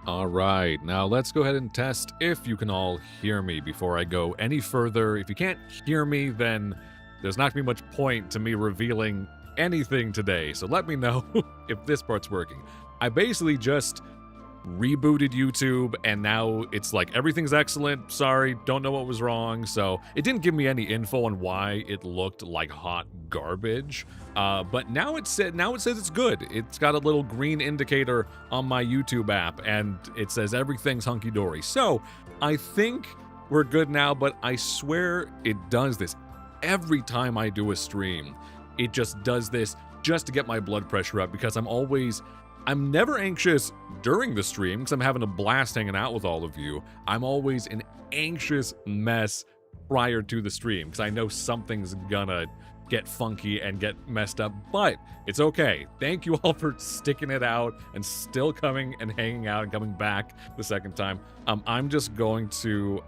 All right, now let's go ahead and test if you can all hear me before I go any further. If you can't hear me, then there's not going to be much point to me revealing anything today. So let me know if this part's working. I basically just rebooted YouTube, and now it's like everything's excellent. Sorry, don't know what was wrong. So it didn't give me any info on why it looked like hot garbage. But now it says it's good. It's got a little green indicator on my YouTube app, and it says everything's hunky dory. So I think we're good now. But I swear it does this every time I do a stream. It just does this just to get my blood pressure up, because I'm never anxious during the stream because I'm having a blast hanging out with all of you. I'm always an anxious mess prior to the stream because I know something's gonna get funky and get messed up, but it's okay. Thank you all for sticking it out and still coming and hanging out and coming back the second time. I'm just going to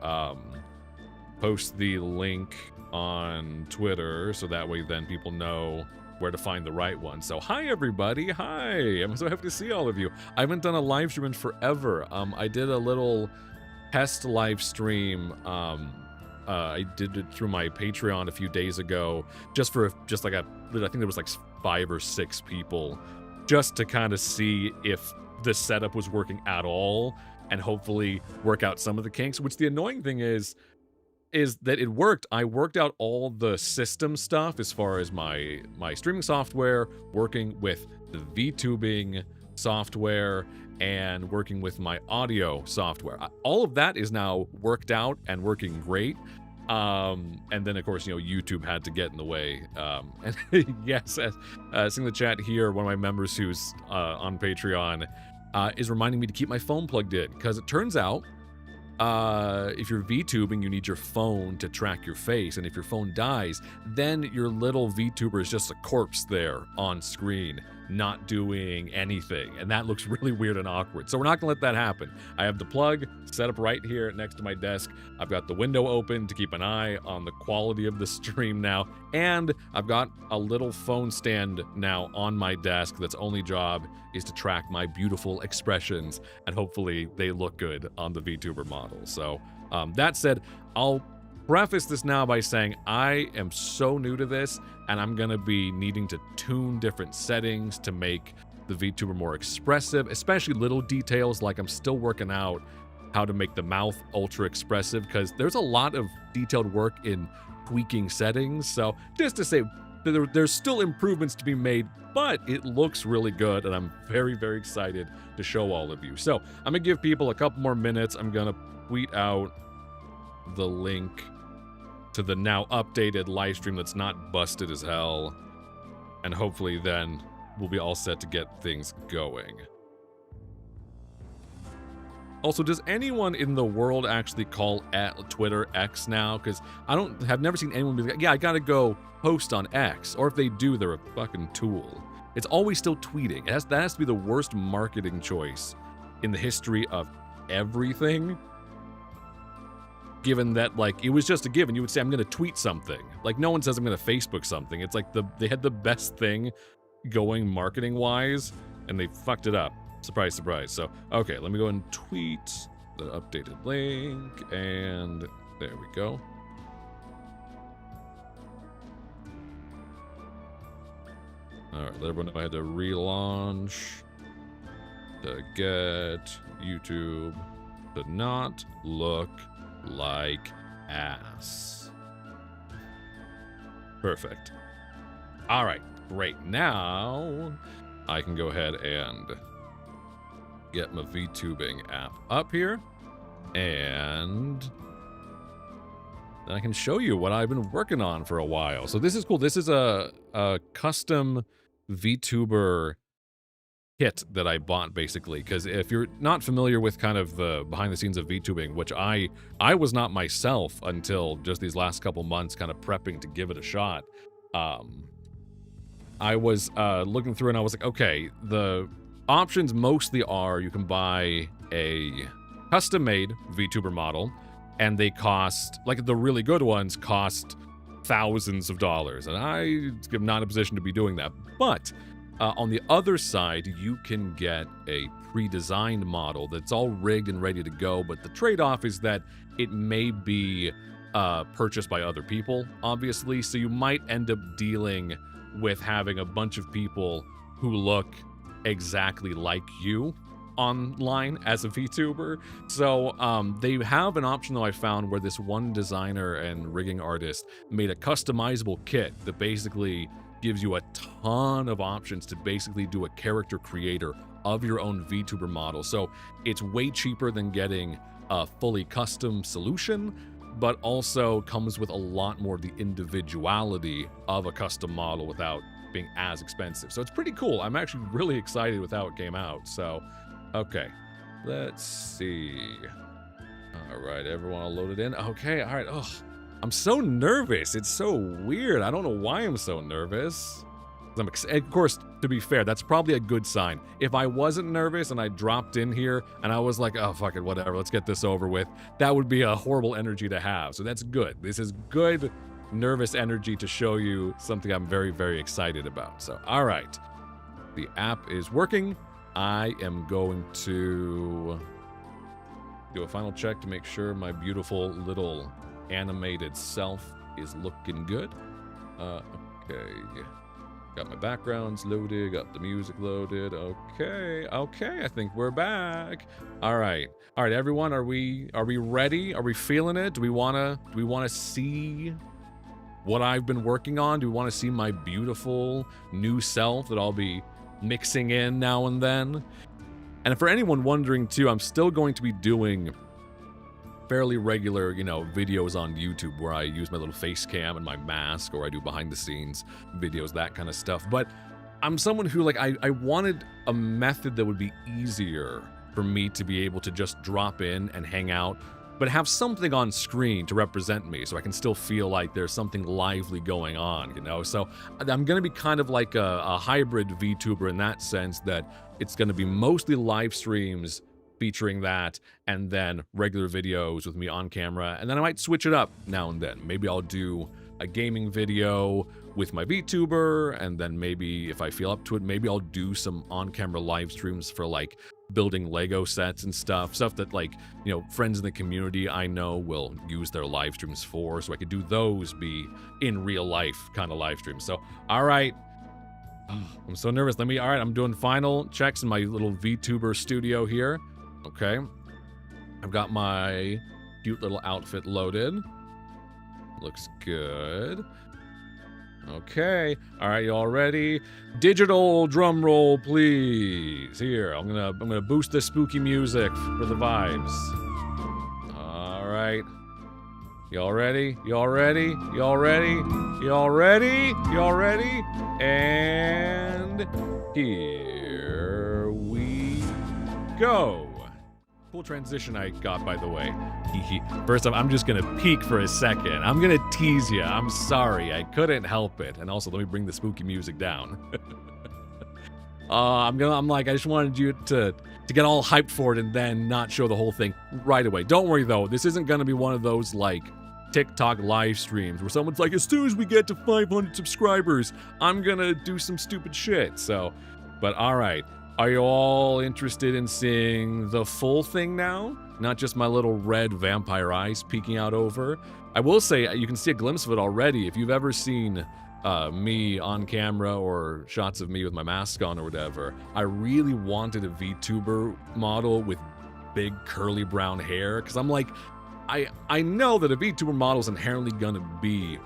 post the link on Twitter so that way then people know where to find the right one. So hi everybody, hi, I'm so happy to see all of you. I haven't done a live stream in forever. I did a little test live stream. I did it through my Patreon a few days ago, I think there was like 5 or 6 people, just to kind of see if the setup was working at all and hopefully work out some of the kinks, which the annoying thing is that it worked. I worked out all the system stuff as far as my streaming software, working with the VTubing software, and working with my audio software. All of that is now worked out and working great. And then of course, YouTube had to get in the way. And yes, seeing the chat here, one of my members who's on Patreon is reminding me to keep my phone plugged in, because it turns out if you're VTubing, you need your phone to track your face, and if your phone dies, then your little VTuber is just a corpse there on screen, not doing anything, and that looks really weird and awkward. So we're not gonna let that happen. I have the plug set up right here next to my desk. I've got the window open to keep an eye on the quality of the stream now, and I've got a little phone stand now on my desk that's only job is to track my beautiful expressions, and hopefully they look good on the VTuber model. So that said, I'll preface this now by saying I am so new to this, and I'm gonna be needing to tune different settings to make the VTuber more expressive, especially little details like I'm still working out how to make the mouth ultra expressive, because there's a lot of detailed work in tweaking settings. So just to say, there's still improvements to be made, but it looks really good, and I'm very, very excited to show all of you. So I'm gonna give people a couple more minutes. I'm gonna tweet out the link to the now updated live stream that's not busted as hell, and hopefully then we'll be all set to get things going. Also, does anyone in the world actually call at Twitter X now? Because have never seen anyone be like, yeah, I gotta go post on X. Or if they do, they're a fucking tool. It's always still tweeting. That has to be the worst marketing choice in the history of everything. Given that, like, it was just a given. You would say, I'm gonna tweet something. Like, no one says I'm gonna Facebook something. It's like they had the best thing going marketing-wise, and they fucked it up. Surprise, surprise. So, okay, let me go and tweet the updated link, and there we go. Alright, let everyone know I had to relaunch to get YouTube to not look like ass. Perfect. Alright, great. Now I can go ahead and get my VTubing app up here, and then I can show you what I've been working on for a while. So this is cool. This is a custom VTuber kit that I bought, basically, because if you're not familiar with kind of the behind the scenes of VTubing, which I was not myself until just these last couple months kind of prepping to give it a shot, I was looking through and I was like, okay, the options mostly are you can buy a custom-made VTuber model, and they cost, like the really good ones, cost thousands of dollars, and I am not in a position to be doing that. But On the other side, you can get a pre-designed model that's all rigged and ready to go, but the trade-off is that it may be purchased by other people, obviously, so you might end up dealing with having a bunch of people who look exactly like you online as a VTuber. So they have an option, though, I found, where this one designer and rigging artist made a customizable kit that basically gives you a ton of options to basically do a character creator of your own VTuber model. So it's way cheaper than getting a fully custom solution, but also comes with a lot more of the individuality of a custom model without being as expensive. So it's pretty cool. I'm actually really excited with how it came out. So, okay, let's see. All right, everyone all loaded in. Okay, all right. Oh, I'm so nervous. It's so weird. I don't know why I'm so nervous. Of course, to be fair, that's probably a good sign. If I wasn't nervous and I dropped in here and I was like, oh, fuck it, whatever, let's get this over with, that would be a horrible energy to have. So that's good. This is good nervous energy to show you something I'm very, very excited about. So, all right. The app is working. I am going to do a final check to make sure my beautiful little animated self is looking good. Okay. Got my backgrounds loaded, got the music loaded. Okay, I think we're back. All right, everyone, are we ready? Are we feeling it? Do we wanna see what I've been working on? Do we want to see my beautiful new self that I'll be mixing in now and then? And for anyone wondering too, I'm still going to be doing fairly regular, videos on YouTube where I use my little face cam and my mask, or I do behind the scenes videos, that kind of stuff. But I'm someone who, I wanted a method that would be easier for me to be able to just drop in and hang out, but have something on screen to represent me so I can still feel like there's something lively going on, So I'm going to be kind of like a hybrid VTuber in that sense, that it's going to be mostly live streams featuring that, and then regular videos with me on camera, and then I might switch it up now and then. Maybe I'll do a gaming video with my VTuber, and then maybe if I feel up to it, maybe I'll do some on-camera live streams for building Lego sets and stuff that friends in the community I know will use their live streams for, so I could do those be in real life kind of live streams. So, all right. I'm so nervous. All right, I'm doing final checks in my little VTuber studio here. Okay, I've got my cute little outfit loaded. Looks good. Okay, all right, you all ready? Digital drum roll, please. Here, I'm gonna boost the spooky music for the vibes. All right, y'all ready? Y'all ready? Y'all ready? Y'all ready? Y'all ready? And here we go. Cool transition I got, by the way. First off, I'm just gonna peek for a second. I'm gonna tease you. I'm sorry, I couldn't help it. And also, let me bring the spooky music down. I just wanted you to get all hyped for it and then not show the whole thing right away. Don't worry though, this isn't gonna be one of those TikTok live streams where someone's like, as soon as we get to 500 subscribers, I'm gonna do some stupid shit. So, but all right. Are you all interested in seeing the full thing now? Not just my little red vampire eyes peeking out over. I will say, you can see a glimpse of it already. If you've ever seen me on camera or shots of me with my mask on or whatever, I really wanted a VTuber model with big curly brown hair, because I'm like, I know that a VTuber model is inherently gonna be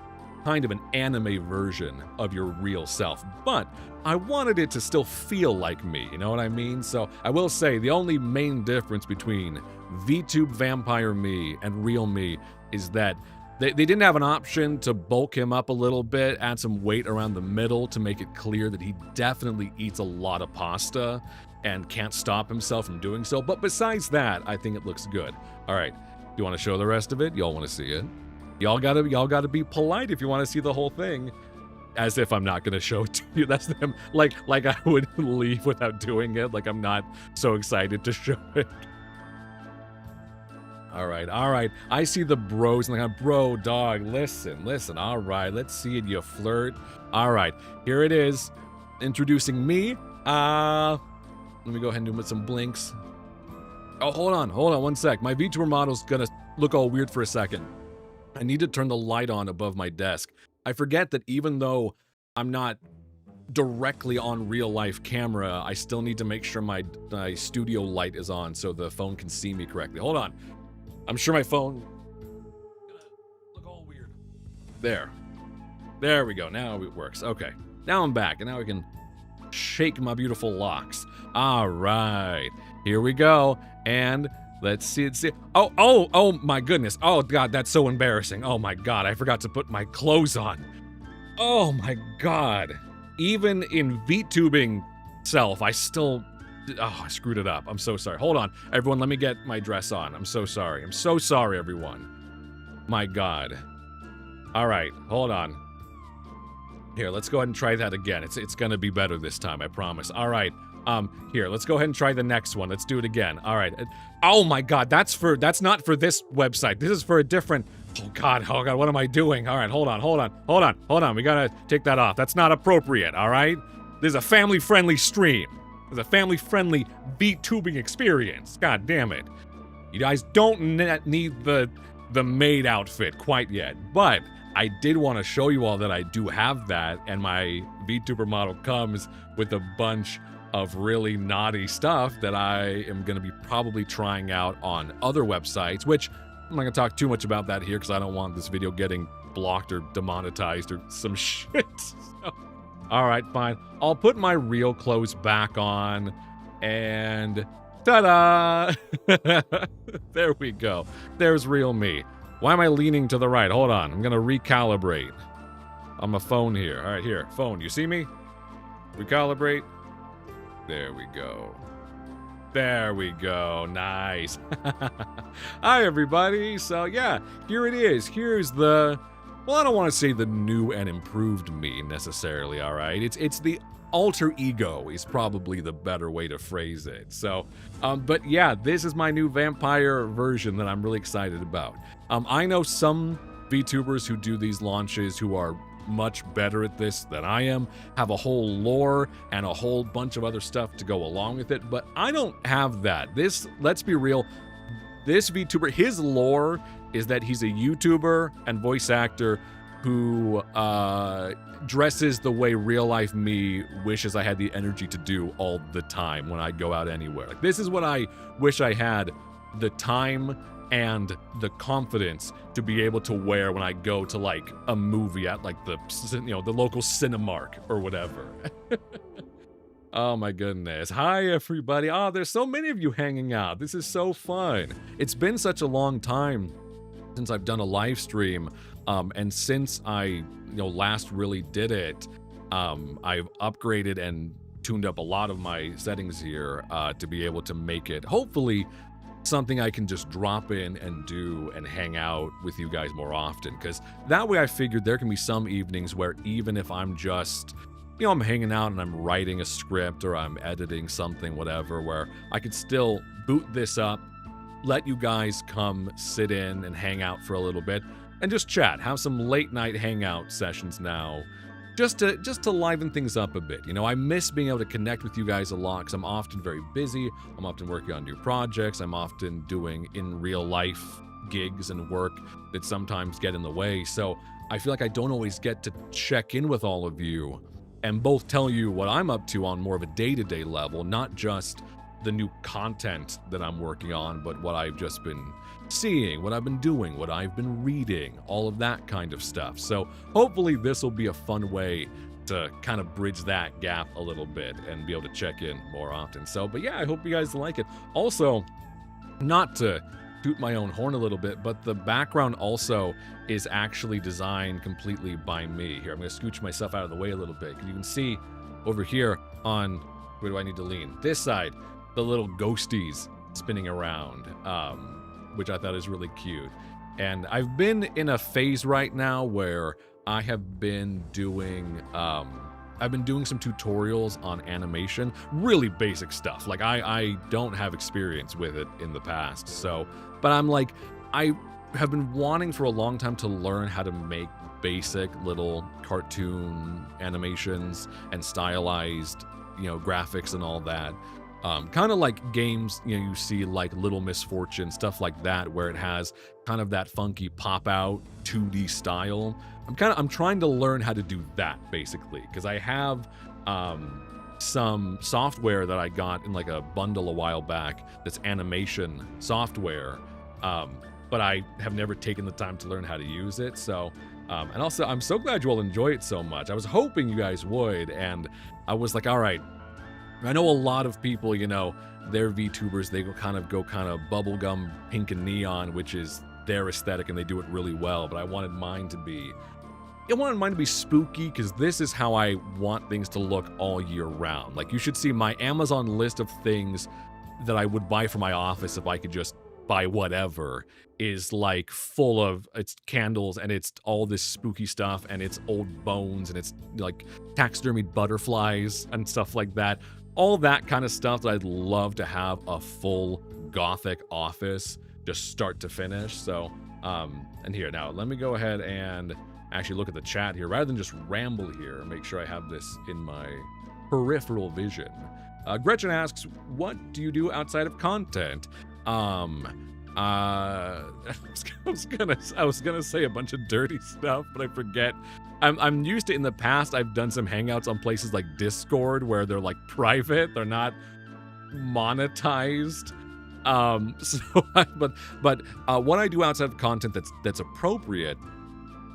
kind of an anime version of your real self, but I wanted it to still feel like me, you know what I mean? So I will say the only main difference between VTube vampire me and real me is that they didn't have an option to bulk him up a little bit, add some weight around the middle to make it clear that he definitely eats a lot of pasta and can't stop himself from doing so. But besides that, I think it looks good. All right, you want to show the rest of it? Y'all want to see it? Y'all gotta be polite if you want to see the whole thing. As if I'm not gonna show it to you. That's them. Like I would leave without doing it. Like I'm not so excited to show it. All right. I see the bros and like, bro, dog, listen. All right, let's see it, you flirt. All right, here it is. introducing me. Let me go ahead and do some blinks. Oh, hold on 1 sec. My VTuber model's gonna look all weird for a second. I need to turn the light on above my desk. I forget that even though I'm not directly on real life camera, I still need to make sure my studio light is on so the phone can see me correctly. Hold on. I'm sure my phone gonna look all weird. There we go. Now it works. Okay. Now I'm back, and now I can shake my beautiful locks. All right. Here we go. And let's see. Oh my goodness. Oh God, that's so embarrassing. Oh my God, I forgot to put my clothes on. Oh my God. Even in VTubing self, I still, I screwed it up. I'm so sorry. Hold on, everyone, let me get my dress on. I'm so sorry. I'm so sorry, everyone. My God. All right, hold on. Here, let's go ahead and try that again. It's gonna be better this time, I promise. All right. Here, let's go ahead and try the next one. Let's do it again. All right. Oh my God, that's not for this website. This is for a different, oh God, what am I doing? All right, hold on. We gotta take that off. That's not appropriate, all right? This is a family-friendly stream. This is a family-friendly VTubing experience. God damn it. You guys don't need the maid outfit quite yet, but I did want to show you all that I do have that, and my VTuber model comes with a bunch of really naughty stuff that I am going to be probably trying out on other websites, which I'm not going to talk too much about that here because I don't want this video getting blocked or demonetized or some shit. So, all right, fine. I'll put my real clothes back on, and ta-da! There we go. There's real me. Why am I leaning to the right? Hold on. I'm going to recalibrate on my phone here. All right, here. Phone, you see me? Recalibrate. There we go. There we go. Nice. Hi, everybody. So, yeah, here it is. Here's the, well, I don't want to say the new and improved me necessarily, all right? It's the alter ego is probably the better way to phrase it. So, but yeah, this is my new vampire version that I'm really excited about. I know some VTubers who do these launches who are much better at this than I am, have a whole lore and a whole bunch of other stuff to go along with it, but I don't have that. This, let's be real, this VTuber, his lore is that he's a YouTuber and voice actor who dresses the way real life me wishes I had the energy to do all the time when I go out anywhere. Like, this is what I wish I had the time and the confidence to be able to wear when I go to like a movie at like the, you know, the local Cinemark or whatever. Oh my goodness. Hi everybody. Oh, there's so many of you hanging out. This is so fun. It's been such a long time since I've done a live stream, and since I, last really did it, I've upgraded and tuned up a lot of my settings here to be able to make it, hopefully, something I can just drop in and do and hang out with you guys more often, because that way I figured there can be some evenings where even if I'm just, I'm hanging out and I'm writing a script or I'm editing something, whatever, where I could still boot this up, let you guys come sit in and hang out for a little bit and just chat, have some late night hangout sessions now, just to liven things up a bit. I miss being able to connect with you guys a lot because I'm often very busy. I'm often working on new projects. I'm often doing in real life gigs and work that sometimes get in the way. So I feel like I don't always get to check in with all of you and both tell you what I'm up to on more of a day-to-day level, not just the new content that I'm working on, but what I've just been seeing, what I've been doing, what I've been reading, all of that kind of stuff. So hopefully this will be a fun way to kind of bridge that gap a little bit and be able to check in more often. So, but yeah, I hope you guys like it. Also, not to toot my own horn a little bit, but the background also is actually designed completely by me. Here, I'm going to scooch myself out of the way a little bit. You can see over here on, where do I need to lean? This side, the little ghosties spinning around, which I thought is really cute. And I've been in a phase right now where I have been doing, I've been doing some tutorials on animation, really basic stuff. Like I don't have experience with it in the past. So, but I'm like, I have been wanting for a long time to learn how to make basic little cartoon animations and stylized, graphics and all that. Kind of like games, you see like Little Misfortune, stuff like that, where it has kind of that funky pop out 2D style. I'm trying to learn how to do that basically, because I have some software that I got in like a bundle a while back that's animation software, but I have never taken the time to learn how to use it. So and also I'm so glad you all enjoy it so much. I was hoping you guys would, and I was like, all right, I know a lot of people, they're VTubers, they go kind of bubblegum pink and neon, which is their aesthetic, and they do it really well, but I wanted mine to be spooky, because this is how I want things to look all year round. Like, you should see my Amazon list of things that I would buy for my office if I could just buy whatever, is like full of, it's candles, and it's all this spooky stuff, and it's old bones, and it's like taxidermied butterflies and stuff like that. All that kind of stuff that I'd love to have a full gothic office, just start to finish. So, and here, now, let me go ahead and actually look at the chat here, rather than just ramble here, make sure I have this in my peripheral vision. Gretchen asks, what do you do outside of content? I was gonna say a bunch of dirty stuff, but I forget. I'm used to, in the past, I've done some hangouts on places like Discord where they're like private, they're not monetized. But what I do outside of content that's appropriate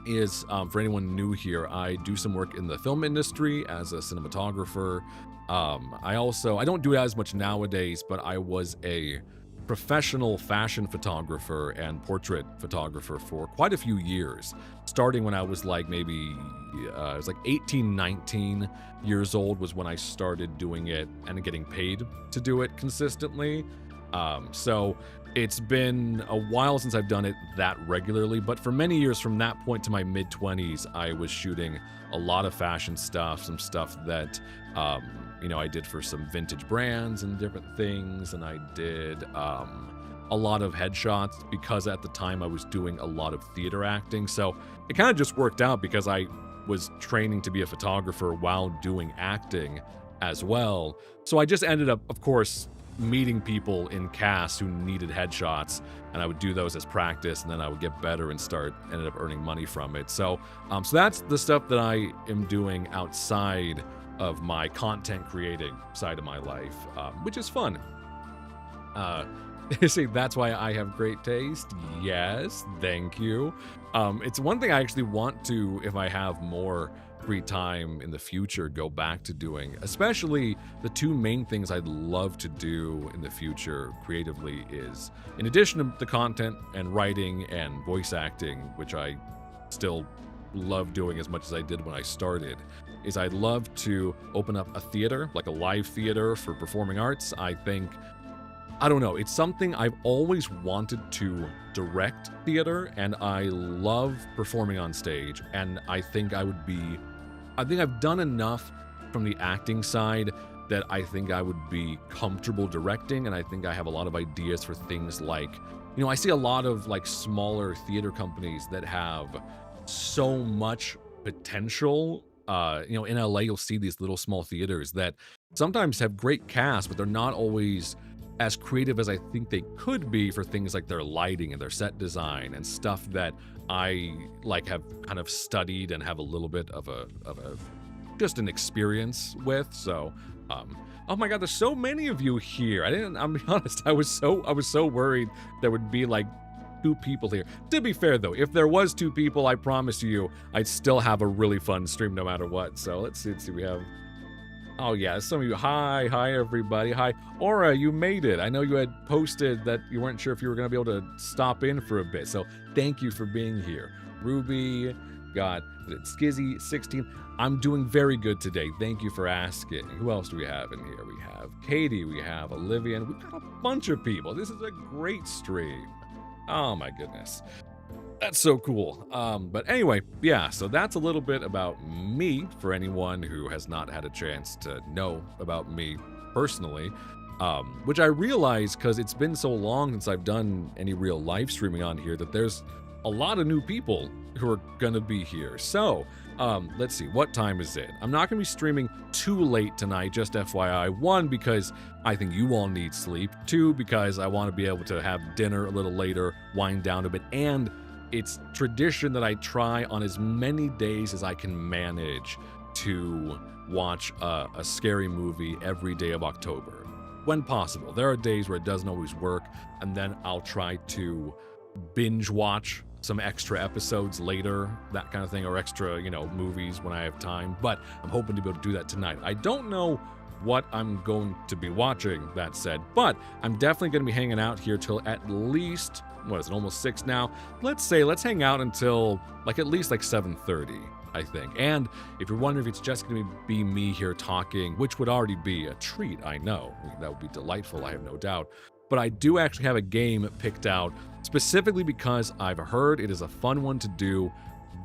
is, for anyone new here, I do some work in the film industry as a cinematographer. I don't do it as much nowadays, but I was a professional fashion photographer and portrait photographer for quite a few years, starting when I was like maybe I was like 18, 19 years old was when I started doing it and getting paid to do it consistently. So it's been a while since I've done it that regularly, but for many years from that point to my mid-20s, I was shooting a lot of fashion stuff, some stuff that I did for some vintage brands and different things, and I did a lot of headshots because at the time I was doing a lot of theater acting. So it kind of just worked out because I was training to be a photographer while doing acting as well. So I just ended up, of course, meeting people in cast who needed headshots, and I would do those as practice, and then I would get better and ended up earning money from it. So that's the stuff that I am doing outside of my content creating side of my life, which is fun. See, that's why I have great taste. Yes, thank you. It's one thing I actually want to, if I have more free time in the future, go back to doing. Especially the two main things I'd love to do in the future creatively is, in addition to the content and writing and voice acting, which I still love doing as much as I did when I started, is I'd love to open up a theater, like a live theater for performing arts. I don't know, it's something I've always wanted to direct theater, and I love performing on stage, and I think I've done enough from the acting side that I think I would be comfortable directing, and I think I have a lot of ideas for things like, I see a lot of like smaller theater companies that have so much potential. In LA, you'll see these little small theaters that sometimes have great casts, but they're not always as creative as I think they could be for things like their lighting and their set design and stuff that I have kind of studied and have a little bit of just an experience with. So, oh my God, there's so many of you here. I'm be honest, I was so worried there would be like 2 people here. To be fair though, if there was 2 people, I promise you, I'd still have a really fun stream no matter what. So let's see, we have, oh yeah, some of you, hi everybody, hi. Aura, you made it. I know you had posted that you weren't sure if you were gonna be able to stop in for a bit, so thank you for being here. Ruby, got Skizzy 16. I'm doing very good today. Thank you for asking. Who else do we have in here? We have Katie, we have Olivia, and we've got a bunch of people. This is a great stream. Oh my goodness. That's so cool. But anyway, yeah, so that's a little bit about me for anyone who has not had a chance to know about me personally, which I realize because it's been so long since I've done any real live streaming on here that there's a lot of new people who are gonna be here. So, let's see, what time is it? I'm not gonna be streaming too late tonight, just FYI. 1, because I think you all need sleep. 2, because I want to be able to have dinner a little later, wind down a bit, and it's tradition that I try on as many days as I can manage to watch a scary movie every day of October, when possible. There are days where it doesn't always work, and then I'll try to binge watch some extra episodes later, that kind of thing, or extra, movies when I have time. But I'm hoping to be able to do that tonight. I don't know what I'm going to be watching, that said, but I'm definitely going to be hanging out here till at least, what is it, almost 6 now? Let's hang out until at least 7:30, I think. And if you're wondering if it's just going to be me here talking, which would already be a treat, I know. That would be delightful, I have no doubt. But I do actually have a game picked out specifically because I've heard it is a fun one to do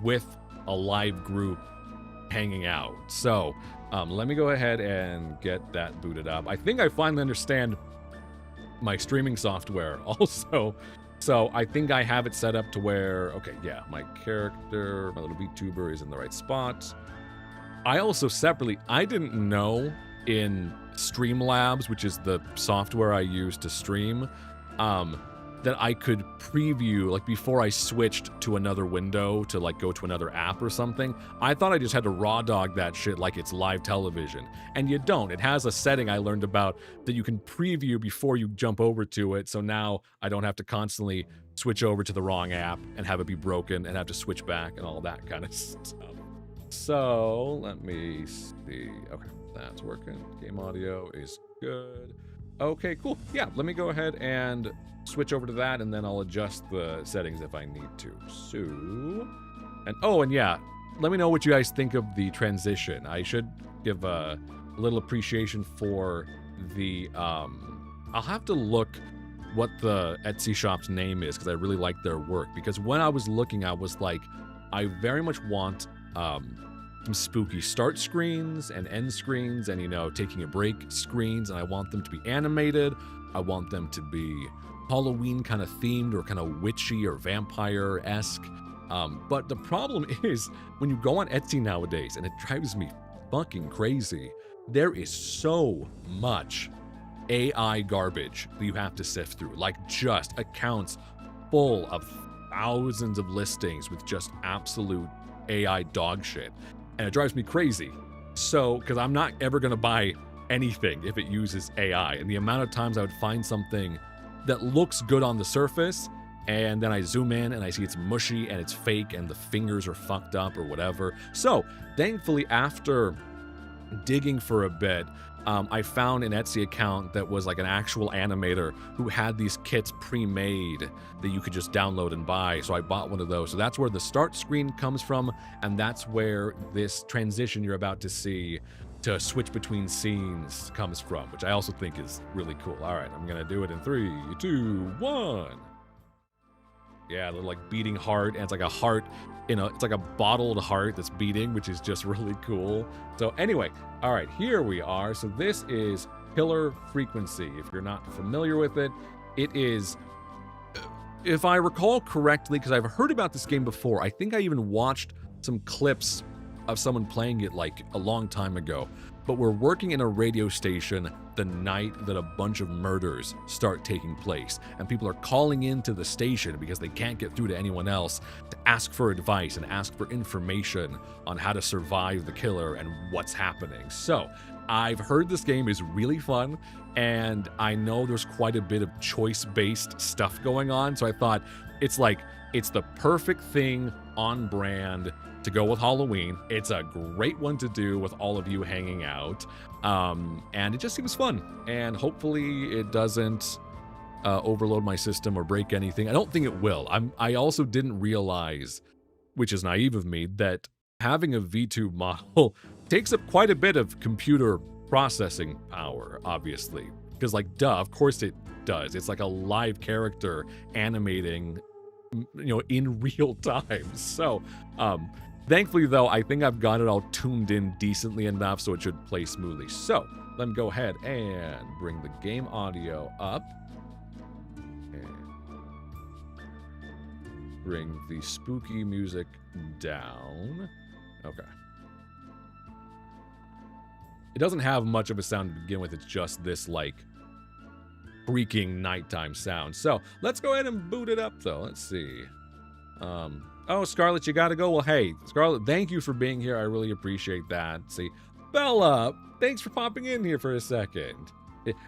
with a live group hanging out. So let me go ahead and get that booted up. I think I finally understand my streaming software also. So I think I have it set up to where, okay, yeah, my character, my little VTuber is in the right spot. I also separately, I didn't know in Streamlabs, which is the software I use to stream, that I could preview, before I switched to another window to go to another app or something. I thought I just had to raw dog that shit like it's live television. And you don't. It has a setting I learned about that you can preview before you jump over to it. So now I don't have to constantly switch over to the wrong app and have it be broken and have to switch back and all that kind of stuff. So let me see. Okay, that's working. Game audio is good. Okay, cool. Yeah, let me go ahead and switch over to that, and then I'll adjust the settings if I need to. So, and yeah, let me know what you guys think of the transition. I should give a little appreciation for the, I'll have to look what the Etsy shop's name is, because I really like their work. Because when I was looking, I was like, I very much want some spooky start screens and end screens and, taking a break screens, and I want them to be animated. I want them to be Halloween kind of themed or kind of witchy or vampire-esque. But the problem is, when you go on Etsy nowadays, and it drives me fucking crazy, there is so much AI garbage that you have to sift through. Just accounts full of thousands of listings with just absolute AI dog shit. And it drives me crazy. So, because I'm not ever going to buy anything if it uses AI. And the amount of times I would find something that looks good on the surface, and then I zoom in and I see it's mushy and it's fake and the fingers are fucked up or whatever. So, thankfully, after digging for a bit, I found an Etsy account that was an actual animator who had these kits pre-made that you could just download and buy. So I bought one of those. So that's where the start screen comes from, and that's where this transition you're about to see to switch between scenes comes from, which I also think is really cool. All right, I'm gonna do it in 3, 2, 1. Yeah, they're beating heart, and it's a heart, it's a bottled heart that's beating, which is just really cool. So anyway, all right, here we are. So this is Pillar Frequency. If you're not familiar with it, it is, if I recall correctly, because I've heard about this game before, I think I even watched some clips of someone playing it a long time ago, but we're working in a radio station the night that a bunch of murders start taking place, and people are calling into the station because they can't get through to anyone else to ask for advice and ask for information on how to survive the killer and what's happening. So I've heard this game is really fun, and I know there's quite a bit of choice-based stuff going on, so I thought it's the perfect thing on brand to go with Halloween. It's a great one to do with all of you hanging out. And it just seems fun. And hopefully it doesn't overload my system or break anything. I don't think it will. I also didn't realize, which is naive of me, that having a VTube model takes up quite a bit of computer processing power, obviously. Because duh, of course it does. It's a live character animating, in real time. So, thankfully, though, I think I've got it all tuned in decently enough so it should play smoothly. So, let me go ahead and bring the game audio up. bring the spooky music down. Okay. It doesn't have much of a sound to begin with. It's just this, like, freaking nighttime sound. So, let's go ahead and boot it up, though. Let's see. Oh, Scarlett, you gotta go? Well, hey, Scarlett, thank you for being here. I really appreciate that. See, Bella, thanks for popping in here for a second.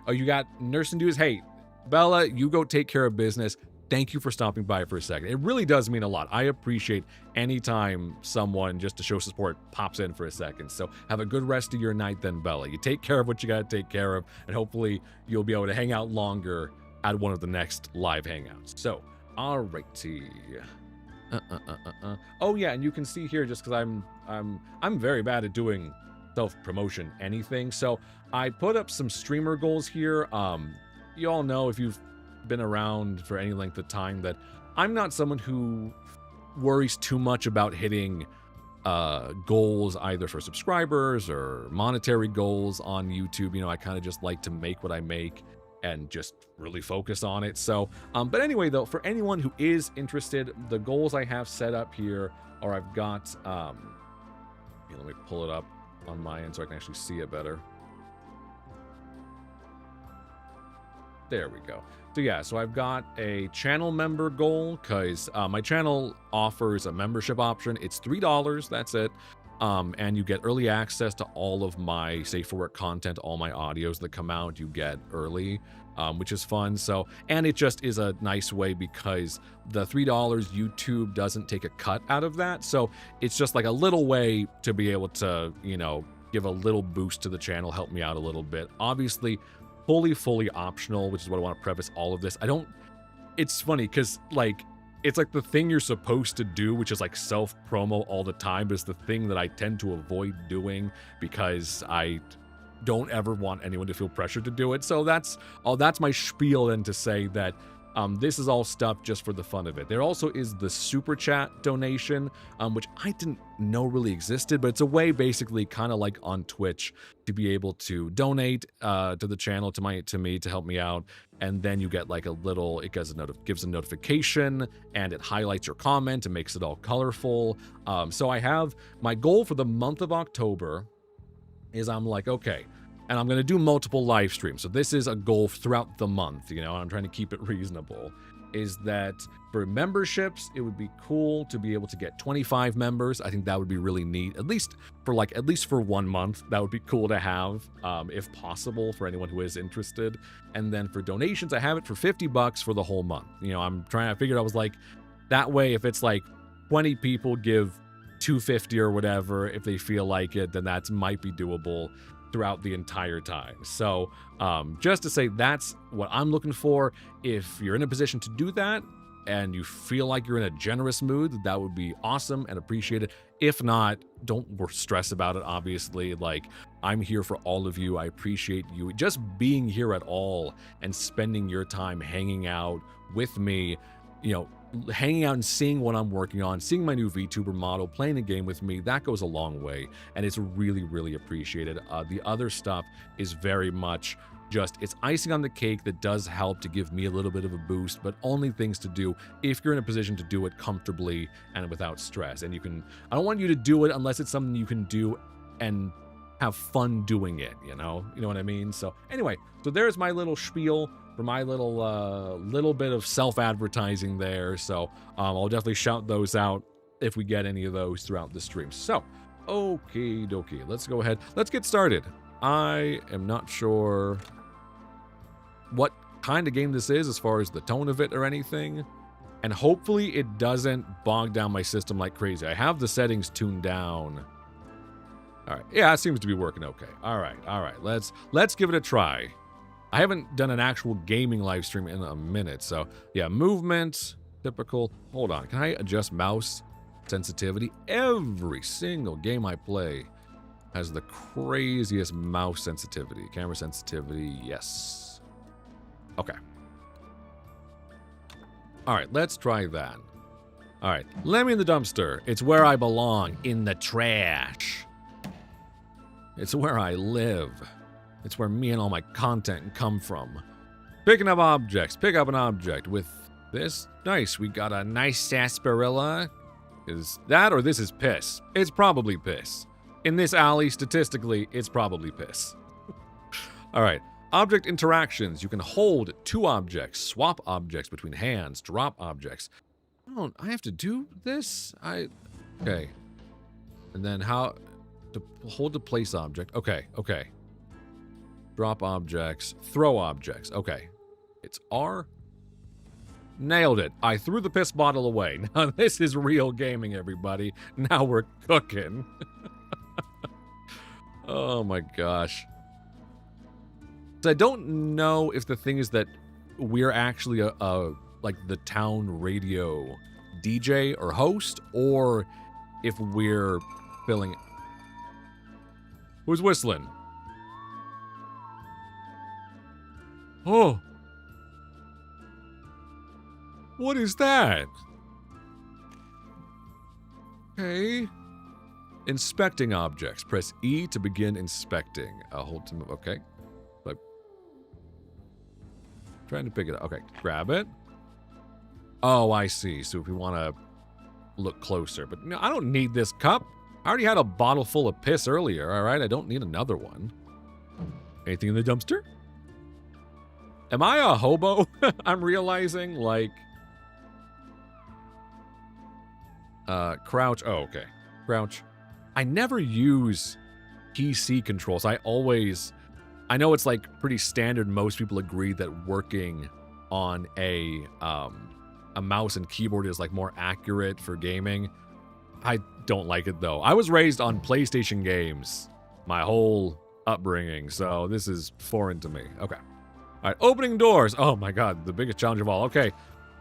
Oh, you got nursing dudes? Hey, Bella, you go take care of business. Thank you for stopping by for a second. It really does mean a lot. I appreciate any time someone, just to show support, pops in for a second. So have a good rest of your night then, Bella. You take care of what you got to take care of, and hopefully you'll be able to hang out longer at one of the next live hangouts. So, alrighty. Oh yeah, and you can see here, just because I'm very bad at doing self-promotion anything. So I put up some streamer goals here. You all know, if you've been around for any length of time, that I'm not someone who worries too much about hitting goals either for subscribers or monetary goals on YouTube. You know, I kind of just like to make what I make and just really focus on it. So, but anyway, though, for anyone who is interested, the goals I have set up here are, I've got, let me pull it up on my end so I can actually see it better. There we go. So yeah, so I've got a channel member goal, because my channel offers a membership option. It's $3, that's it. And you get early access to all of my Safe for Work content, all my audios that come out, you get early, which is fun. So, and it just is a nice way, because the $3, YouTube doesn't take a cut out of that. So it's just like a little way to be able to, you know, give a little boost to the channel, help me out a little bit. Obviously, fully optional, which is what I want to preface all of this. It's funny, because, like, it's like the thing you're supposed to do, which is like self-promo all the time, but it's the thing that I tend to avoid doing because I don't ever want anyone to feel pressured to do it. So that's my spiel then, to say that this is all stuff just for the fun of it. There also is the super chat donation, which I didn't know really existed, but it's a way, basically kind of like on Twitch, to be able to donate to the channel, to me, to help me out. And then you get like a little, it gives a notification, and it highlights your comment and makes it all colorful. So I have my goal for the month of October is, I'm like, okay, and I'm going to do multiple live streams. So this is a goal throughout the month, you know, and I'm trying to keep it reasonable, is that for memberships, it would be cool to be able to get 25 members. I think that would be really neat, at least for 1 month. That would be cool to have, if possible, for anyone who is interested. And then for donations, I have it for $50 for the whole month. You know, I figured, I was like, that way, if it's like 20 people give $2.50 or whatever, if they feel like it, then that might be doable throughout the entire time. So just to say, that's what I'm looking for. If you're in a position to do that and you feel like you're in a generous mood, that would be awesome and appreciated. If not, don't stress about it, obviously. Like, I'm here for all of you. I appreciate you just being here at all and spending your time hanging out with me, you know, hanging out and seeing what I'm working on, seeing my new VTuber model, playing a game with me. That goes a long way, and it's really appreciated. The other stuff is very much just, it's icing on the cake that does help to give me a little bit of a boost, but only things to do if you're in a position to do it comfortably and without stress. And I don't want you to do it unless it's something you can do and have fun doing it, you know what I mean? So anyway, so there's my little spiel for my little bit of self-advertising there. So I'll definitely shout those out if we get any of those throughout the stream. So, okie dokie, let's go ahead. Let's get started. I am not sure what kind of game this is as far as the tone of it or anything. And hopefully it doesn't bog down my system like crazy. I have the settings tuned down. All right, yeah, it seems to be working okay. All right, let's give it a try. I haven't done an actual gaming live stream in a minute, so yeah, movement, typical. Hold on, can I adjust mouse sensitivity? Every single game I play has the craziest mouse sensitivity. Camera sensitivity, yes. Okay. All right, let's try that. All right, let me in the dumpster. It's where I belong, in the trash. It's where I live. It's where me and all my content come from. Picking up objects. Pick up an object with this. Nice. We got a nice sarsaparilla. Is that or this is piss? It's probably piss. In this alley, statistically, it's probably piss. All right. Object interactions. You can hold 2 objects, swap objects between hands, drop objects. I have to do this? Okay. And then how to hold the place object. Okay. Drop objects, throw objects. Okay. It's R. Nailed it. I threw the piss bottle away. Now this is real gaming, everybody. Now we're cooking. Oh my gosh. So I don't know if the thing is that we're actually like the town radio DJ or host, or if we're filling. Who's whistling? Oh. What is that? Okay. Inspecting objects. Press E to begin inspecting. Hold to move. Okay. Like, trying to pick it up. Okay. Grab it. Oh, I see. So if we want to look closer. But no, I don't need this cup. I already had a bottle full of piss earlier. All right. I don't need another one. Anything in the dumpster? Am I a hobo? I'm realizing, like... crouch. Oh, okay. Crouch. I never use PC controls. I know it's like pretty standard. Most people agree that working on a mouse and keyboard is like more accurate for gaming. I don't like it though. I was raised on PlayStation games my whole upbringing, so this is foreign to me. Okay. All right, opening doors. Oh my god, the biggest challenge of all. Okay,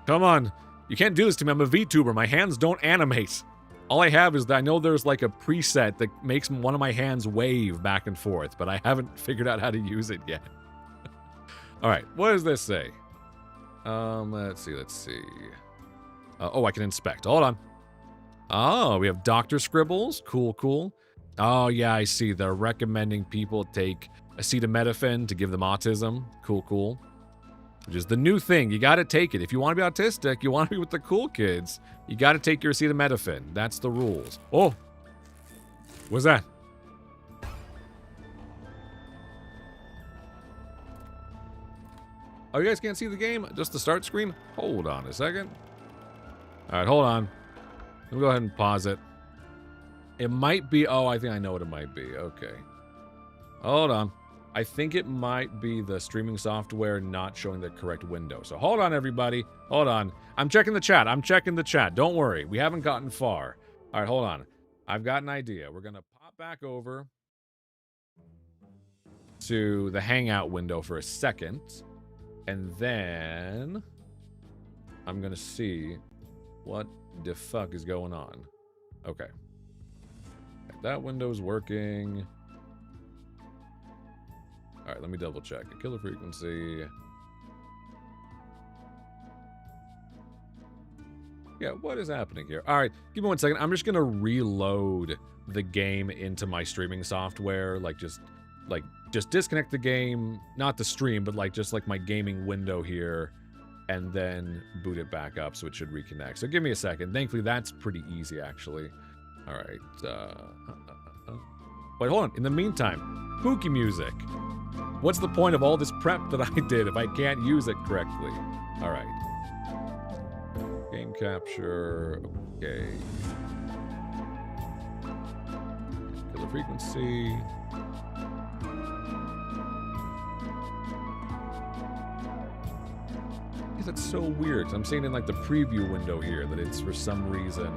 come on. You can't do this to me. I'm a VTuber. My hands don't animate. All I have is that I know there's like a preset that makes one of my hands wave back and forth, but I haven't figured out how to use it yet. All right, what does this say? Let's see. Oh, I can inspect. Hold on. Oh, we have doctor scribbles. Cool. Oh, yeah, I see. They're recommending people take acetaminophen to give them autism. Cool. Which is the new thing. You got to take it. If you want to be autistic, you want to be with the cool kids, you got to take your acetaminophen. That's the rules. Oh. What's that? Oh, you guys can't see the game? Just the start screen? Hold on a second. All right, hold on. Let me go ahead and pause it. It might be... Oh, I think I know what it might be. Okay. Hold on. I think it might be the streaming software not showing the correct window. So hold on, everybody. Hold on. I'm checking the chat. Don't worry. We haven't gotten far. All right, hold on. I've got an idea. We're going to pop back over to the Hangout window for a second. And then I'm going to see what the fuck is going on. Okay. That window's working. All right, let me double check. Killer frequency. Yeah, what is happening here? All right, give me 1 second. I'm just going to reload the game into my streaming software. Just disconnect the game, not the stream, but just my gaming window here, and then boot it back up so it should reconnect. So give me a second. Thankfully, that's pretty easy, actually. All right. Wait, hold on. In the meantime, spooky music. What's the point of all this prep that I did if I can't use it correctly? All right. Game capture. Okay. Killer frequency. That's so weird. I'm seeing in the preview window here that it's for some reason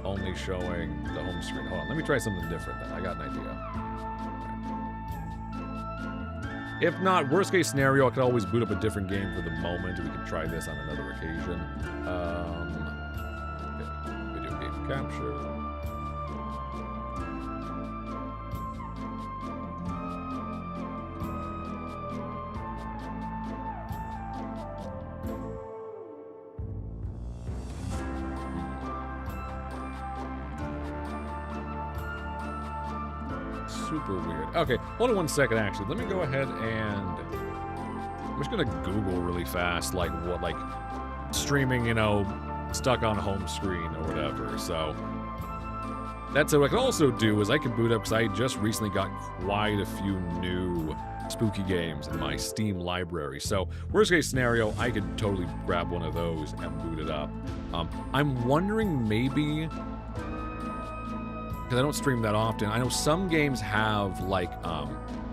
only showing the home screen. Hold on, let me try something different then. I got an idea. If not, worst case scenario, I could always boot up a different game for the moment. We could try this on another occasion. Okay. Video game capture. Super weird. Okay, hold on 1 second, actually. Let me go ahead and... I'm just gonna Google really fast, streaming, you know, stuck on home screen or whatever. So that's what I can also do is I can boot up, because I just recently got quite a few new spooky games in my Steam library. So worst case scenario, I could totally grab one of those and boot it up. I'm wondering maybe, because I don't stream that often, I know some games have like,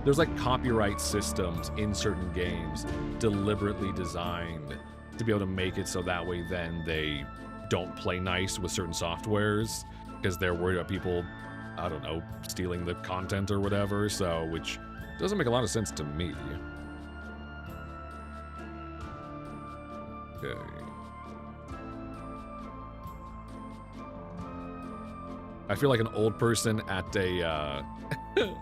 there's like copyright systems in certain games deliberately designed to be able to make it so that way then they don't play nice with certain softwares, because they're worried about people, I don't know, stealing the content or whatever, so, which doesn't make a lot of sense to me. Okay. I feel like an old person at a,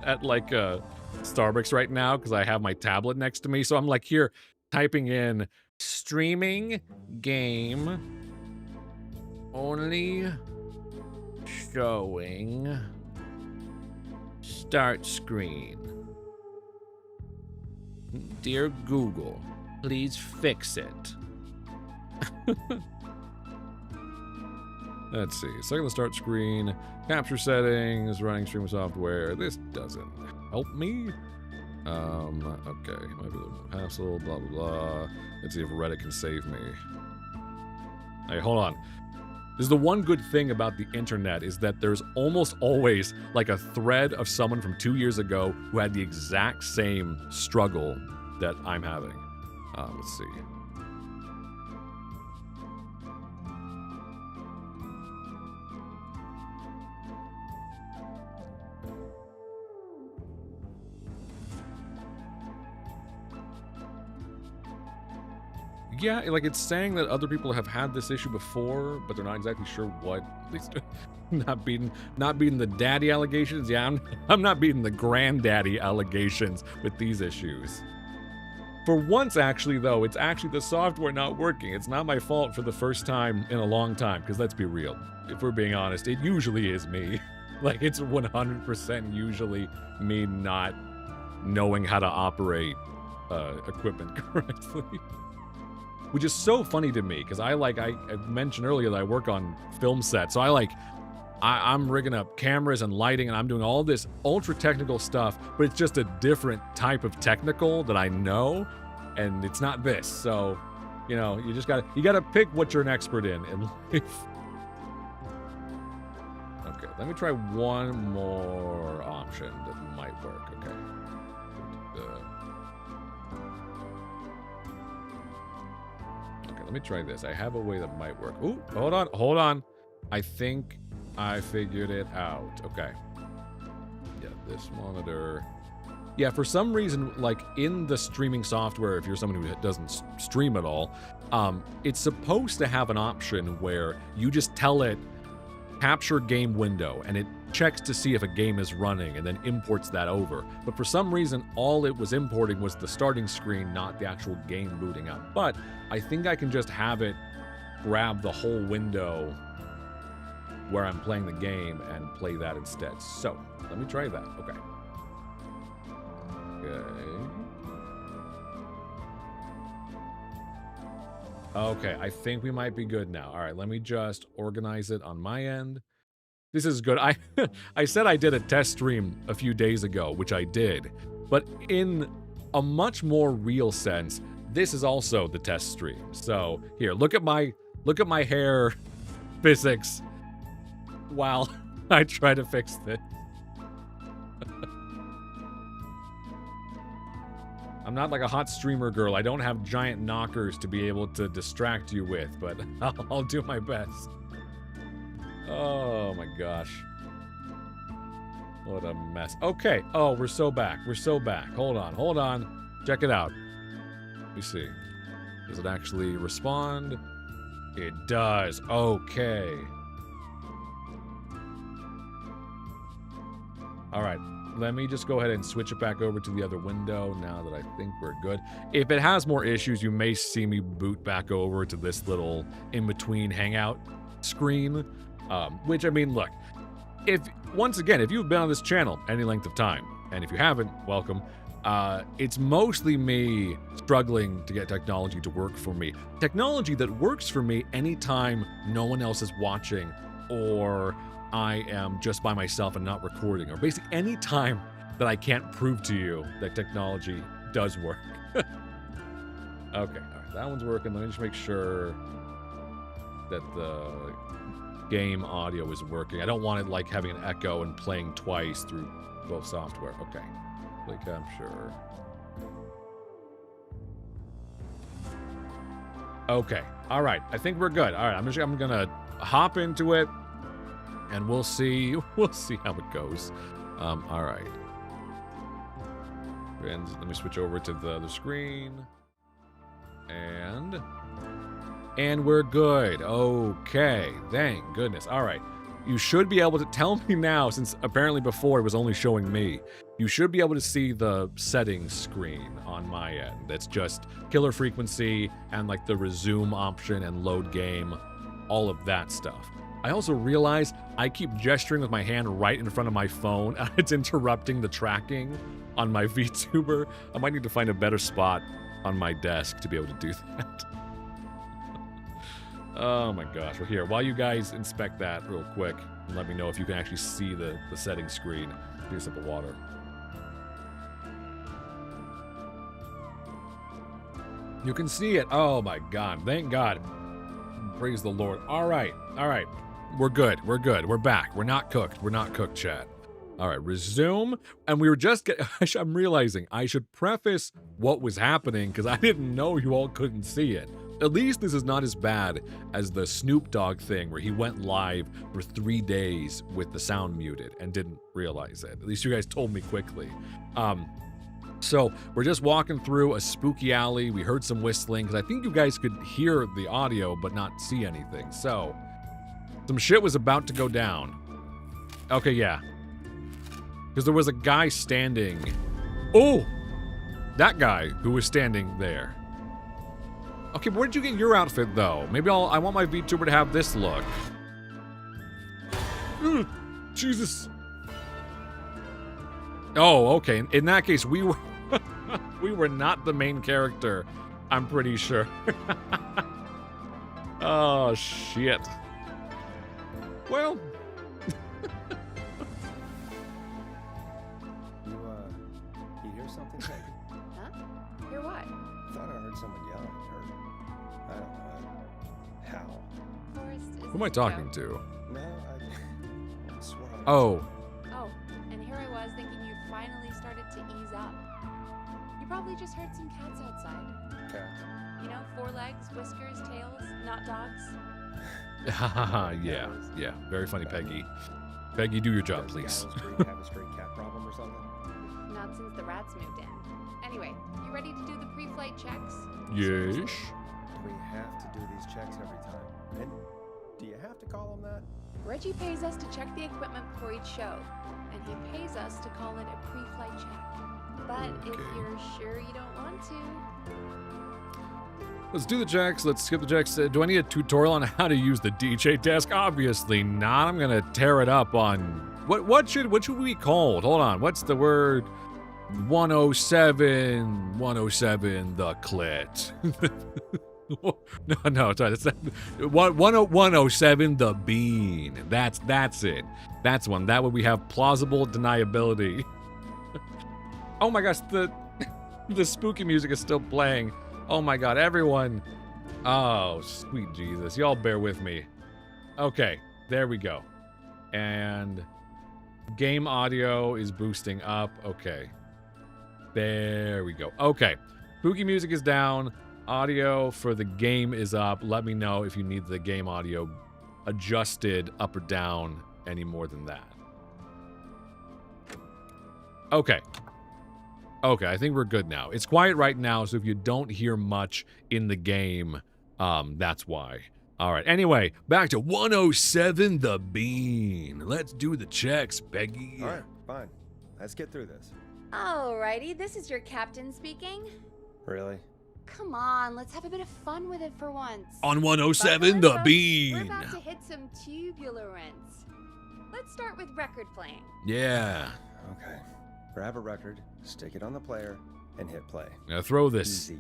at like a Starbucks right now, because I have my tablet next to me, so I'm like here, typing in, streaming game, only showing start screen. Dear Google, please fix it. Let's see. Second to start screen, capture settings, running streaming software. This doesn't help me. Okay, might be a little more hassle, blah, blah, blah. Let's see if Reddit can save me. Hey, hold on. This is the one good thing about the internet, is that there's almost always like a thread of someone from 2 years ago who had the exact same struggle that I'm having. Let's see. Yeah, like it's saying that other people have had this issue before, but they're not exactly sure what. At least not beating the daddy allegations. Yeah, I'm not beating the granddaddy allegations with these issues. For once, actually, though, it's actually the software not working. It's not my fault for the first time in a long time, because let's be real. If we're being honest, it usually is me. Like, it's 100% usually me not knowing how to operate equipment correctly. Which is so funny to me, because I mentioned earlier that I work on film sets, so I'm rigging up cameras and lighting, and I'm doing all this ultra technical stuff, but it's just a different type of technical that I know, and it's not this. So, you know, you gotta pick what you're an expert in life. Okay, let me try one more option that might work. Okay. Let me try this. I have a way that might work. Ooh, hold on. I think I figured it out. Okay. Yeah, this monitor. Yeah, for some reason, like in the streaming software, if you're someone who doesn't stream at all, it's supposed to have an option where you just tell it, capture game window, and it checks to see if a game is running and then imports that over. But for some reason, all it was importing was the starting screen, not the actual game booting up. But I think I can just have it grab the whole window where I'm playing the game and play that instead. So, let me try that. Okay. Okay, I think we might be good now. All right, let me just organize it on my end. This is good. I said I did a test stream a few days ago, which I did. But in a much more real sense, this is also the test stream. So, here, look at my hair physics while I try to fix this. I'm not like a hot streamer girl. I don't have giant knockers to be able to distract you with, but I'll do my best. Oh my gosh. What a mess. Okay. Oh, we're so back. Hold on. Check it out. Let me see. Does it actually respond? It does. Okay. All right. Let me just go ahead and switch it back over to the other window now that I think we're good. If it has more issues, you may see me boot back over to this little in-between hangout screen. Which, I mean, look, once again, if you've been on this channel any length of time, and if you haven't, welcome, It's mostly me struggling to get technology to work for me. Technology that works for me anytime no one else is watching, or I am just by myself and not recording, or basically any time that I can't prove to you that technology does work. Okay, all right, that one's working. Let me just make sure that the game audio is working. I don't want it like having an echo and playing twice through both software. Okay, play capture. Okay, all right, I think we're good. All right, I'm gonna hop into it, and we'll see how it goes. All right. And let me switch over to the other screen. And we're good. Okay, thank goodness. All right. You should be able to tell me now, since apparently before it was only showing me. You should be able to see the settings screen on my end. It's just killer frequency and like the resume option and load game, all of that stuff. I also realized I keep gesturing with my hand right in front of my phone, and it's interrupting the tracking on my VTuber. I might need to find a better spot on my desk to be able to do that. Oh my gosh. Well, here, while you guys inspect that real quick, and let me know if you can actually see the settings screen. Take a sip of water. You can see it. Oh my god. Thank God. Praise the Lord. All right. All right. We're good. We're good. We're back. We're not cooked. We're not cooked, chat. All right, resume. And we were just I'm realizing I should preface what was happening because I didn't know you all couldn't see it. At least this is not as bad as the Snoop Dogg thing where he went live for 3 days with the sound muted and didn't realize it. At least you guys told me quickly. So we're just walking through a spooky alley. We heard some whistling because I think you guys could hear the audio but not see anything. So some shit was about to go down. Okay, yeah. Because there was a guy standing. Oh! That guy who was standing there. Okay, but where did you get your outfit, though? Maybe I want my VTuber to have this look. Jesus. Oh, okay. In that case, we were we were not the main character, I'm pretty sure. Oh, shit. Well... You hear something, Peggy? Huh? Hear what? Thought I heard someone yelling, or I don't know, howl. Forrest, is Who am I this a talking joke? to? No, I swear. Oh. Oh, and here I was thinking you finally started to ease up. You probably just heard some cats outside. Cats. You know, 4 legs, whiskers, tails, not dogs. Yeah. Very funny, Peggy. Peggy, do your job, please. Have a stray cat problem or something? Not since the rats moved in. Anyway, you ready to do the pre-flight checks? Yes. We have to do these checks every time. And do you have to call them that? Reggie pays us to check the equipment before each show, and he pays us to call it a pre-flight check. But if Okay. you're sure you don't want to... Let's do the checks. Let's skip the checks. Do I need a tutorial on how to use the DJ desk? Obviously not. I'm gonna tear it up on what should we be called? Hold on. What's the word? 107 the clit. no, sorry. That's 107 the bean. That's it. That's one. That way we have plausible deniability. Oh my gosh, the spooky music is still playing. Oh my god, everyone. Oh, sweet Jesus. Y'all bear with me. Okay, there we go. And game audio is boosting up. Okay. There we go. Okay. Spooky music is down. Audio for the game is up. Let me know if you need the game audio adjusted up or down any more than that. Okay. Okay, I think we're good now. It's quiet right now, so if you don't hear much in the game, that's why. All right, anyway, back to 107 the bean. Let's do the checks, Peggy. All right, fine. Let's get through this. Alrighty, this is your captain speaking. Really? Come on, let's have a bit of fun with it for once. On 107 Buckle in, the folks. bean. We're about to hit some tubular rents. Let's start with record playing. Yeah. Okay. grab a record, stick it on the player, and hit play. Now throw this. Easy.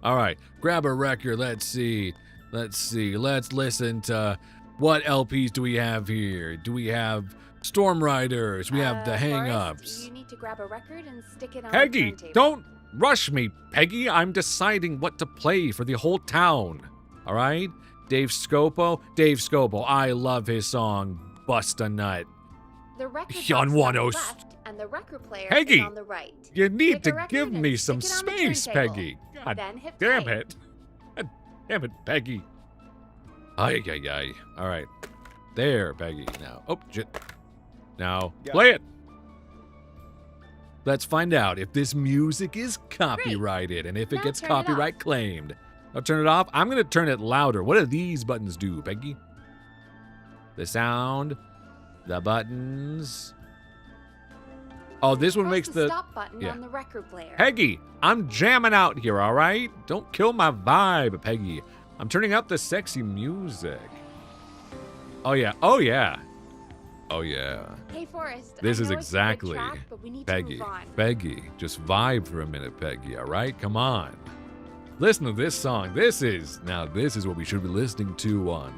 All right, grab a record. Let's see. Let's listen to what LPs do we have here? Do we have Storm Riders? We have the Hang-Ups. Forrest, you need to grab a record and stick it on Peggy, the turntable. don't rush me, Peggy. I'm deciding what to play for the whole town. All right? Dave Scopo, I love his song, Bust a Nut. The record box On is one on oh the s- left, and the record player Peggy, is on the right. You need Pick a to record give and me stick some it on the space, turntable. Peggy. God Then hit damn play. it. God damn it, Peggy. Ay. All right. There, Peggy. Now, oh, shit. Now, Got play it. it. Let's find out if this music is copyrighted and if it Now gets turn it off. copyright claimed. I'll turn it off. I'm going to turn it louder. What do these buttons do, Peggy? The sound, the buttons. Oh, this one Press makes the the... stop button yeah. on the record player. Peggy, I'm jamming out here, all right? Don't kill my vibe, Peggy. I'm turning up the sexy music. Oh, yeah. Hey, Forrest. This I is know it's a good exactly track, but we need Peggy. to move on. Peggy, just vibe for a minute, Peggy, all right? Come on. Listen to this song. This is what we should be listening to on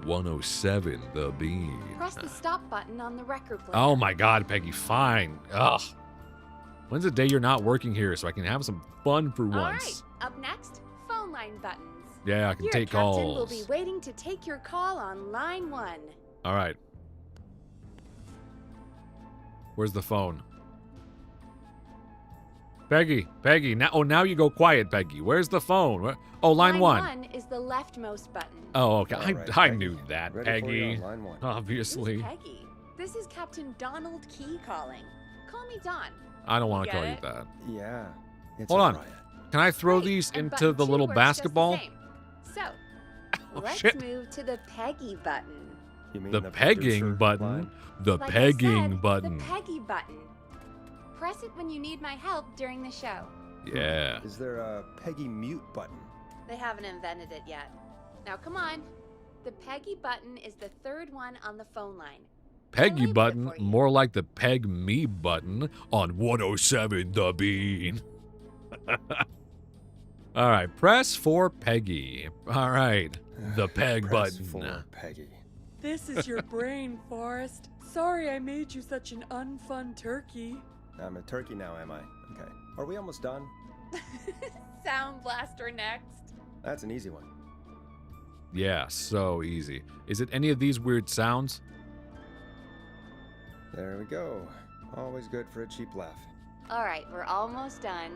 107 The Bean. Press the stop button on the record player. Oh my God, Peggy, fine. Ugh. When's the day you're not working here so I can have some fun for All once? right. Up next, phone line buttons. Yeah, I can Your take captain calls. will be waiting to take your call on line 1. All right. Where's the phone? Peggy. Now you go quiet, Peggy. Where's the phone? Oh, line 1. 1 is the leftmost button. Oh, okay. All right, I Peggy. knew that, Ready for you Peggy. on line 1. Who's Obviously. Peggy? This is Captain Donald Key calling. Call me Don. I don't want to Get call you it? that. Yeah. It's Hold a on. riot. Can I throw Great, these and into button the 2 little works just the basketball? same. So, Oh, let's shit. move to the Peggy button. You mean The producer pegging button. line? The Like I pegging said, button. The Peggy button. Press it when you need my help during the show. Yeah. Is there a Peggy mute button? They haven't invented it yet. Now come on. The Peggy button is the third one on the phone line. Peggy labeled it button, for you. more like the peg me button on 107 The Bean. All right, press for Peggy. All right, the peg Press button. for Peggy. This is your brain, Forrest. Sorry I made you such an unfun turkey. I'm a turkey now, am I? Okay. Are we almost done? Sound Blaster next. That's an easy one. Yeah, so easy. Is it any of these weird sounds? There we go. Always good for a cheap laugh. All right, we're almost done.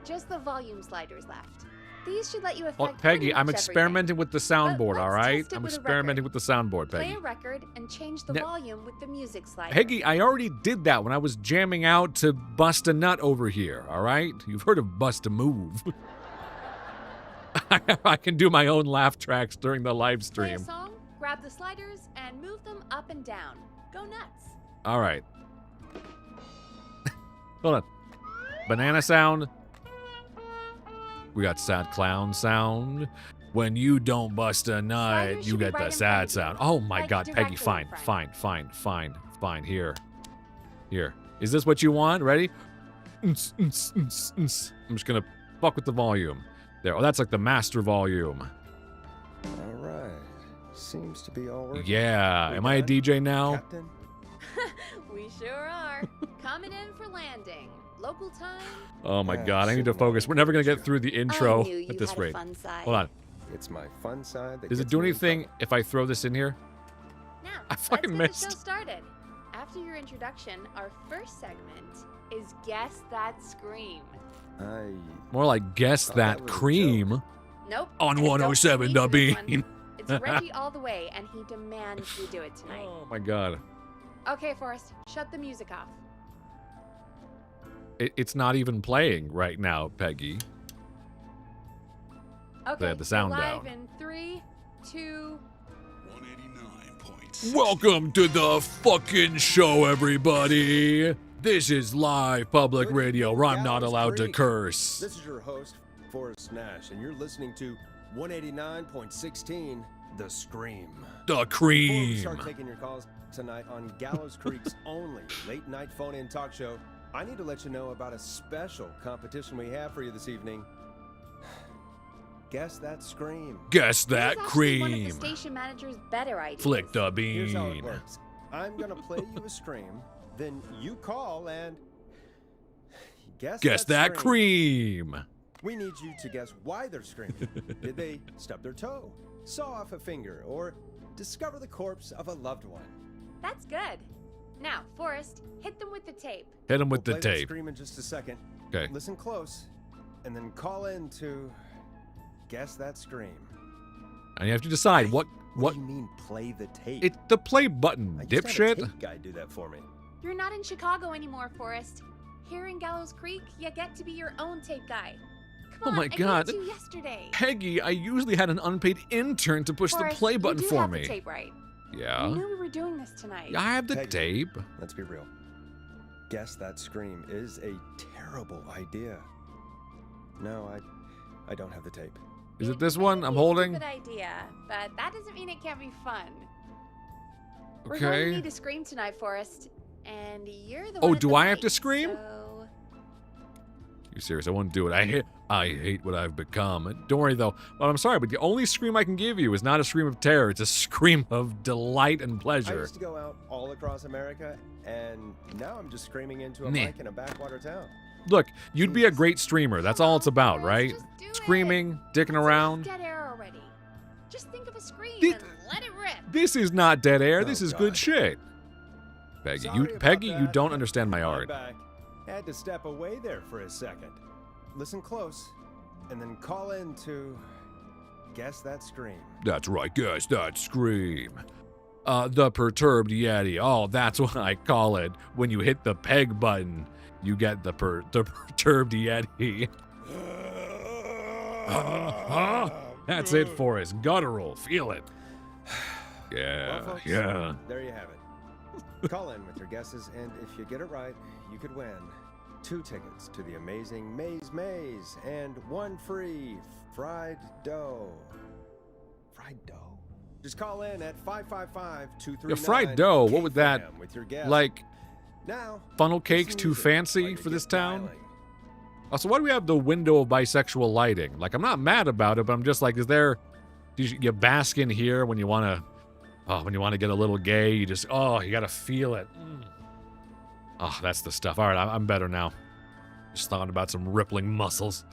Just the volume sliders left. These should let you affect Oh, Peggy, pretty I'm much experimenting with the soundboard, let's all right? test it I'm with a experimenting record. with the soundboard, everything. Peggy. Play a record and change the Ne- volume with the music slider. Peggy, I already did that when I was jamming out to Bust a Nut over here, all right? You've heard of Bust a Move. I can do my own laugh tracks during the live Play a stream. song, grab the sliders, and move them up and down. Go nuts. All right. Hold on. Banana sound. We got sad clown sound. When you don't bust a nut, Sliders you should be get right the in front sad of you, sound. Oh my like God, Peggy, directly in fine, front. fine. Here. Is this what you want? Ready? I'm just gonna fuck with the volume. There. Oh, that's like the master volume. All right. Seems to be all working. Yeah. We Am I a done? DJ now? Captain? We sure are. Coming in for landing. Local time. Oh my Yeah, God, I need to shouldn't focus. mind We're never gonna get intro. through the I intro knew you at this had rate. a fun side. Hold on. It's my fun side that Does it gets do me in anything trouble. if I throw this in here? Now, I let's fucking get missed. the show started. After your introduction, our first segment is Guess That Scream. I... More like guess Oh, that that was a cream. Nope. On and don't 107 beat The me for this Bean. one. It's Reggie all the way, and he demands we do it tonight. Oh my God. Okay, Forrest, shut the music off. It's not even playing right now, Peggy. Okay, the sound we're live down. in 3, 2. 189.6. Welcome to the fucking show, everybody. This is live public Good radio evening, where I'm not Dallas allowed to Creek. curse. This is your host, Forrest Nash, and you're listening to 189.16 the Scream. The Before we cream. start taking your calls tonight on Gallows Creek's only late-night phone-in talk show, I need to let you know about a special competition we have for you this evening. Guess that Scream. Guess This that is actually one of cream. the station manager's better ideas. Flick the Here's how it bean. works. I'm gonna play you a Scream, then you call and Guess that cream. We need you to guess why they're screaming. Did they stub their toe, saw off a finger, or discover the corpse of a loved one? That's good. Now, Forrest, hit them with the tape. Hit him with We'll the play that tape. Scream in just a second. Okay. Listen close, and then call in to guess that Scream. And you have to decide what What do you mean play the tape? it's the play button, I just had a dipshit. tape guy do that for me. You're not in Chicago anymore, Forrest. Here in Gallows Creek, you get to be your own tape guy. Come Oh on, my I gave God. it to you yesterday. Peggy, I usually had an unpaid intern to push Forrest, the play button you do for have me. The tape right. Yeah. You knew we were doing this tonight. I have the Peggy. tape. Let's be real. Guess that Scream is a terrible idea. No, I don't have the tape. Is it It this may one be I'm a holding? Good idea, but that doesn't mean it can't be fun. We're going to Okay. need to scream tonight, Forrest, and you're the Oh, one at do the I have mic, to scream? So... You serious? I won't do it. I hate what I've become. Don't worry though. Well, I'm sorry, but the only scream I can give you is not a scream of terror. It's a scream of delight and I pleasure. used to go out all across America, and now I'm just screaming into a Nah. mic in a backwater town. Look, you'd be a great streamer. That's all it's about, right? Just do it. Screaming, dicking It's around. dead air already. Just think of a scream This- and let it rip. This is not dead air. Oh, This is God. good shit. Peggy, Sorry you about Peggy, you that. don't understand my I'm art. back. Had to step away there for a second. Listen close, and then call in to guess that Scream. That's right, guess that scream. The perturbed yeti. Oh, that's what I call it. When you hit the peg button, you get the perturbed yeti. That's it for us. Guttural. Feel it. Yeah, Well, folks, yeah. there you have it. Call in with your guesses, and if you get it right, you could win 2 tickets to the amazing Maze and 1 free fried dough. Fried dough? Just call in at 555-239. Yeah, fried dough, what would that- KFM with your guess. Like, Now, funnel listen cakes to too music fancy while you for this get town? dialing. Also, why do we have the window of bisexual lighting? Like, I'm not mad about it, but I'm just like, is there... You bask in here when you want to get a little gay. You just, you got to feel it. Oh, that's the stuff. All right, I'm better now. Just thought about some rippling muscles.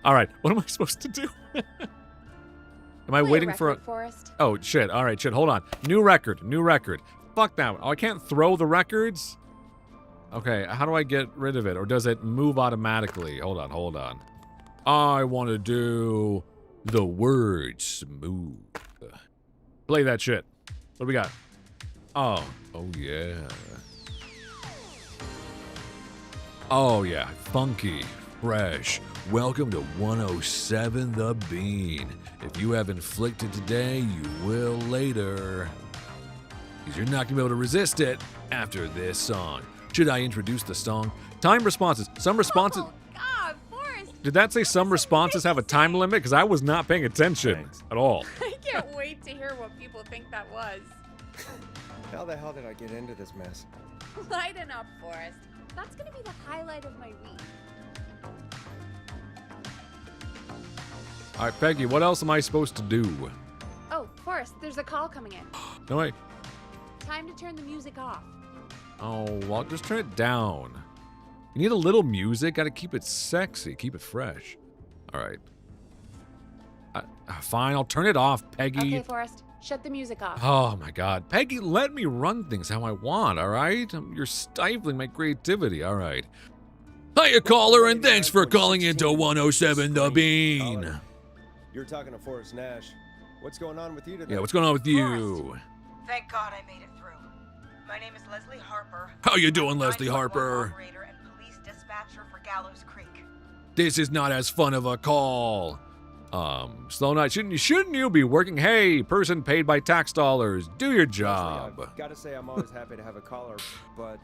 All right, what am I supposed to do? Am I Play a waiting for a... record, Forrest. Oh, shit. All right, shit. Hold on. New record. Fuck that one. Oh, I can't throw the records? Okay, how do I get rid of it? Or does it move automatically? Hold on. I want to do the word smooth. Play that shit. What do we got? Oh yeah. Oh yeah, funky, fresh. Welcome to 107 The Bean. If you have inflicted today, you will later. Because you're not going to be able to resist it after this song. Should I introduce the song? Time responses. Some responses... Oh, God, Forrest. Did that say some responses have a time limit? Because I was not paying attention Thanks. at all. I can't wait to hear what people think that was. How the hell did I get into this mess? Lighten up, Forrest. That's gonna be the highlight of my week. All right, Peggy, what else am I supposed to do? Oh, Forrest, there's a call coming in. No, wait. Time to turn the music off. Oh, well, just turn it down. You need a little music. Got to keep it sexy. Keep it fresh. All right. Fine, I'll turn it off, Peggy. Okay, Forrest, shut the music off. Oh, my God. Peggy, let me run things how I want, all right? You're stifling my creativity, all right. Hiya, caller, and thanks for calling into 107 The Bean. Caller. You're talking to Forrest Nash. What's going on with you today? Yeah, what's going on with you? Thank God I made it through. My name is Leslie Harper. How you doing, I'm the Leslie 911 Harper? Operator and police dispatcher for Gallows Creek. This is not as fun of a call. Slow night. Shouldn't you be working? Hey, person paid by tax dollars, do your job. I've got to say I'm always happy to have a caller, but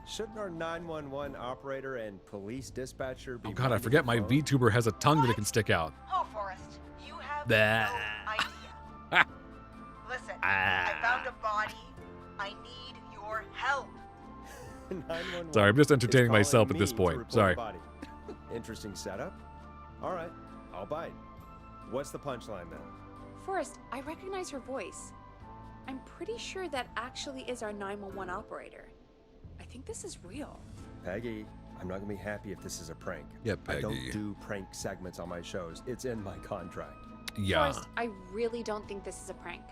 shouldn't our 911 operator and police dispatcher be Oh God, I minding forget the my phone? VTuber has a tongue that it can stick out. Oh, Forrest, you have Bah. no idea. Listen, I found a body. I need your help. 911 Sorry, I'm just is entertaining calling myself at me this to point. report a Sorry. body. Interesting setup. All right, I'll bite. What's the punchline then? Forrest, I recognize her voice. I'm pretty sure that actually is our 911 operator. I think this is real. Peggy, I'm not gonna be happy if this is a prank. Yeah, I don't Peggy. do prank segments on my shows. It's in my contract. Yeah. Forrest, I really don't think this is a prank.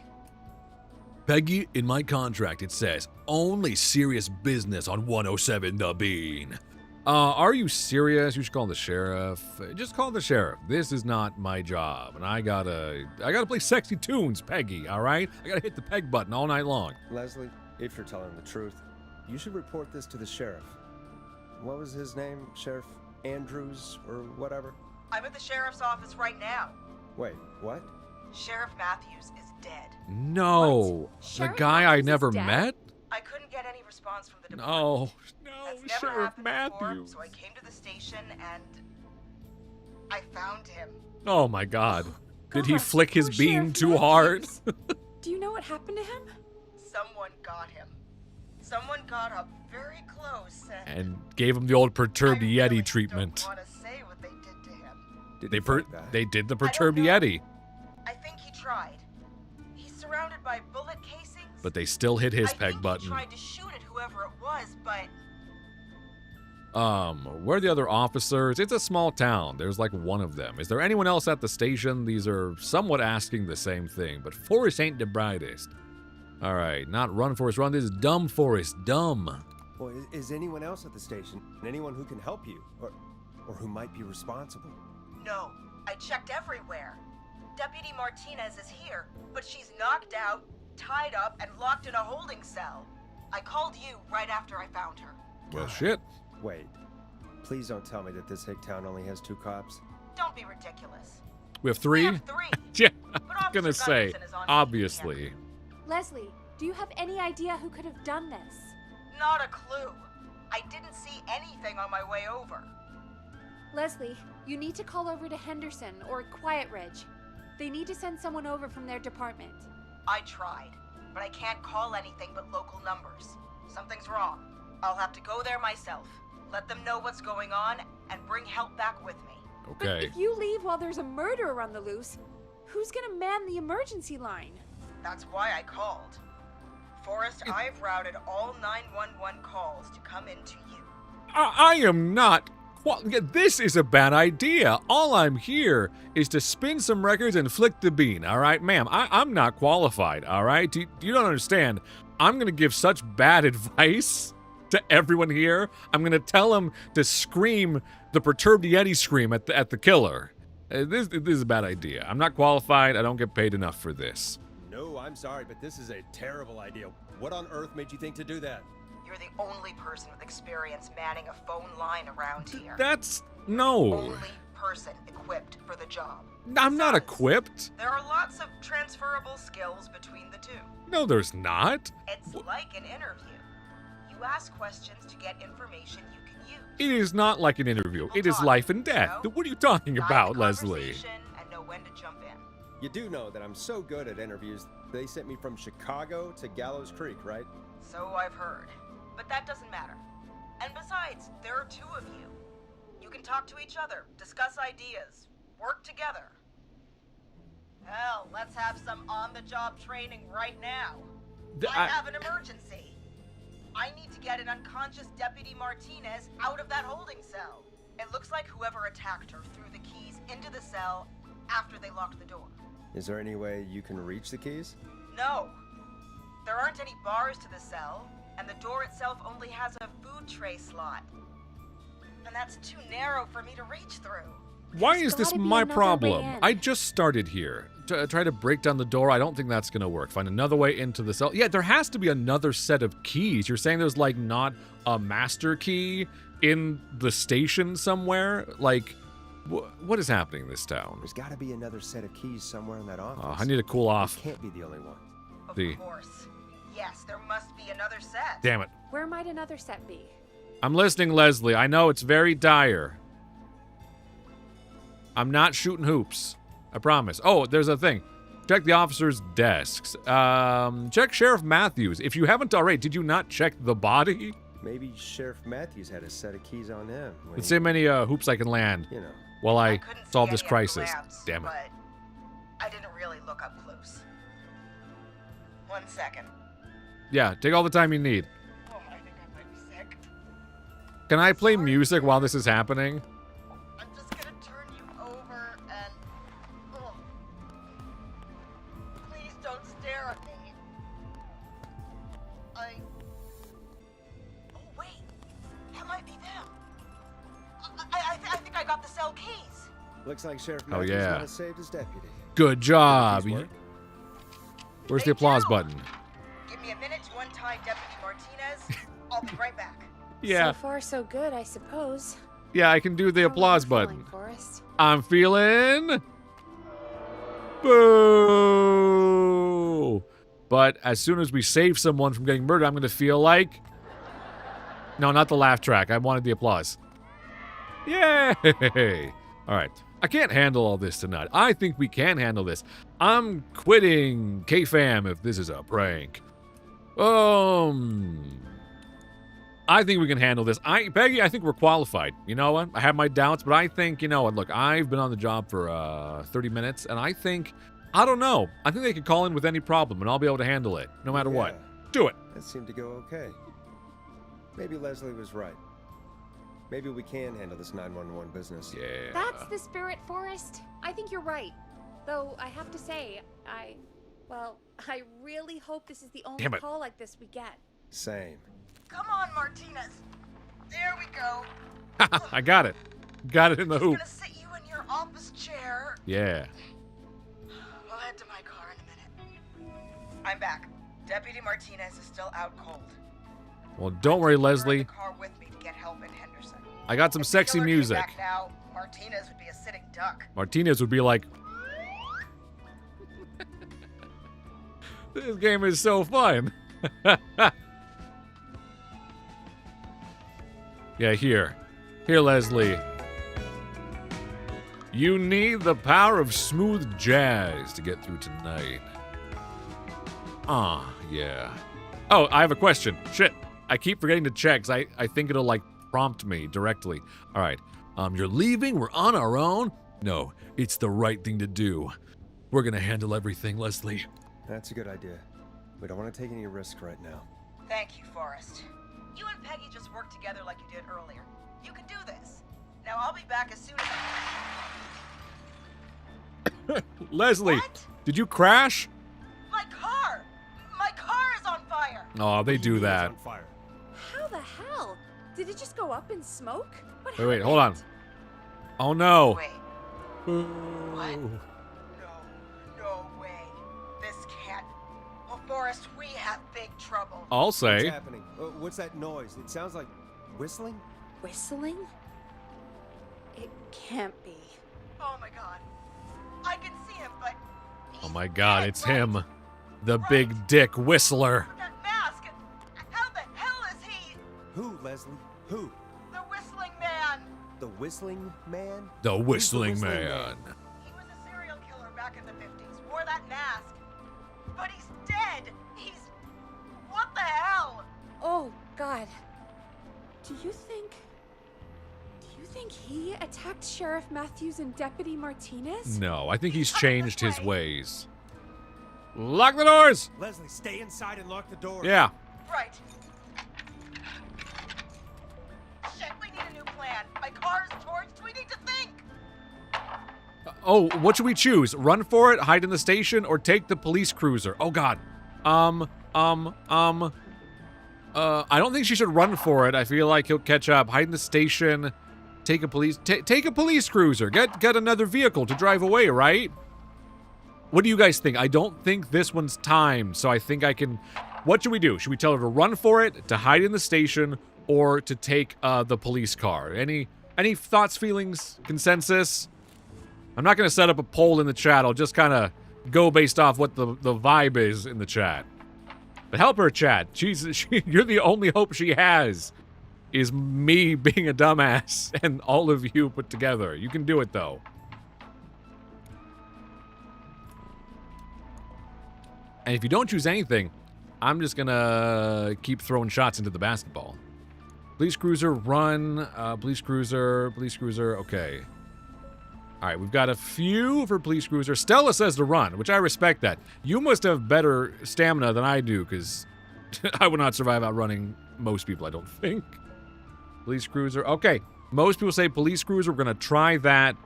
Peggy, in my contract it says only serious business on 107 The Bean. Are you serious? You should call the sheriff. Just call the sheriff. This is not my job, and I gotta play sexy tunes, Peggy. All right? I gotta hit the peg button all night long. Leslie, if you're telling the truth, you should report this to the sheriff. What was his name? Sheriff Andrews or whatever? I'm at the sheriff's office right now. Wait, what? Sheriff Matthews is dead. No, What? the Sheriff guy I Matthews is never dead? met. I couldn't get any response from the department. No, That's no, never Sheriff happened before, Matthews. so I came to the station and I found him. Oh my God! Did he God, flick his poor bean Sheriff too hard? Matthews. Do you know what happened to him? Someone got him. Someone got up very close And gave him the old perturbed I Yeti really treatment. don't want to say what they did to him. Did They he fight back? they did the I don't perturbed know. Yeti, I think he tried. He's surrounded by bullet casings. but they still hit his I peg think button. He tried to shoot at whoever it was, but Where are the other officers? It's a small town. There's like one of them. Is there anyone else at the station? These are somewhat asking the same thing, but Forrest ain't the brightest. All right, not run, Forrest, run. This is dumb, Forrest, dumb. Well, is anyone else at the station? Anyone who can help you? Or who might be responsible? no. I checked everywhere. Deputy Martinez is here, but she's knocked out, tied up, and locked in a holding cell. I called you right after I found her. Well, God. shit. Wait, please don't tell me that this hick town only has 2 cops. Don't be ridiculous. We have We 3? have 3. Yeah, But I was gonna Officer say, Gunderson is on duty obviously. here. Leslie, do you have any idea who could have done this? Not a clue. I didn't see anything on my way over. Leslie, you need to call over to Henderson or Quiet Ridge. They need to send someone over from their department. I tried, but I can't call anything but local numbers. Something's wrong. I'll have to go there myself, let them know what's going on, and bring help back with me. But Okay. if you leave while there's a murderer on the loose, who's gonna man the emergency line? That's why I called. Forrest, I've routed all 911 calls to come into you. I am not. This is a bad idea. All I'm here is to spin some records and flick the bean, all right? Ma'am, I'm not qualified, all right? You don't understand. I'm going to give such bad advice to everyone here. I'm going to tell them to scream the perturbed Yeti scream at the killer. This is a bad idea. I'm not qualified. I don't get paid enough for this. No, I'm sorry, but this is a terrible idea. What on earth made you think to do that? You're the only person with experience manning a phone line around here. That's... no. Only person equipped for the job. I'm not Besides, equipped. There are lots of transferable skills between the two. No, there's not. It's like an interview. You ask questions to get information you can use. It is not like an interview. We'll It is talk, life and death. you know? What are you talking Guide about, the Leslie? conversation and know when to jump in. You do know that I'm so good at interviews, they sent me from Chicago to Gallows Creek, right? So I've heard. But that doesn't matter. And besides, there are 2 of you. You can talk to each other, discuss ideas, work together. Hell, let's have some on-the-job training right now. I have an emergency. I need to get an unconscious Deputy Martinez out of that holding cell. It looks like whoever attacked her threw the keys into the cell after they locked the door. Is there any way you can reach the keys? No. There aren't any bars to the cell, and the door itself only has a food tray slot. And that's too narrow for me to reach through. Why There's is this gotta be my another way problem? in. I just started here. Try to break down the door. I don't think that's going to work. Find another way into the cell. Yeah, there has to be another set of keys. You're saying there's like not a master key in the station somewhere? Like, what is happening in this town? There's got to be another set of keys somewhere in that office. I need to cool off. This can't be the only one. Of The- course. Yes, there must be another set. Damn it. Where might another set be? I'm listening, Leslie. I know it's very dire. I'm not shooting hoops. I promise. Oh, there's a thing. Check the officers' desks. Check Sheriff Matthews. If you haven't already, did you not check the body? Maybe Sheriff Matthews had a set of keys on him. When Let's see how many hoops I can land You know. while I couldn't solve see this any of the crisis. lamps, Damn it. But I didn't really look up close. 1 second. Yeah, take all the time you need. Oh, I think I might be sick. Can I play music while this is happening? I'm just gonna turn you over and... Ugh. Please don't stare at me. Oh, wait. That might be them. I think I got the cell keys. Looks like Sheriff Oh, Matthews yeah. might have saved his deputy. Good job. Keys work? Where's They the applause do. button? Give me a minute to untie Deputy Martinez. I'll be right back. Yeah, So far, so good, I suppose. yeah, I can do the How are you applause feeling, button. Forrest? I'm feeling... Boo! But as soon as we save someone from getting murdered, I'm going to feel like... No, not the laugh track. I wanted the applause. Yay! All right. I can't handle all this tonight. I think we can handle this. I'm quitting K-Fam if this is a prank. I think we can handle this. Peggy, I think we're qualified. You know what? I have my doubts, but I think, you know what? Look, I've been on the job for 30 minutes, and I think, I don't know. I think they could call in with any problem, and I'll be able to handle it, no matter what. Yeah, Do it. that seemed to go okay. Maybe Leslie was right. Maybe we can handle this 911 business. Yeah. That's the spirit, Forrest. I think you're right. Though, I have to say, I really hope this is the only Damn it. call like this we get. Same. Come on, Martinez. There we go. I got it. Got it in the Just hoop. gonna sit you in your office chair. Yeah. We'll head to my car in a minute. I'm back. Deputy Martinez is still out cold. Well, don't worry, You're in Leslie. the car with me to get help in Henderson. I got some If the sexy killer came music. back now, Martinez would be a sitting duck. Martinez would be like, this game is so fun. Yeah, here, Leslie. You need the power of smooth jazz to get through tonight. Yeah. Oh, I have a question. Shit, I keep forgetting to check, 'cause I think it'll, like, prompt me directly. All right, you're leaving? We're on our own? No, it's the right thing to do. We're gonna handle everything, Leslie. That's a good idea. We don't want to take any risks right now. Thank you, Forrest. You and Peggy just worked together like you did earlier. You can do this. Now I'll be back as soon as Leslie, What? did you crash? My car! My car is on fire! Oh, they do that. On fire. How the hell? Did it just go up in smoke? What Wait, hold on. happened? Oh no. Wait, Boo. no way. This can't. Oh, Forrest, we have big trouble. I'll What's say. happening? What's that noise? It sounds like whistling? Whistling? It can't be. Oh my god. I can see him, but. Oh he's my god, dead, it's right? him. The big dick whistler. That mask! How the hell is he? Who, Leslie? Who? The whistling man! The whistling man? The Who's whistling whistling man. He was a serial killer back in the 50s, wore that mask. But he's dead! He's. What the hell? Oh, God. Do you think he attacked Sheriff Matthews and Deputy Martinez? No, I think he's He's coming changed this his way. ways. Lock the doors! Leslie, stay inside and lock the door. Yeah. Right. Shit, we need a new plan. My car's torched. We need to think. Oh, what should we choose? Run for it, hide in the station, or take the police cruiser? Oh god. I don't think she should run for it. I feel like he'll catch up. Hide in the station, take a police cruiser. Get another vehicle to drive away, right? What do you guys think? I don't think this one's timed, so I think I can... What should we do? Should we tell her to run for it, to hide in the station, or to take the police car? Any thoughts, feelings, consensus? I'm not going to set up a poll in the chat. I'll just kind of go based off what the vibe is in the chat. But help her, chat. You're the only hope she has, is me being a dumbass and all of you put together. You can do it, though. And if you don't choose anything, I'm just gonna keep throwing shots into the basketball. Police cruiser, run. Police cruiser, okay. All right, we've got a few for police cruiser. Stella says to run, which I respect that. You must have better stamina than I do, because I would not survive outrunning most people, I don't think. Police cruiser, okay. Most people say police cruiser, we're gonna try that.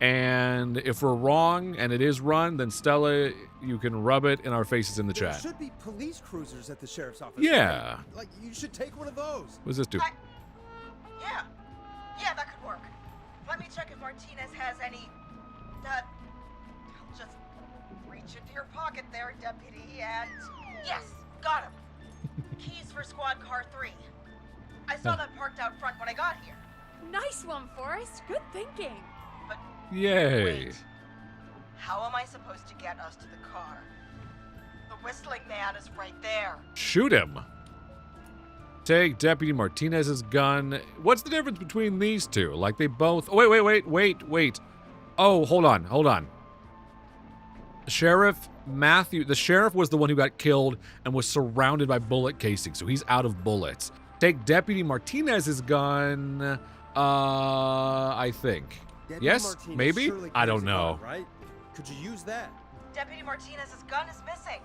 And if we're wrong and it is run, then Stella, you can rub it in our faces in the chat. There should be police cruisers at the sheriff's office. Yeah. Right? Like, you should take one of those. What does this do? Yeah. Yeah, that could work. Let me check if Martinez has any... Just reach into your pocket there, Deputy, and... Yes, got him. Keys for squad car 3. I saw that parked out front when I got here. Nice one, Forrest. Good thinking. But Yay. wait, how am I supposed to get us to the car? The whistling man is right there. Shoot him. Take Deputy Martinez's gun. What's the difference between these two? Like they both... Oh, wait. Oh, hold on. Sheriff Matthew... The sheriff was the one who got killed and was surrounded by bullet casings, so he's out of bullets. Take Deputy Martinez's gun, I think. Deputy Yes? Martinez Maybe? surely I carries don't a gun, know. right? Could you use that? Deputy Martinez's gun is missing.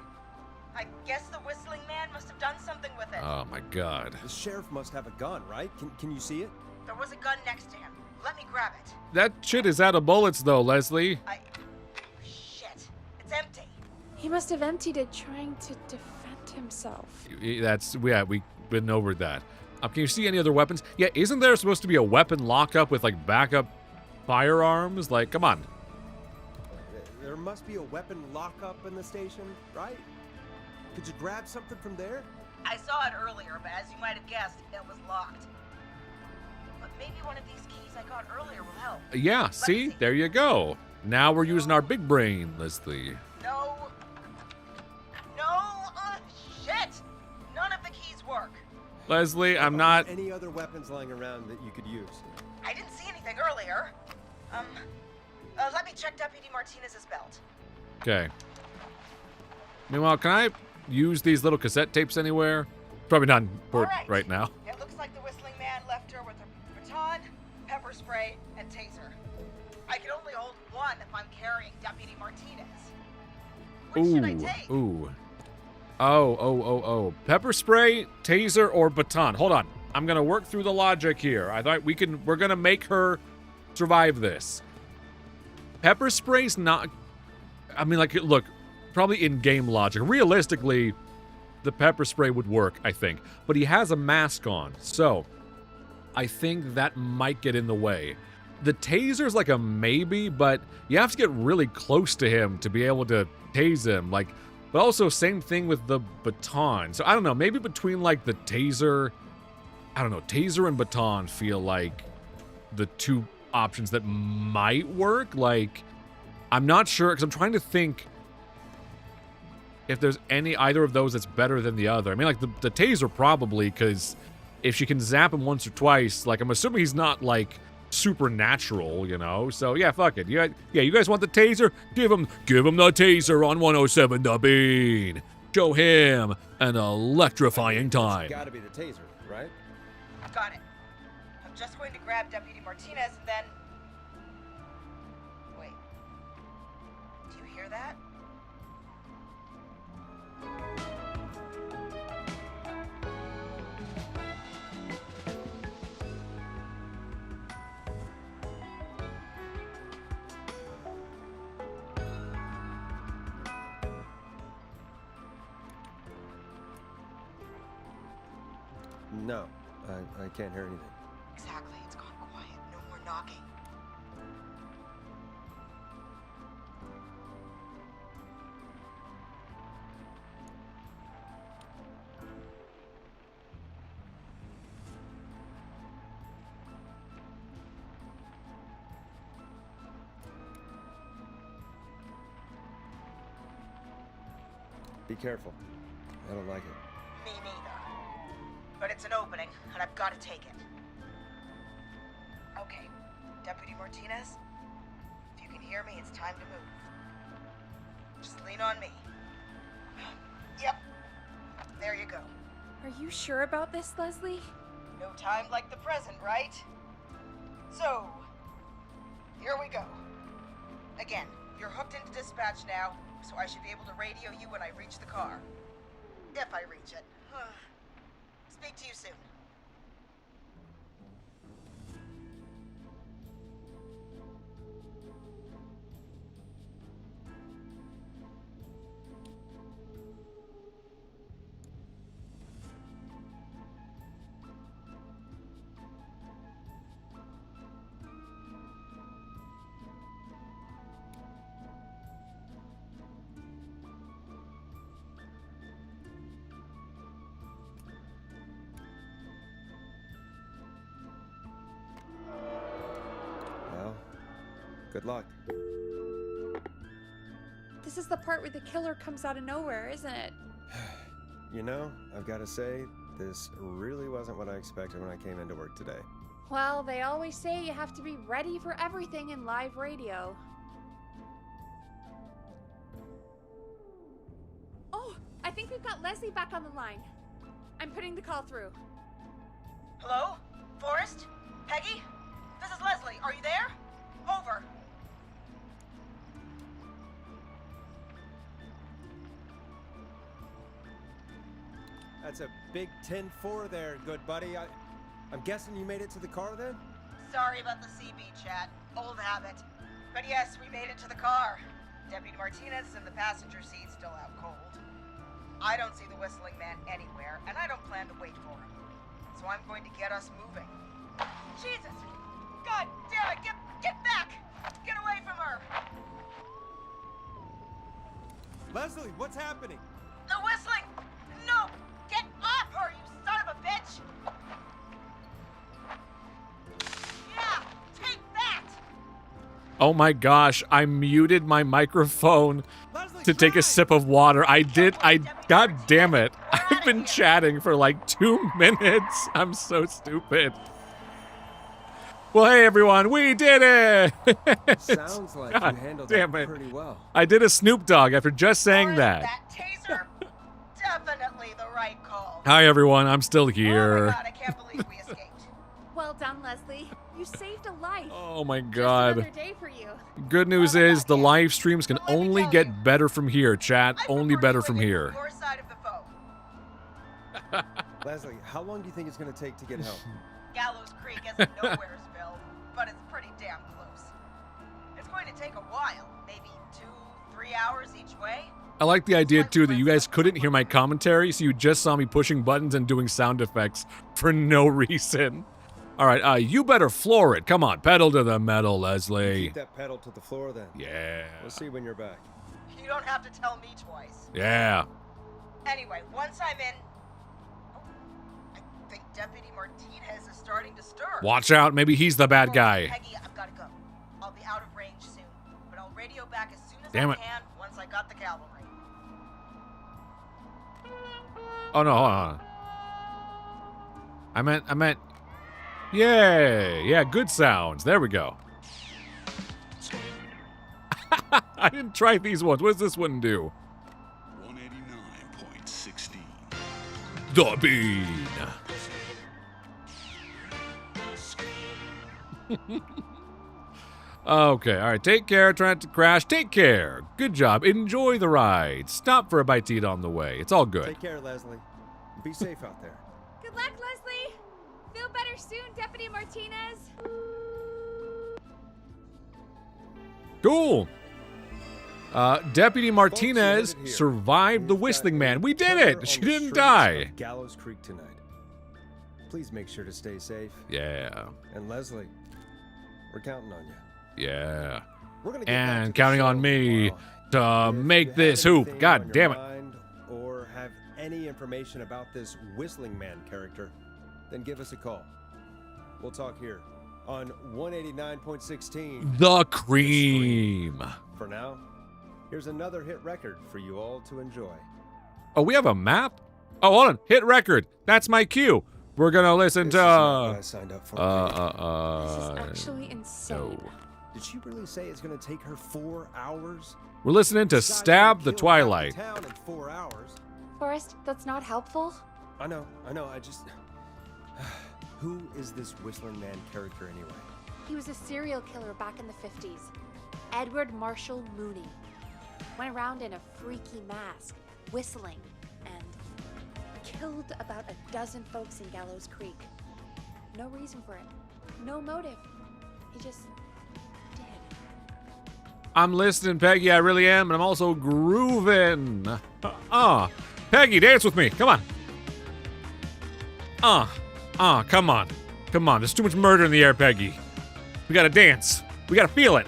I guess the whistling man must have done something with it. Oh, my God. The sheriff must have a gun, right? Can you see it? There was a gun next to him. Let me grab it. That shit is out of bullets, though, Leslie. Shit. It's empty. He must have emptied it trying to defend himself. That's... Yeah, we've been over that. Can you see any other weapons? Yeah, isn't there supposed to be a weapon lockup with, like, backup firearms? Like, come on. There must be a weapon lockup in the station, right? Could you grab something from there? I saw it earlier, but as you might have guessed, it was locked. But maybe one of these keys I got earlier will help. Yeah, Let me see? There you go. Now we're using our big brain, Leslie. No. Shit! None of the keys work. Leslie, I'm not... Any other weapons lying around that you could use? I didn't see anything earlier. Let me check Deputy Martinez's belt. Okay. Meanwhile, can I use these little cassette tapes anywhere? Probably not important All right now. It looks like the whistling man left her with her baton, pepper spray, and taser. I can only hold one if I'm carrying Deputy Martinez. Which should I take? Oh. Pepper spray, taser, or baton. Hold on. I'm gonna work through the logic here. I thought we're gonna make her survive this. Pepper spray's not... I mean, like, look, probably in-game logic. Realistically, the pepper spray would work, I think. But he has a mask on, so I think that might get in the way. The taser's like a maybe, but you have to get really close to him to be able to tase him. Like, but also same thing with the baton. So I don't know, maybe between like the taser... I don't know, taser and baton feel like the two options that might work. Like, I'm not sure, because I'm trying to think if there's either of those that's better than the other. I mean, like, the taser probably, because if she can zap him once or twice, like, I'm assuming he's not, like, supernatural, you know? So, yeah, fuck it. Yeah, you guys want the taser? Give him the taser on 107 The Bean. Show him an electrifying time. It's gotta be the taser, right? Got it. I'm just going to grab Deputy Martinez and then... Wait. Do you hear that? No, I can't hear anything. Exactly. It's gone quiet. No more knocking. Be careful. I don't like it. Me neither. But it's an opening, and I've got to take it. Okay, Deputy Martinez, if you can hear me, it's time to move. Just lean on me. Yep. There you go. Are you sure about this, Leslie? No time like the present, right? So, here we go. Again, you're hooked into dispatch now, so I should be able to radio you when I reach the car. If I reach it. Speak to you soon. Well, good luck. This is the part where the killer comes out of nowhere, isn't it? You know, I've got to say, this really wasn't what I expected when I came into work today. Well, they always say you have to be ready for everything in live radio. Oh, I think we've got Leslie back on the line. I'm putting the call through. Hello? Forrest? Peggy? This is Leslie. Are you there? Over. That's a big 10-4 there, good buddy. I'm guessing you made it to the car then? Sorry about the CB chat. Old habit. But yes, we made it to the car. Deputy Martinez is in the passenger seat, still out cold. I don't see the whistling man anywhere, and I don't plan to wait for him. So I'm going to get us moving. Jesus! God damn it! Get back! Get away from her! Leslie, what's happening? The whistling! No! Get off her, you son of a bitch! Yeah! Take that! Oh my gosh, I muted my microphone Leslie, to take a drive! sip of water. God damn it. I've been chatting for like 2 minutes. I'm so stupid. Well, hey everyone, we did it! Sounds like God you handled damn that it. pretty well. I did a Snoop Dogg after just saying Or is that. That taser? Definitely the right call. Hi everyone, I'm still Oh my here. god, I can't believe we escaped. Well done, Leslie. You saved a life. Oh my Just god. another day for you. Good news is the live streams can only get better from here, chat. I Only prefer better you from win it here. Your side of the phone. Leslie, how long do you think it's going to take to get home? Gallows Creek isn't Nowheresville, but it's pretty damn close. It's going to take a while, maybe 2-3 hours each way. I like the idea too that you guys couldn't hear my commentary, so you just saw me pushing buttons and doing sound effects for no reason. All right, you better floor it. Come on, pedal to the metal, Leslie. Keep that pedal to the floor then. Yeah. We'll see when you're back. You don't have to tell me twice. Yeah. Anyway, once I'm in... Oh, I think Deputy Martinez is starting to stir. Watch out, maybe he's the bad guy. Peggy, I've got to go. I'll be out of range soon, but I'll radio back as soon as Damn I it. can once I got the cavalry. Oh no, hold on. I meant. Yay! Yeah, good sounds. There we go. I didn't try these ones. What does this one do? 189.16. The Bean. Okay, all right. Take care. Try not to crash. Take care. Good job. Enjoy the ride. Stop for a bite to eat on the way. It's all good. Take care, Leslie. Be safe out there. Good luck, Leslie. Feel better soon, Deputy Martinez. Cool. Deputy Martinez Folks, you heard it here. survived the We've got Whistling a Man. We did killer it. on She the didn't streets die. of Gallows Creek tonight. Please make sure to stay safe. Yeah. And Leslie, we're counting on you. Yeah. We're gonna get back And to the counting show on me tomorrow. to If make you this have hoop. anything God on your damn it. mind or have any information about this Whistling Man character, then give us a call. We'll talk here on 189.16. The Cream. For now, here's another hit record for you all to enjoy. Oh, we have a map? Oh, hold on. Hit record. That's my cue. We're gonna listen This is not what I to. signed up for. This is actually insane. No. Did she really say it's gonna take her 4 hours? We're listening to This guy's Stab gonna the kill half Twilight. town in 4 hours. Forrest, that's not helpful. I know, I just... Who is this Whistling Man character anyway? He was a serial killer back in the 50s. Edward Marshall Mooney. Went around in a freaky mask, whistling, and killed about a dozen folks in Gallows Creek. No reason for it. No motive. He just did. I'm listening, Peggy. I really am, and I'm also grooving. Peggy, dance with me. Come on. Come on. Come on. There's too much murder in the air, Peggy. We gotta dance. We gotta feel it.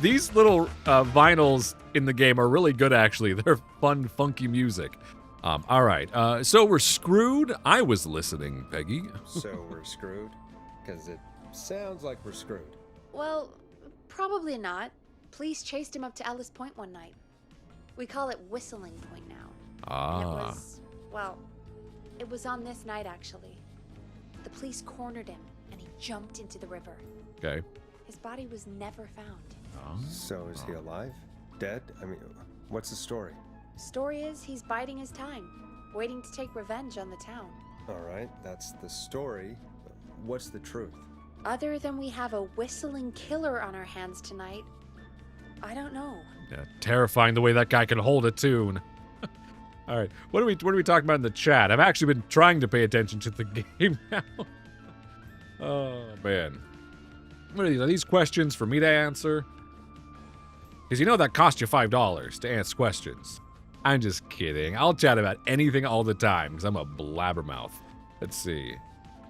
These little vinyls in the game are really good, actually. They're fun, funky music. All right. So we're screwed. I was listening, Peggy. So we're screwed? Because it sounds like we're screwed. Well, probably not. Police chased him up to Ellis Point one night. We call it Whistling Point now. And it was on this night, actually. The police cornered him, and he jumped into the river. Okay. His body was never found. So is he alive? Dead? I mean, what's the story? Story is, he's biding his time, waiting to take revenge on the town. All right, that's the story. What's the truth? Other than we have a whistling killer on our hands tonight, I don't know. Yeah, terrifying the way that guy can hold a tune. All right, what are we talking about in the chat? I've actually been trying to pay attention to the game now. Oh man, what are these? Are these questions for me to answer? Because you know that costs you $5 to ask questions. I'm just kidding. I'll chat about anything all the time because I'm a blabbermouth. Let's see.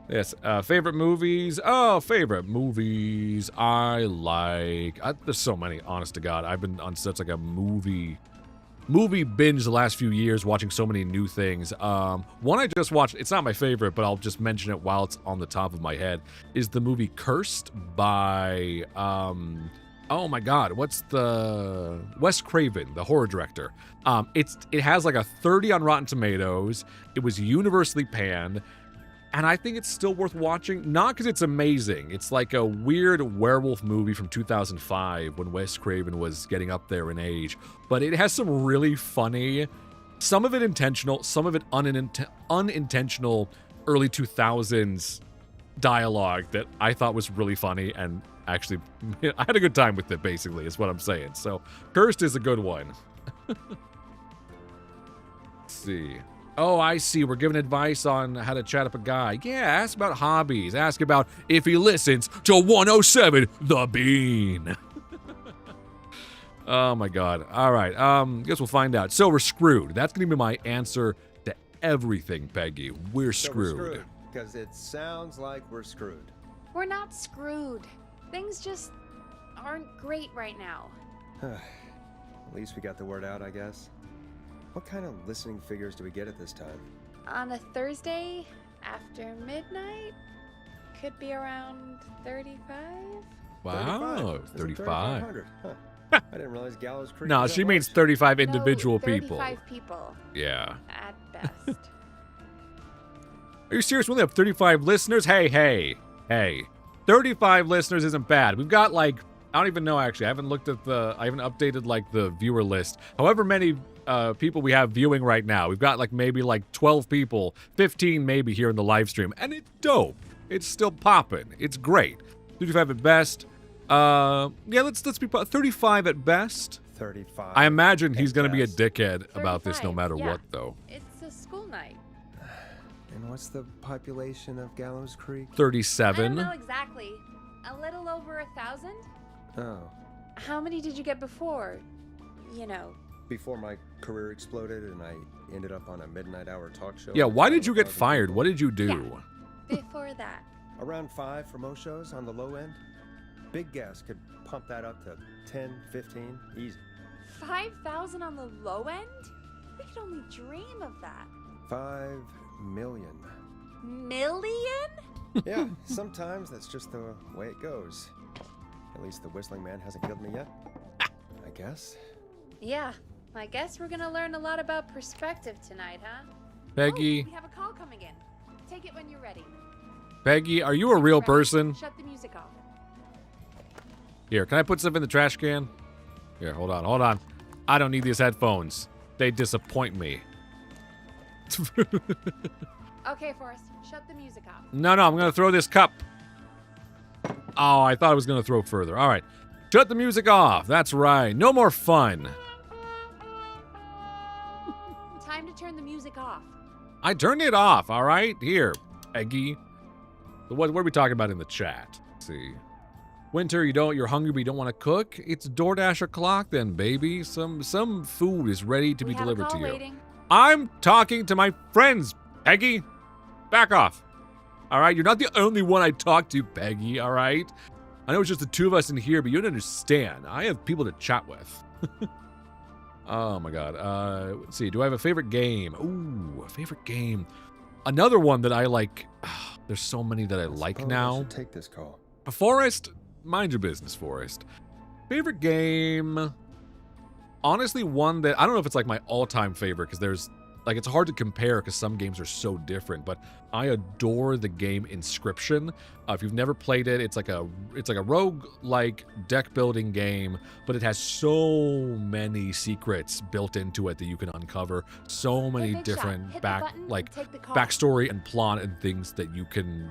Yes, favorite movies. Oh, favorite movies. I like. There's so many. Honest to God, I've been on such like a movie binge the last few years, watching so many new things. One I just watched. It's not my favorite, but I'll just mention it while it's on the top of my head. Is the movie Cursed by oh my God, what's the Wes Craven, the horror director. It has like a 30 on Rotten Tomatoes. It was universally panned. And I think it's still worth watching, not because it's amazing. It's like a weird werewolf movie from 2005 when Wes Craven was getting up there in age. But it has some really funny, some of it intentional, some of it unintentional early 2000s dialogue that I thought was really funny. And actually, I had a good time with it, basically, is what I'm saying. So, Cursed is a good one. Let's see. Oh, I see. We're giving advice on how to chat up a guy. Yeah, ask about hobbies. Ask about if he listens to 107 The Bean. Oh my God. All right. Guess we'll find out. So we're screwed. That's going to be my answer to everything, Peggy. We're screwed. Because it sounds like we're screwed. We're not screwed. Things just aren't great right now. At least we got the word out, I guess. What kind of listening figures do we get at this time? On a Thursday after midnight, could be around 35. Wow, 35. 3,500. Huh. I didn't realize Gallows Creek. No, was she that means much. 35 No, individual people. 35 people Yeah. at best. Are you serious? We only have 35 listeners? Hey. 35 listeners isn't bad. We've got like, I don't even know actually. I haven't updated like the viewer list. However many people we have viewing right now. We've got like maybe like 12 people, 15 maybe here in the live stream. And it's dope. It's still popping. It's great. 35 at best. Yeah, let's be 35 at best. 35. I imagine he's at going to be a best. dickhead about this no 35, matter yeah. what though. It's a school night. And what's the population of Gallows Creek? I don't 37. know exactly. A little over 1,000? Oh. How many did you get before? You know. Before my career exploded and I ended up on a midnight hour talk show. Yeah, with why did you get 5,000 fired? people. What did you do? Yeah. Before that. Around 5 for most shows on the low end. Big gas could pump that up to 10, 15, easy. 5,000 on the low end? We could only dream of that. 5 million. Million? Yeah, sometimes that's just the way it goes. At least the Whistling Man hasn't killed me yet. I guess. Yeah, I guess we're gonna learn a lot about perspective tonight, huh? Peggy. Oh, we have a call coming in. Take it when you're ready. Peggy, are you a real person? Shut the music off. Here, can I put stuff in the trash can? Here, hold on. I don't need these headphones. They disappoint me. Okay, Forrest, shut the music off. No, I'm gonna throw this cup. Oh, I thought I was gonna throw further. All right, shut the music off. That's right. No more fun. Time to turn the music off. I turned it off. All right, here, Peggy. So what are we talking about in the chat? Let's see. Winter, you're hungry but you don't want to cook? It's DoorDash o'clock then, baby. Some food is ready to be delivered to you. Waiting. I'm talking to my friends, Peggy. Back off. All right, you're not the only one I talk to, Peggy, all right? I know it's just the two of us in here, but you don't understand. I have people to chat with. Oh my god. Let's see, do I have a favorite game? Ooh, a favorite game. Another one that I like. There's so many that I like now. I should take this call. Forrest, mind your business, Forrest. Favorite game. Honestly, one that I don't know if it's like my all-time favorite because there's like it's hard to compare because some games are so different. But I adore the game Inscription. If you've never played it, it's like a rogue-like deck building game, but it has so many secrets built into it that you can uncover. So many different backstory and plot and things that you can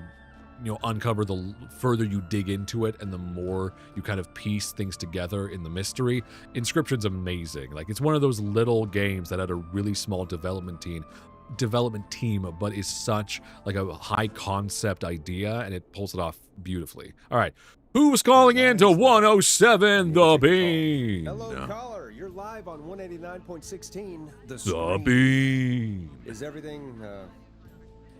uncover the further you dig into it and the more you kind of piece things together in the mystery. Inscription's amazing. Like, it's one of those little games that had a really small development team, but is such like a high concept idea, and it pulls it off beautifully. All right. Who's calling in to 107 The Bean? Hello, caller. You're live on 189.16 The Bean. Is everything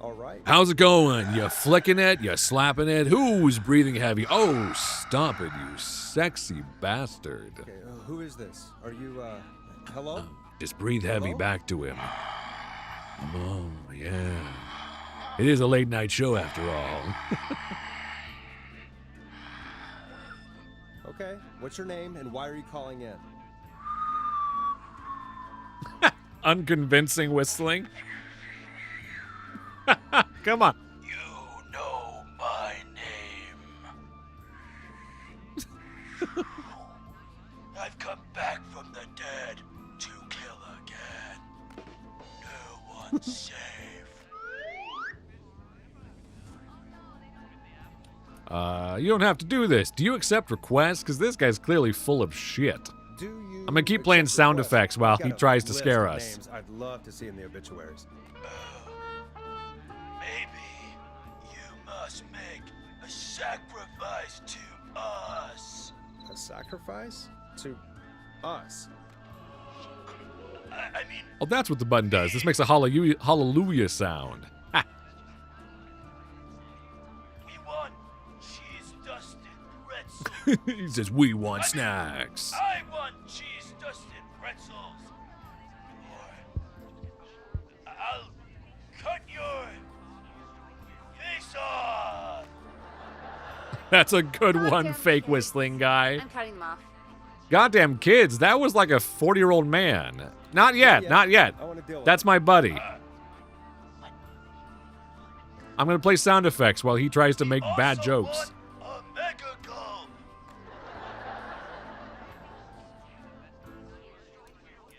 all right? How's it going? You flicking it? You slapping it? Who's breathing heavy? Oh, stop it, you sexy bastard. Okay, who is this? Are you, hello? Just breathe heavy Hello? back to him. Oh, yeah. It is a late night show after all. Okay, what's your name and why are you calling in? Unconvincing whistling. Come on. You know my name. I've come back from the dead to kill again. No one's safe. You don't have to do this. Do you accept requests? Because this guy's clearly full of shit. I'm gonna keep playing sound effects while he tries to scare us. Names I'd love to see in the obituaries. Maybe you must make a sacrifice to us. A sacrifice? To us? I mean, Oh, that's what the button does. This makes a hallelujah sound. Ha. we want cheese-dusted pretzels. He says, we want snacks. I want cheese-dusted pretzels. Or I'll cut your face off. That's a good one, Goddamn fake kids. whistling guy. I'm cutting them off. Goddamn kids, that was like a 40-year-old man. Not yet, not yet. I want to deal with That's my buddy. I'm gonna play sound effects while he tries to make bad Also jokes. want a mega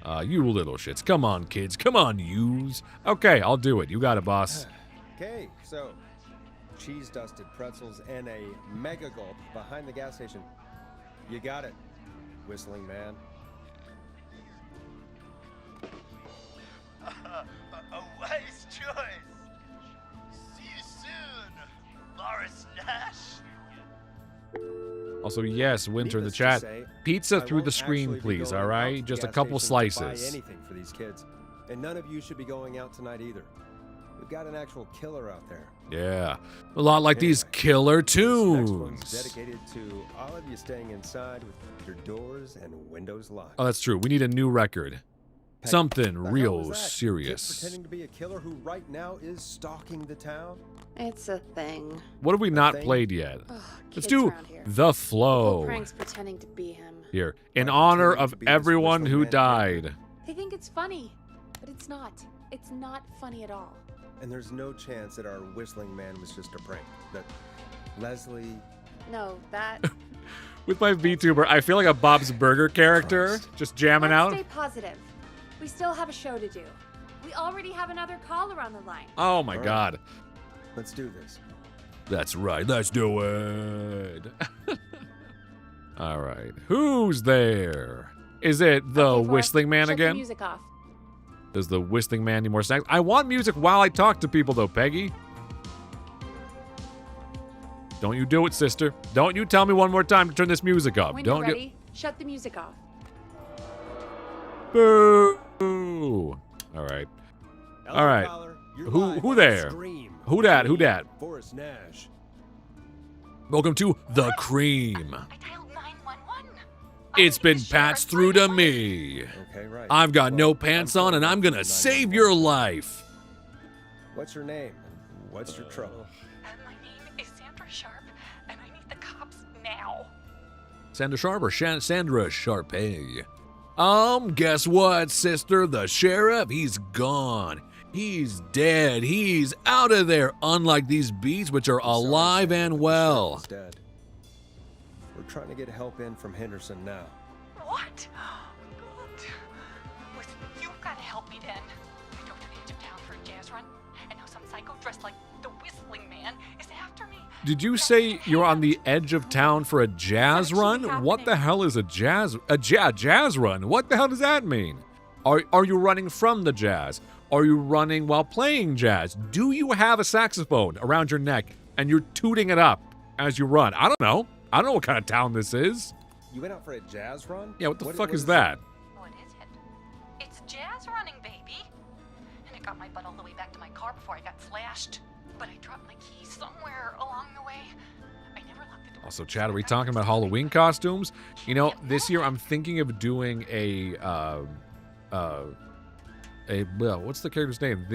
gulp. You little shits. Come on, kids. Come on, yous. Okay, I'll do it. You got it, boss. Okay, so cheese dusted pretzels and a mega gulp behind the gas station. You got it, whistling man. A wise choice. See you soon, Loris Nash. Also, yes, Winter in the Needless to chat. say, Pizza I through the won't screen, actually be please, going all out right? to the Just a gas couple station to buy slices. anything for these kids, and none of you should be going out tonight either. We've got an actual killer out there. Yeah. A lot like these Anyway, killer This next one's tunes. dedicated to all of you staying inside with your doors and windows locked. Oh, that's true. We need a new record. Peggy, Something the hell real was that? Kid serious. pretending to be a killer who right now is stalking the town? It's a thing. What have we not thing? played yet? Ugh, Let's kids do around here. The Pull Flow. pranks pretending to be him. Here. In Like honor pretending of to be this everyone whistling who man character. died. They think it's funny, but it's not. It's not funny at all. And there's no chance that our whistling man was just a prank. That Leslie... No, that. With my VTuber, I feel like a Bob's Burger character, Christ. just jamming Let's out. stay positive. We still have a show to do. We already have another caller on the line. Oh my All right. god. Let's do this. That's right, let's do it. All right, who's there? Is it the Okay, Forrest, Whistling Man shut the again? music off. Does the Whistling Man need more snacks? I want music while I talk to people, though, Peggy. Don't you do it, sister. Don't you tell me one more time to turn this music up. When Don't you're ready, shut the music off. Boo! All right. All right. Caller, you're Who- live who on there? Scream. Who dat? Who dat? Forrest Nash. Welcome to The Cream. I dialed 911. It's been patched through to me. Okay, right. I've got Well, no I'm pants on, and calling I'm gonna 911. save your life. What's your name? And what's your trouble? My name is Sandra Sharp, and I need the cops now. Sandra Sharp or Sandra Sharpay? Guess what, sister? The sheriff, he's gone. He's dead. He's out of there, unlike these beats, which are I'm sorry, alive Sandra, and but the well. sheriff is dead. We're trying to get help in from Henderson now. What? God. Listen, you gotta help me then. I drove to the edge of town for a jazz run, and now some psycho dressed like the Whistling Man is after me. Did you say you're on the edge of town for a jazz What's actually run? What the happening? hell is a jazz run? What the hell does that mean? Are you running from the jazz? Are you running while playing jazz? Do you have a saxophone around your neck and you're tooting it up as you run? I don't know. I don't know what kind of town this is. You went out for a jazz run? Yeah, what the fuck what is it? that? What is it? It's jazz running, baby. And it got my butt all the way back to my car before I got slashed. But I dropped my keys somewhere along the way. I never locked the door. Also, Chad, are we talking about Halloween costumes? You know, this year I'm thinking of doing well, what's the character's name?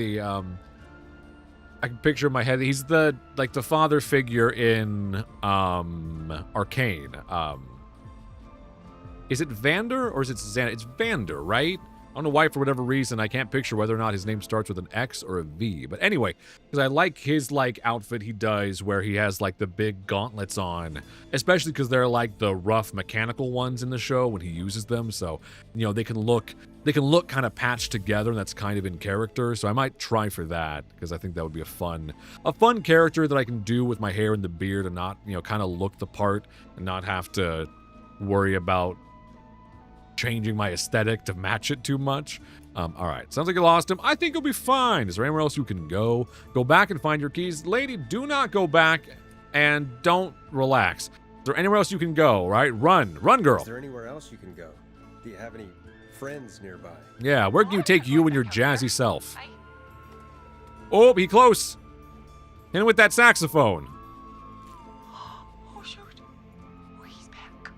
I can picture in my head. He's the father figure in Arcane. Is it Vander or is it Xander? It's Vander, right? I don't know why, for whatever reason, I can't picture whether or not his name starts with an X or a V. But anyway, because I like his outfit he does where he has the big gauntlets on, especially because they're the rough mechanical ones in the show when he uses them. So, they can look kind of patched together, and that's kind of in character. So I might try for that because I think that would be a fun character that I can do with my hair and the beard and not, kind of look the part and not have to worry about changing my aesthetic to match it too much. All right, sounds like you lost him. I think you'll be fine. Is there anywhere else you can go? Go back and find your keys. Lady, do not go back and don't relax. Is there anywhere else you can go, right? Run, girl. Is there anywhere else you can go? Do you have any friends nearby? Yeah, where can you take you and your jazzy self? I Oh, he close. Hit him with that saxophone. Oh, shoot. Oh, he's back.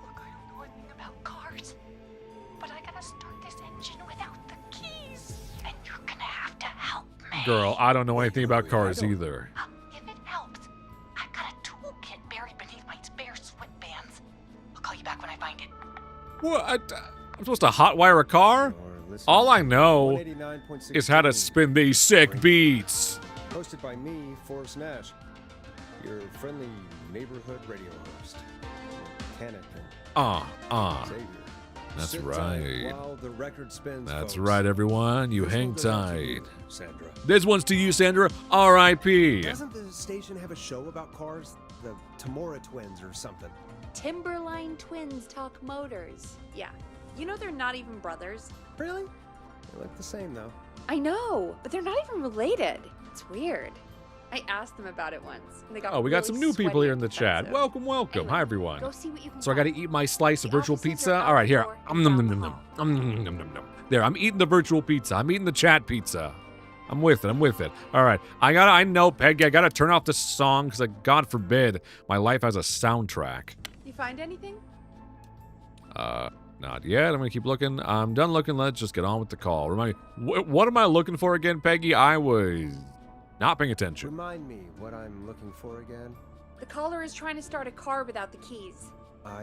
Look, I don't know anything about cars, but I gotta start this engine without the keys. And you're gonna have to help me. Girl, I don't know anything about I cars don't- either. If it helps, I've got a toolkit buried beneath my spare sweatbands. I'll call you back when I find it. What? I'm supposed to hotwire a car? Or listen All I to know 189.16, is how to spin these sick beats. Hosted by me, Forrest Nash, your friendly neighborhood radio host. Mechanic and Xavier. That's Sit right. tight while the record spins, That's folks. right, everyone. You This hang one goes out to tight. you, Sandra. This one's to you, Sandra. R.I.P. Doesn't the station have a show about cars? The Tamora twins or something? Timberline twins talk motors. Yeah. You know they're not even brothers. Really? They look the same, though. I know, but they're not even related. It's weird. I asked them about it once. And they got Oh, we got really some new people sweaty here in and the chat. defensive. Welcome. Anyway, Hi, everyone. Go see what you can So I got to find. eat my slice of The virtual offices pizza. are All right, out here. the door and down the hall. There, I'm eating the virtual pizza. I'm eating the chat pizza. I'm with it. All right. I know, Peggy, I got to turn off the song because, God forbid, my life has a soundtrack. You find anything? Not yet. I'm going to keep looking. I'm done looking. Let's just get on with the call. Remind me, what am I looking for again, Peggy? I was not paying attention. Remind me what I'm looking for again. The caller is trying to start a car without the keys.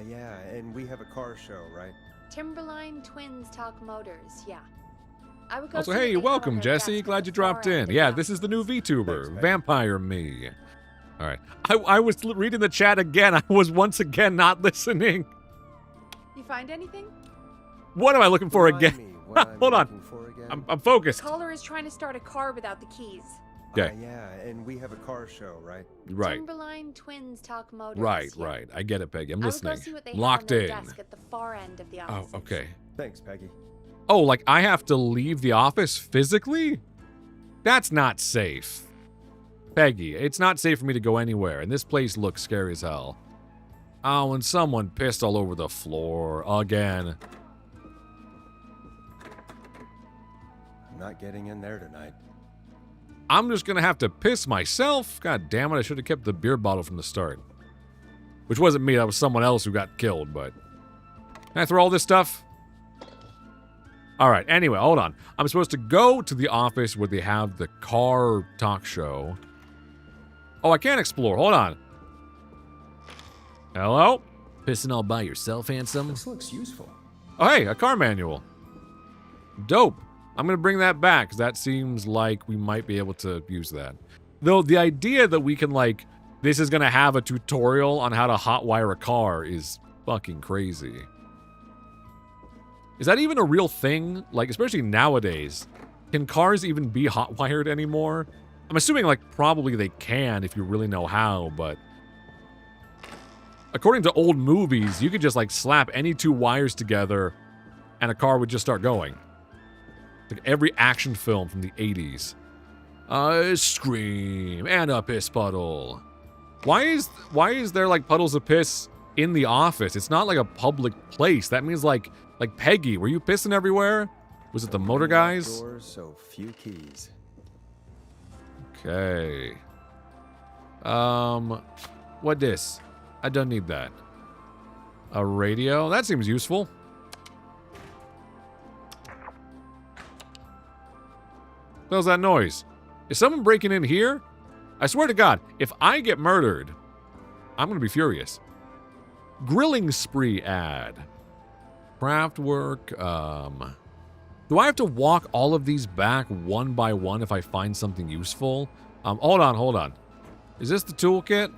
Yeah, and we have a car show, right? Timberline twins talk motors. Yeah. I would go Also, see what hey, they have welcome, on their Jesse. desk at Glad the you dropped far end in. of Yeah, the this is the new offices. VTuber, Thanks, Vampire Me. All right. I was reading the chat again. I was once again not listening. You find anything? What am I looking for Remind again? me what I'm Hold on. looking for again? I'm The focused. caller is trying to start a car without the keys. Okay. Yeah, and we have a car show, right? Right. Timberline Twins Talk Motors. Right, yeah. right. I get it, Peggy. I'm I would go listening. see what they have on Locked their in. desk at the far end of the Oh, offices. okay. Thanks, Peggy. Oh, like I have to leave the office physically? That's not safe. Peggy, it's not safe for me to go anywhere, and this place looks scary as hell. Oh, and someone pissed all over the floor again. I'm not getting in there tonight. I'm just gonna have to piss myself. God damn it, I should have kept the beer bottle from the start. Which wasn't me, that was someone else who got killed, but... Can I throw all this stuff? Alright, anyway, hold on. I'm supposed to go to the office where they have the car talk show. Oh, I can't explore, hold on. Hello? Pissing all by yourself, handsome? This looks useful. Oh, hey, a car manual. Dope. I'm going to bring that back, because that seems like we might be able to use that. Though the idea that we can, like, this is going to have a tutorial on how to hotwire a car is fucking crazy. Is that even a real thing? Like, especially nowadays. Can cars even be hotwired anymore? I'm assuming, like, probably they can if you really know how, but... According to old movies, you could just, like, slap any two wires together and a car would just start going. Like every action film from the 80s. Scream and a piss puddle. Why is there like puddles of piss in the office? It's not like a public place. That means like Peggy, were you pissing everywhere? Was it the motor guys? Doors, so few keys. Okay. What this? I don't need that. A radio? That seems useful. What was that noise? Is someone breaking in here? I swear to God, if I get murdered, I'm gonna be furious. Grilling spree ad. Craft work, do I have to walk all of these back one by one if I find something useful? Hold on. Is this the toolkit?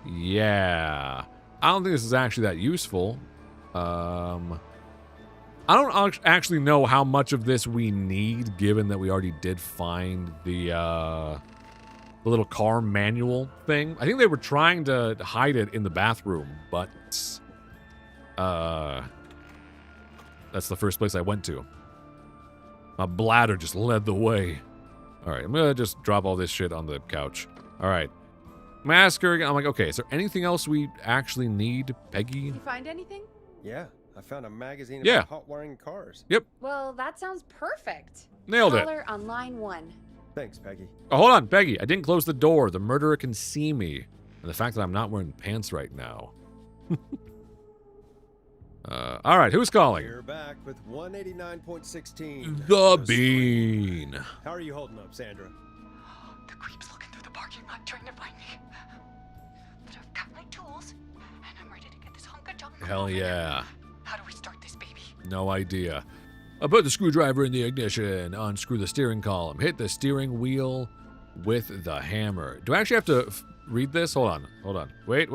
Yeah. I don't think this is actually that useful. I don't actually know how much of this we need, given that we already did find the little car manual thing. I think they were trying to hide it in the bathroom, but that's the first place I went to. My bladder just led the way. All right, I'm gonna just drop all this shit on the couch. All right, masker again. I'm like, okay, is there anything else we actually need, Peggy? You find anything? Yeah, I found a magazine Yeah. about hot wiring cars. Yep, Well, that sounds perfect. nailed it. Caller on line 1. Thanks, Peggy. Oh, hold on, Peggy. I didn't close the door. The murderer can see me. And the fact that I'm not wearing pants right now. All right, who's calling? We're back with 189.16. The Bean. How are you holding up, Sandra? The creep's looking through the parking lot trying to find me. But I've got my tools, and I'm ready to get this hunk of junk. Hell yeah. How do we start this baby? No idea. I'll put the screwdriver in the ignition, unscrew the steering column, hit the steering wheel with the hammer. Do I actually have to read this? Hold on. Wait.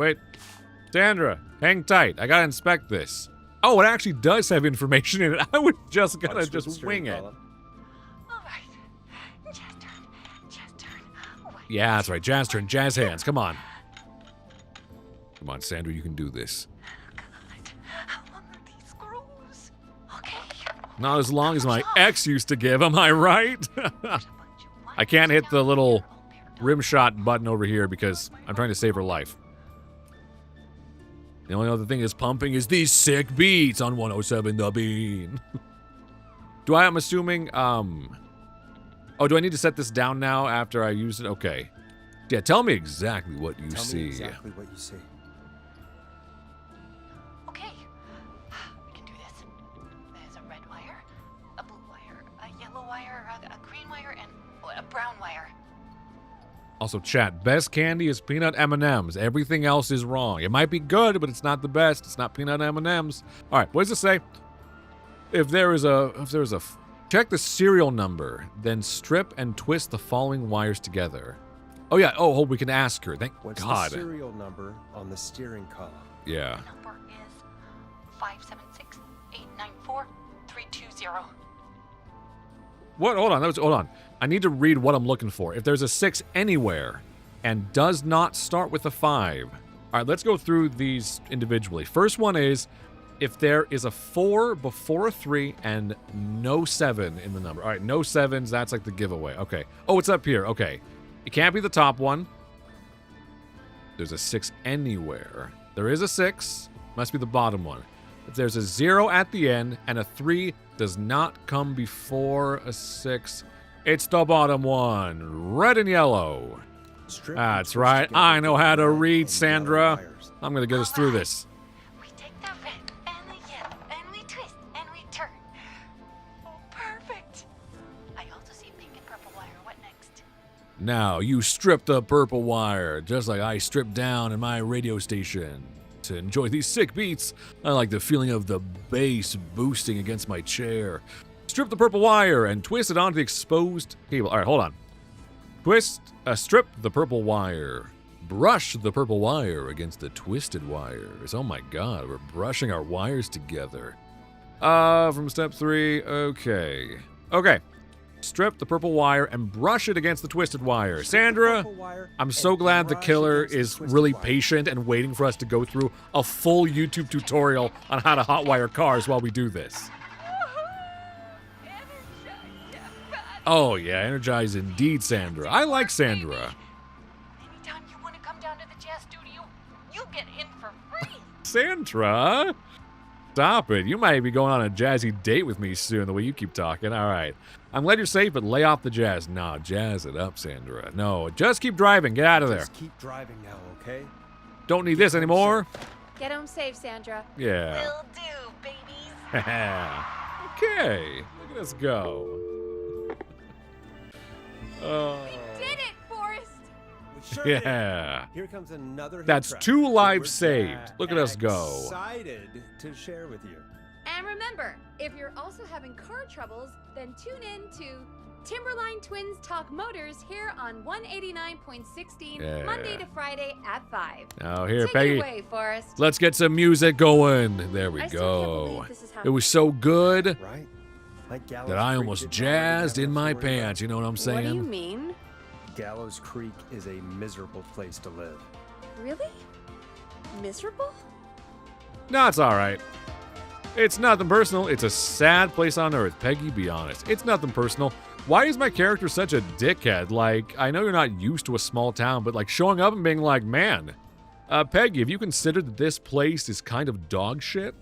Sandra, hang tight. I gotta inspect this. Oh, it actually does have information in it. I was just gonna Unscrew the just steering wing it. column. All right. Jazz turn. White. Yeah, that's right. Jazz turn, jazz hands. Come on. Come on, Sandra, you can do this. God, how long are these screws? Okay. Not as long as my ex used to give, am I right? I can't hit the little rim shot button over here because I'm trying to save her life. The only other thing is pumping is these sick beats on 107 The Bean. I'm assuming, oh, do I need to set this down now after I use it? Okay. Yeah, tell me exactly what you Tell see. me exactly what you see. Okay. We can do this. There's a red wire, a blue wire, a yellow wire, a green wire, and a brown wire. Also, chat, best candy is peanut M&Ms. Everything else is wrong. It might be good, but it's not the best. It's not peanut M&Ms. All right, what does it say? If there is a Check the serial number, then strip and twist the following wires together. Oh yeah, oh, we can ask her. Thank What's God. the serial number on the steering column? Yeah. The number is 576-894-320. What? Hold on. Hold on. I need to read what I'm looking for. If there's a 6 anywhere and does not start with a 5. All right, let's go through these individually. First one is if there is a 4 before a 3 and no 7 in the number. All right, no 7s. That's like the giveaway. Okay. Oh, it's up here. Okay. It can't be the top one. There's a 6 anywhere. There is a 6. Must be the bottom one. If there's a 0 at the end and a 3 does not come before a 6, it's the bottom one. Red and yellow. Strip That's and twist right. together I know how to the red read, and Sandra. yellow wires. I'm going to get us through this. We take the red and the yellow and we twist and we turn. Oh, perfect. I also see pink and purple wire. What next? Now, you strip the purple wire, just like I stripped down in my radio station. To enjoy these sick beats, I like the feeling of the bass boosting against my chair. Strip the purple wire and twist it onto the exposed cable. All right, hold on. Strip the purple wire. Brush the purple wire against the twisted wires. Oh my God, we're brushing our wires together. From step 3, okay. Okay. Strip the purple wire and brush it against the twisted wire. Sandra, I'm so glad the killer is really patient and waiting for us to go through a full YouTube tutorial on how to hotwire cars while we do this. Oh yeah, energize indeed, Sandra. I like Sandra. Anytime you want to come down to the jazz studio, you get in for free. Sandra? Stop it. You might be going on a jazzy date with me soon, the way you keep talking. All right. I'm glad you're safe, but lay off the jazz. Nah, jazz it up, Sandra. No, just keep driving. Get out of there. Just keep driving now, okay? Don't need this anymore. Get home safe, Sandra. Yeah. Will do, babies. Okay. Look at us go. Oh. Did it, Forrest! We sure did. Yeah. Here comes another hit That's track 2 that lives we're saved. Look at us go. Excited to share with you. And remember, if you're also having car troubles, then tune in to Timberline Twins Talk Motors here on 189.16 Yeah. Monday to Friday at 5. Now here, Take Peggy. it away, Forrest. Let's get some music going. There we I still can't go. believe this is It was so good Right? Like Gallows that I Creek almost didn't have jazzed to in my worry about. pants. You know what I'm What do you saying? mean? Gallows Creek is a miserable place to live. Really? Miserable? No, it's all right. It's nothing personal. It's a sad place on earth. Peggy, be honest. It's nothing personal. Why is my character such a dickhead? Like, I know you're not used to a small town, but like showing up and being like, man, Peggy, have you considered that this place is kind of dog shit?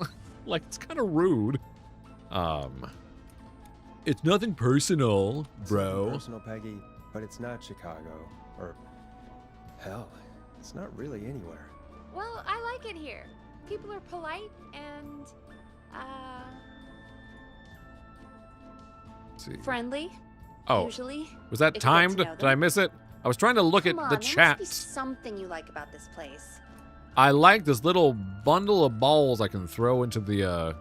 Like, it's kind of rude. It's nothing personal, It's bro. nothing personal, Peggy, but it's not Chicago. Or, hell, it's not really anywhere. Well, I like it here. People are polite and, Let's see. friendly. Oh, Usually. was that if you get to timed? know Did I them. miss it? I was trying to look Come at on, the there chat. must be something you like about this place. I like this little bundle of balls I can throw into the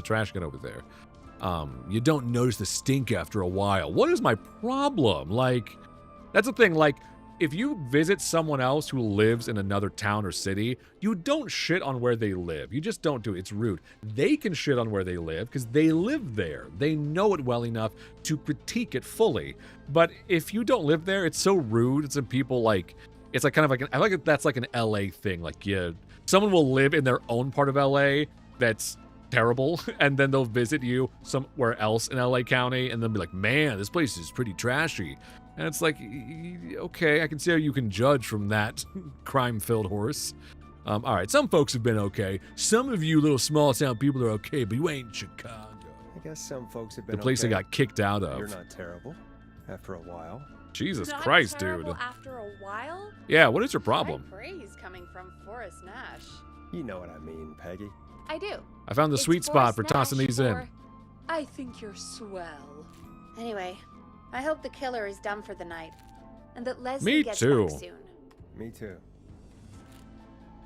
trash can over there. You don't notice the stink after a while. What is my problem? Like, that's the thing. Like, if you visit someone else who lives in another town or city, you don't shit on where they live. You just don't do it. It's rude. They can shit on where they live because they live there. They know it well enough to critique it fully. But if you don't live there, it's so rude. It's when people like, it's like kind of like, I like that's like an LA thing. Like, yeah, someone will live in their own part of LA that's terrible, and then they'll visit you somewhere else in LA County, and they'll be like, man, this place is pretty trashy. And it's like, okay, I can see how you can judge from that crime-filled horse. All right, some folks have been okay. Some of you little small-town people are okay, but you ain't Chicago. I guess some folks have been The place okay. I got kicked out You're of. not terrible after a while. Jesus Not Christ, terrible dude. After a while? Yeah, what is your problem? High praise coming from Forrest Nash. You know what I mean, Peggy. I do. I found the It's sweet spot Forrest for tossing Nash these in. for, I think you're swell. Anyway, I hope the killer is done for the night, and that Leslie Me gets too. back soon. Me too.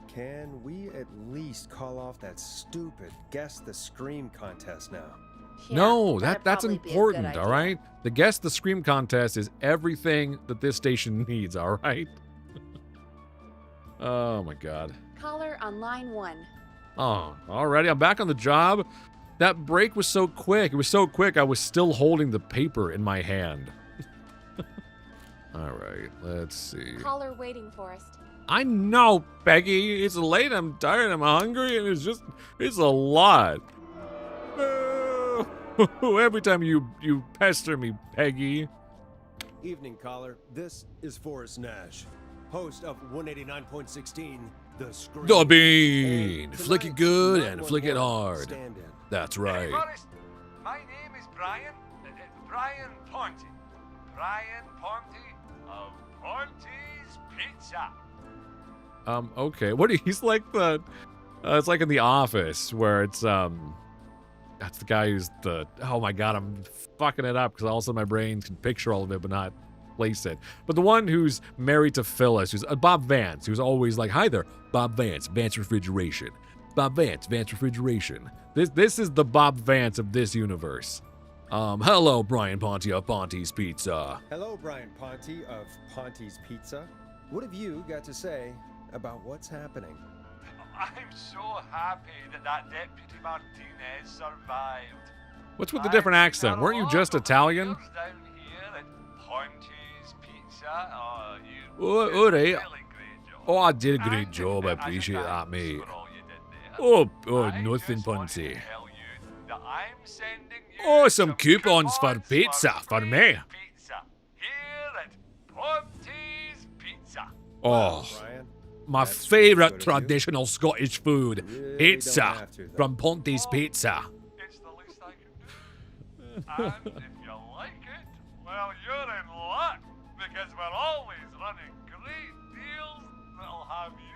Can we at least call off that stupid Guess the Scream contest now? Yeah, No, that'd that's probably be a good important, all idea. right? The Guess the Scream contest is everything that this station needs, all right? Oh my god. Caller on line 1. Oh, already. I'm back on the job. That break was so quick. It was so quick, I was still holding the paper in my hand. All right, let's see. Caller waiting, Forrest. I know, Peggy. It's late. I'm tired. I'm hungry, and it's a lot. No. Every time you pester me, Peggy. Evening, caller. This is Forrest Nash, host of 189.16, The Scream. The bean. And Flick it tonight's good and flick it 911 hard. stand-in. That's Hey, right. Forrest, my name is Brian. Brian Ponte. Brian Ponte of Ponte's Pizza. Okay. What? He's like the. It's like in The Office where it's That's the guy who's the. Oh my god, I'm fucking it up because also my brain can picture all of it but not place it. But the one who's married to Phyllis, who's Bob Vance, who's always like, "Hi there, Bob Vance, Vance Refrigeration. Bob Vance, Vance Refrigeration." This is the Bob Vance of this universe. Hello, Brian Ponte of Ponte's Pizza. Hello, Brian Ponte of Ponte's Pizza. What have you got to say about what's happening? I'm so happy that Deputy Martinez survived. What's with the different accent? Weren't you just Italian? Down here at Ponte's Pizza. Oh, did all a right. really great job. Oh, I did a great And job. I as a appreciate thanks that, mate. for all you did there, Oh, I nothing, just wanted Ponte. to tell you that I'm sending you Oh, some coupons for pizza for free me. Pizza here at Ponte's Pizza. Oh, Brian, my that's favourite good of you. traditional Scottish food. Really Pizza don't have to, though. from Ponte's Pizza. It's the least I can do. And if you like it, well, you're in luck because we're always running great deals that'll have you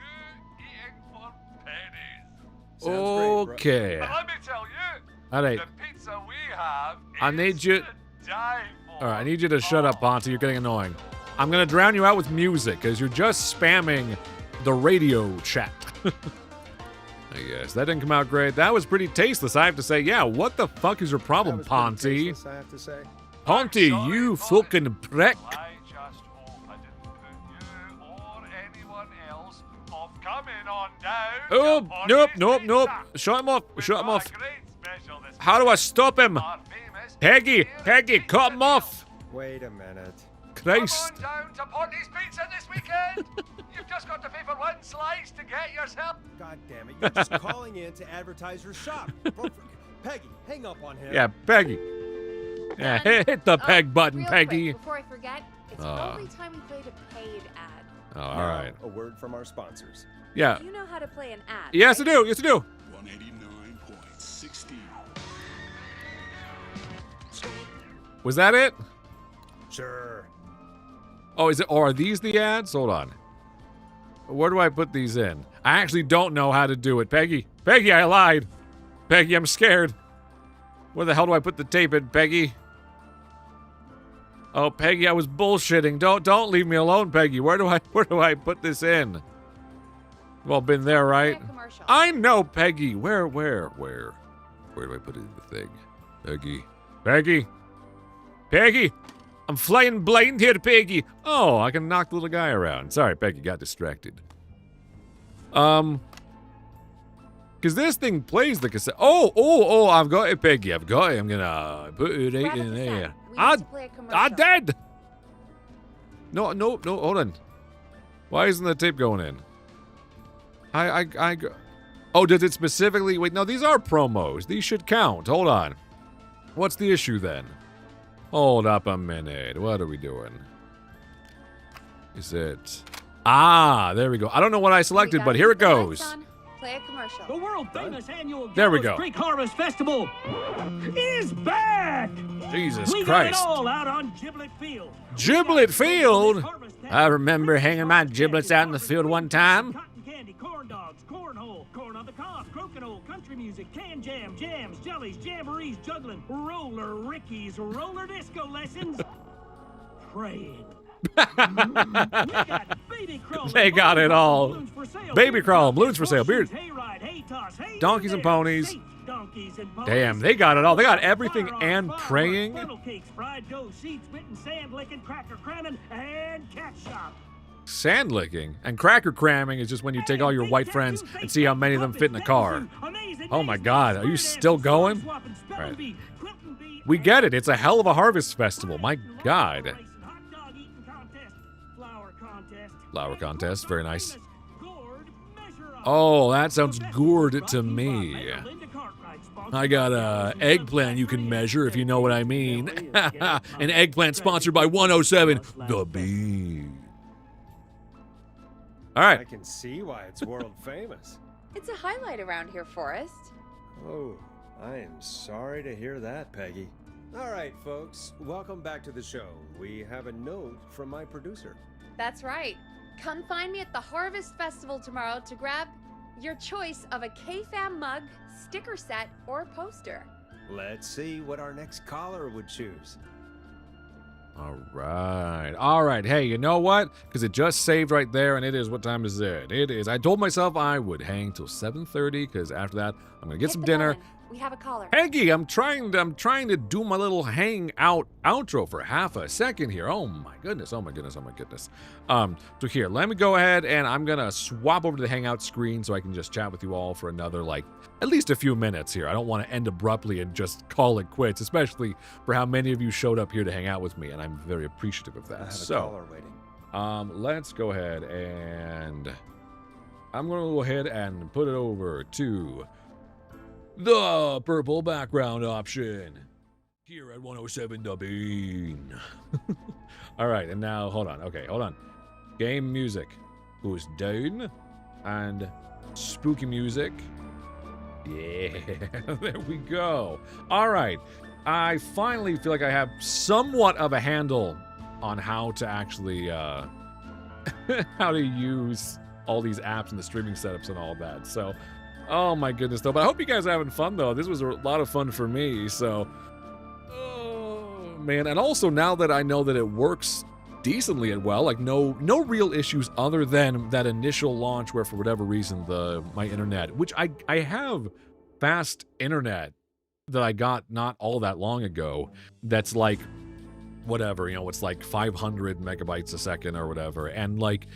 eating for pennies. Sounds great, bro. Okay. But let me tell you, All right. the pizza we have I is need you- to die for. All right, I need you to shut up, Ponte. You're getting annoying. I'm going to drown you out with music because you're just spamming the radio chat. I guess that didn't come out great. That was pretty tasteless, I have to say. Yeah, what the fuck is your That problem, was pretty Ponte? tasteless, I have to say. Ponte, I'm sorry, you Ponte. fucking prick. I just hope I didn't put you or anyone else off coming on down. Oh, to nope, Ponte's nope, nope. Pizza. Shut him off. We've Shut him got a off. great special this How do I weekend. stop him? Our famous Peggy, beer Peggy, pizza cut him off. Wait a minute. Christ. Come on down to Ponte's Pizza this weekend. You've just got to pay for one slice to get yourself. God damn it, you're just calling in to advertise your shop. Peggy, hang up on him. Yeah, Peggy. Yeah, hit the peg button, real Peggy. Quick, before I forget, it's only time we played a paid ad. Oh, Now, all right. A word from our sponsors. Yeah. You know how to play an ad. Yes, I right? do. Yes, I do. 189.16. Was that it? Sure. Oh, is it? Or are these the ads? Hold on. Where do I put these in? I actually don't know how to do it. Peggy. Peggy, I lied. Peggy, I'm scared. Where the hell do I put the tape in, Peggy? Oh, Peggy, I was bullshitting. Don't leave me alone, Peggy. Where do I put this in? Well, been there, right? Play a commercial. I know, Peggy. Where do I put it in the thing? Peggy. Peggy. Peggy. I'm flying blind here, Peggy. Oh, I can knock the little guy around. Sorry, Peggy, got distracted. Because this thing plays the cassette. Oh, I've got it, Peggy. I've got it. I'm gonna put it right Grab a in cassette. there. We need to play a commercial. I did. No, hold on. Why isn't the tape going in? Oh, does it specifically? Wait, no, these are promos. These should count. Hold on. What's the issue then? Hold up a minute. What are we doing? Is it? Ah, there we go. I don't know what I selected, We but gotta here it keep the lights goes. on. Play a commercial. The world famous annual There we Gallows go. Creek Harvest Festival is back. Jesus We got it Christ. all out on Giblet Field. Giblet Field? Harvest I remember hanging my giblets out in the field one time. Cotton candy, corn dogs, cornhole, corn on the cob, crokinole, country music, can jam, jams, jellies, jamborees, juggling, roller rickies, roller disco lessons, praying. We got baby crawling, They got it all. balloons for sale, Baby beer crawl, contest, balloons for sale, beer- horseshoes, hayride, hay toss, hay Donkeys and there, ponies. skate, dunk, cookies and pies. Damn, they got it all. They got everything and Firearms, praying. funnel cakes, fried dough, seed spitting, sand licking, cracker cramming, and cat shop. Sand licking and cracker cramming is just when you take all your white friends and see how many of them fit in a car. Oh my God, are you still going? All right. We get it. It's a hell of a harvest festival. My God. Flower contest. Very nice. Oh, that sounds gourd to me. I got a eggplant you can measure, if you know what I mean. An eggplant sponsored by 107 The Bean. All right. I can see why it's world famous. It's a highlight around here, Forrest. Oh, I am sorry to hear that, Peggy. All right, folks, welcome back to the show. We have a note from my producer. That's right. Come find me at the Harvest Festival tomorrow to grab your choice of a K-Fam mug, sticker set, or poster. Let's see what our next caller would choose. All right. All right. Hey, you know what? Because it just saved right there, and it is, what time is it? It is, I told myself I would hang till 7:30, because after that, I'm going to get some dinner. We have a caller. Peggy, I'm trying to do my little hangout outro for half a second here. Oh my goodness. So here, let me go ahead and I'm gonna swap over to the hangout screen so I can just chat with you all for another, like, at least a few minutes here. I don't want to end abruptly and just call it quits, especially for how many of you showed up here to hang out with me, and I'm very appreciative of I that. have a So caller waiting. let's go ahead and I'm gonna go ahead and put it over to the purple background option here at 107 The Bean. All right, and now hold on. Okay, hold on. Game music goes down, and spooky music. Yeah, there we go. All right, I finally feel like I have somewhat of a handle on how to actually how to use all these apps and the streaming setups and all that. So. Oh my goodness, though. But I hope you guys are having fun, though. This was a lot of fun for me, so. Oh, man. And also, now that I know that it works decently and well, like no real issues other than that initial launch where, for whatever reason, my internet, which I have fast internet that I got not all that long ago, that's like, whatever, it's like 500 megabytes a second or whatever. And like,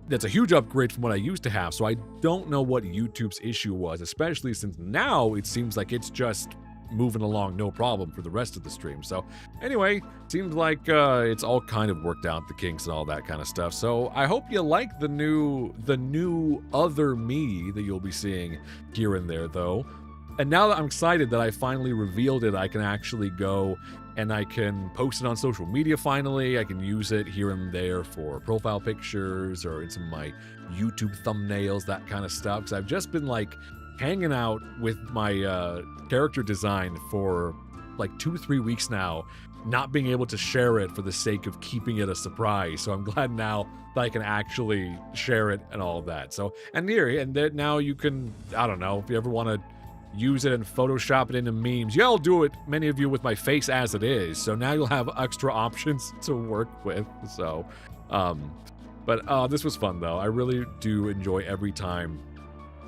that's a huge upgrade from what I used to have, so I don't know what YouTube's issue was, especially since now it seems like it's just moving along no problem for the rest of the stream. So anyway, seems like it's all kind of worked out, the kinks and all that kind of stuff. So I hope you like the new other me that you'll be seeing here and there, though. And now that I'm excited that I finally revealed it, I can actually go and I can post it on social media finally. I can use it here and there for profile pictures or in some of my YouTube thumbnails, that kind of stuff. Because I've just been like hanging out with my character design for like 2-3 weeks now, not being able to share it for the sake of keeping it a surprise. So I'm glad now that I can actually share it and all of that. So, and here, and there, now you can, I don't know, if you ever want to use it and Photoshop it into memes. Yeah, I'll do it, many of you, with my face as it is. So now you'll have extra options to work with. So, but this was fun, though. I really do enjoy every time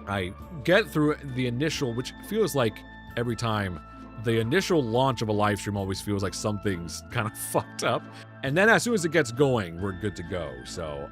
I get through the initial, which feels like every time, the initial launch of a live stream always feels like something's kind of fucked up. And then as soon as it gets going, we're good to go. So,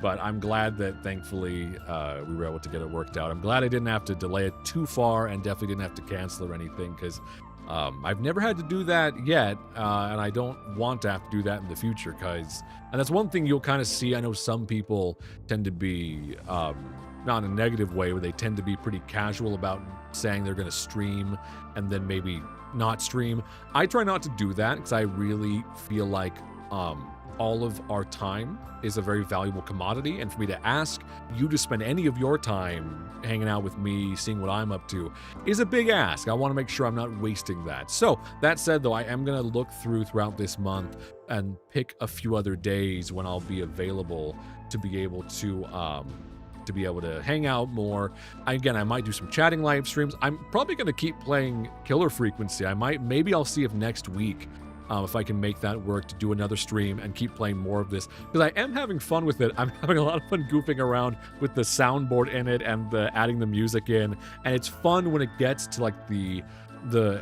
but I'm glad that thankfully we were able to get it worked out. I'm glad I didn't have to delay it too far and definitely didn't have to cancel or anything, because I've never had to do that yet, and I don't want to have to do that in the future, and that's one thing you'll kind of see. I know some people tend to be, not in a negative way, where they tend to be pretty casual about saying they're going to stream and then maybe not stream. I try not to do that because I really feel like all of our time is a very valuable commodity, and for me to ask you to spend any of your time hanging out with me, seeing what I'm up to, is a big ask. I want to make sure I'm not wasting that. So that said, though, I am going to look throughout this month and pick a few other days when I'll be available to be able to hang out more. I might do some chatting live streams. I'm probably going to keep playing Killer Frequency. Maybe I'll see if next week if I can make that work to do another stream and keep playing more of this, because I am having fun with it. I'm having a lot of fun goofing around with the soundboard in it and adding the music in, and it's fun when it gets to like the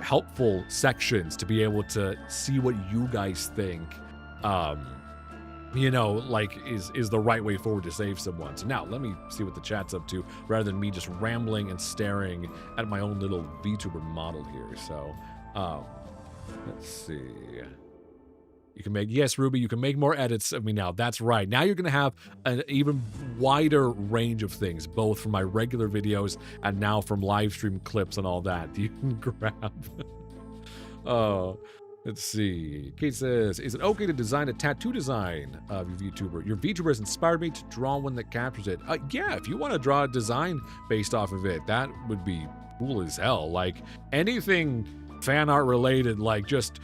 helpful sections to be able to see what you guys think like is the right way forward to save someone. So now let me see what the chat's up to, rather than me just rambling and staring at my own little VTuber model here. So let's see. You can make, yes, Ruby, you can make more edits of me now. That's right. Now you're going to have an even wider range of things, both from my regular videos and now from live stream clips and all that you can grab. Oh, let's see. Kate says, is it okay to design a tattoo design of your VTuber? Your VTuber has inspired me to draw one that captures it. Yeah, if you want to draw a design based off of it, that would be cool as hell. Like anything fan art related, like just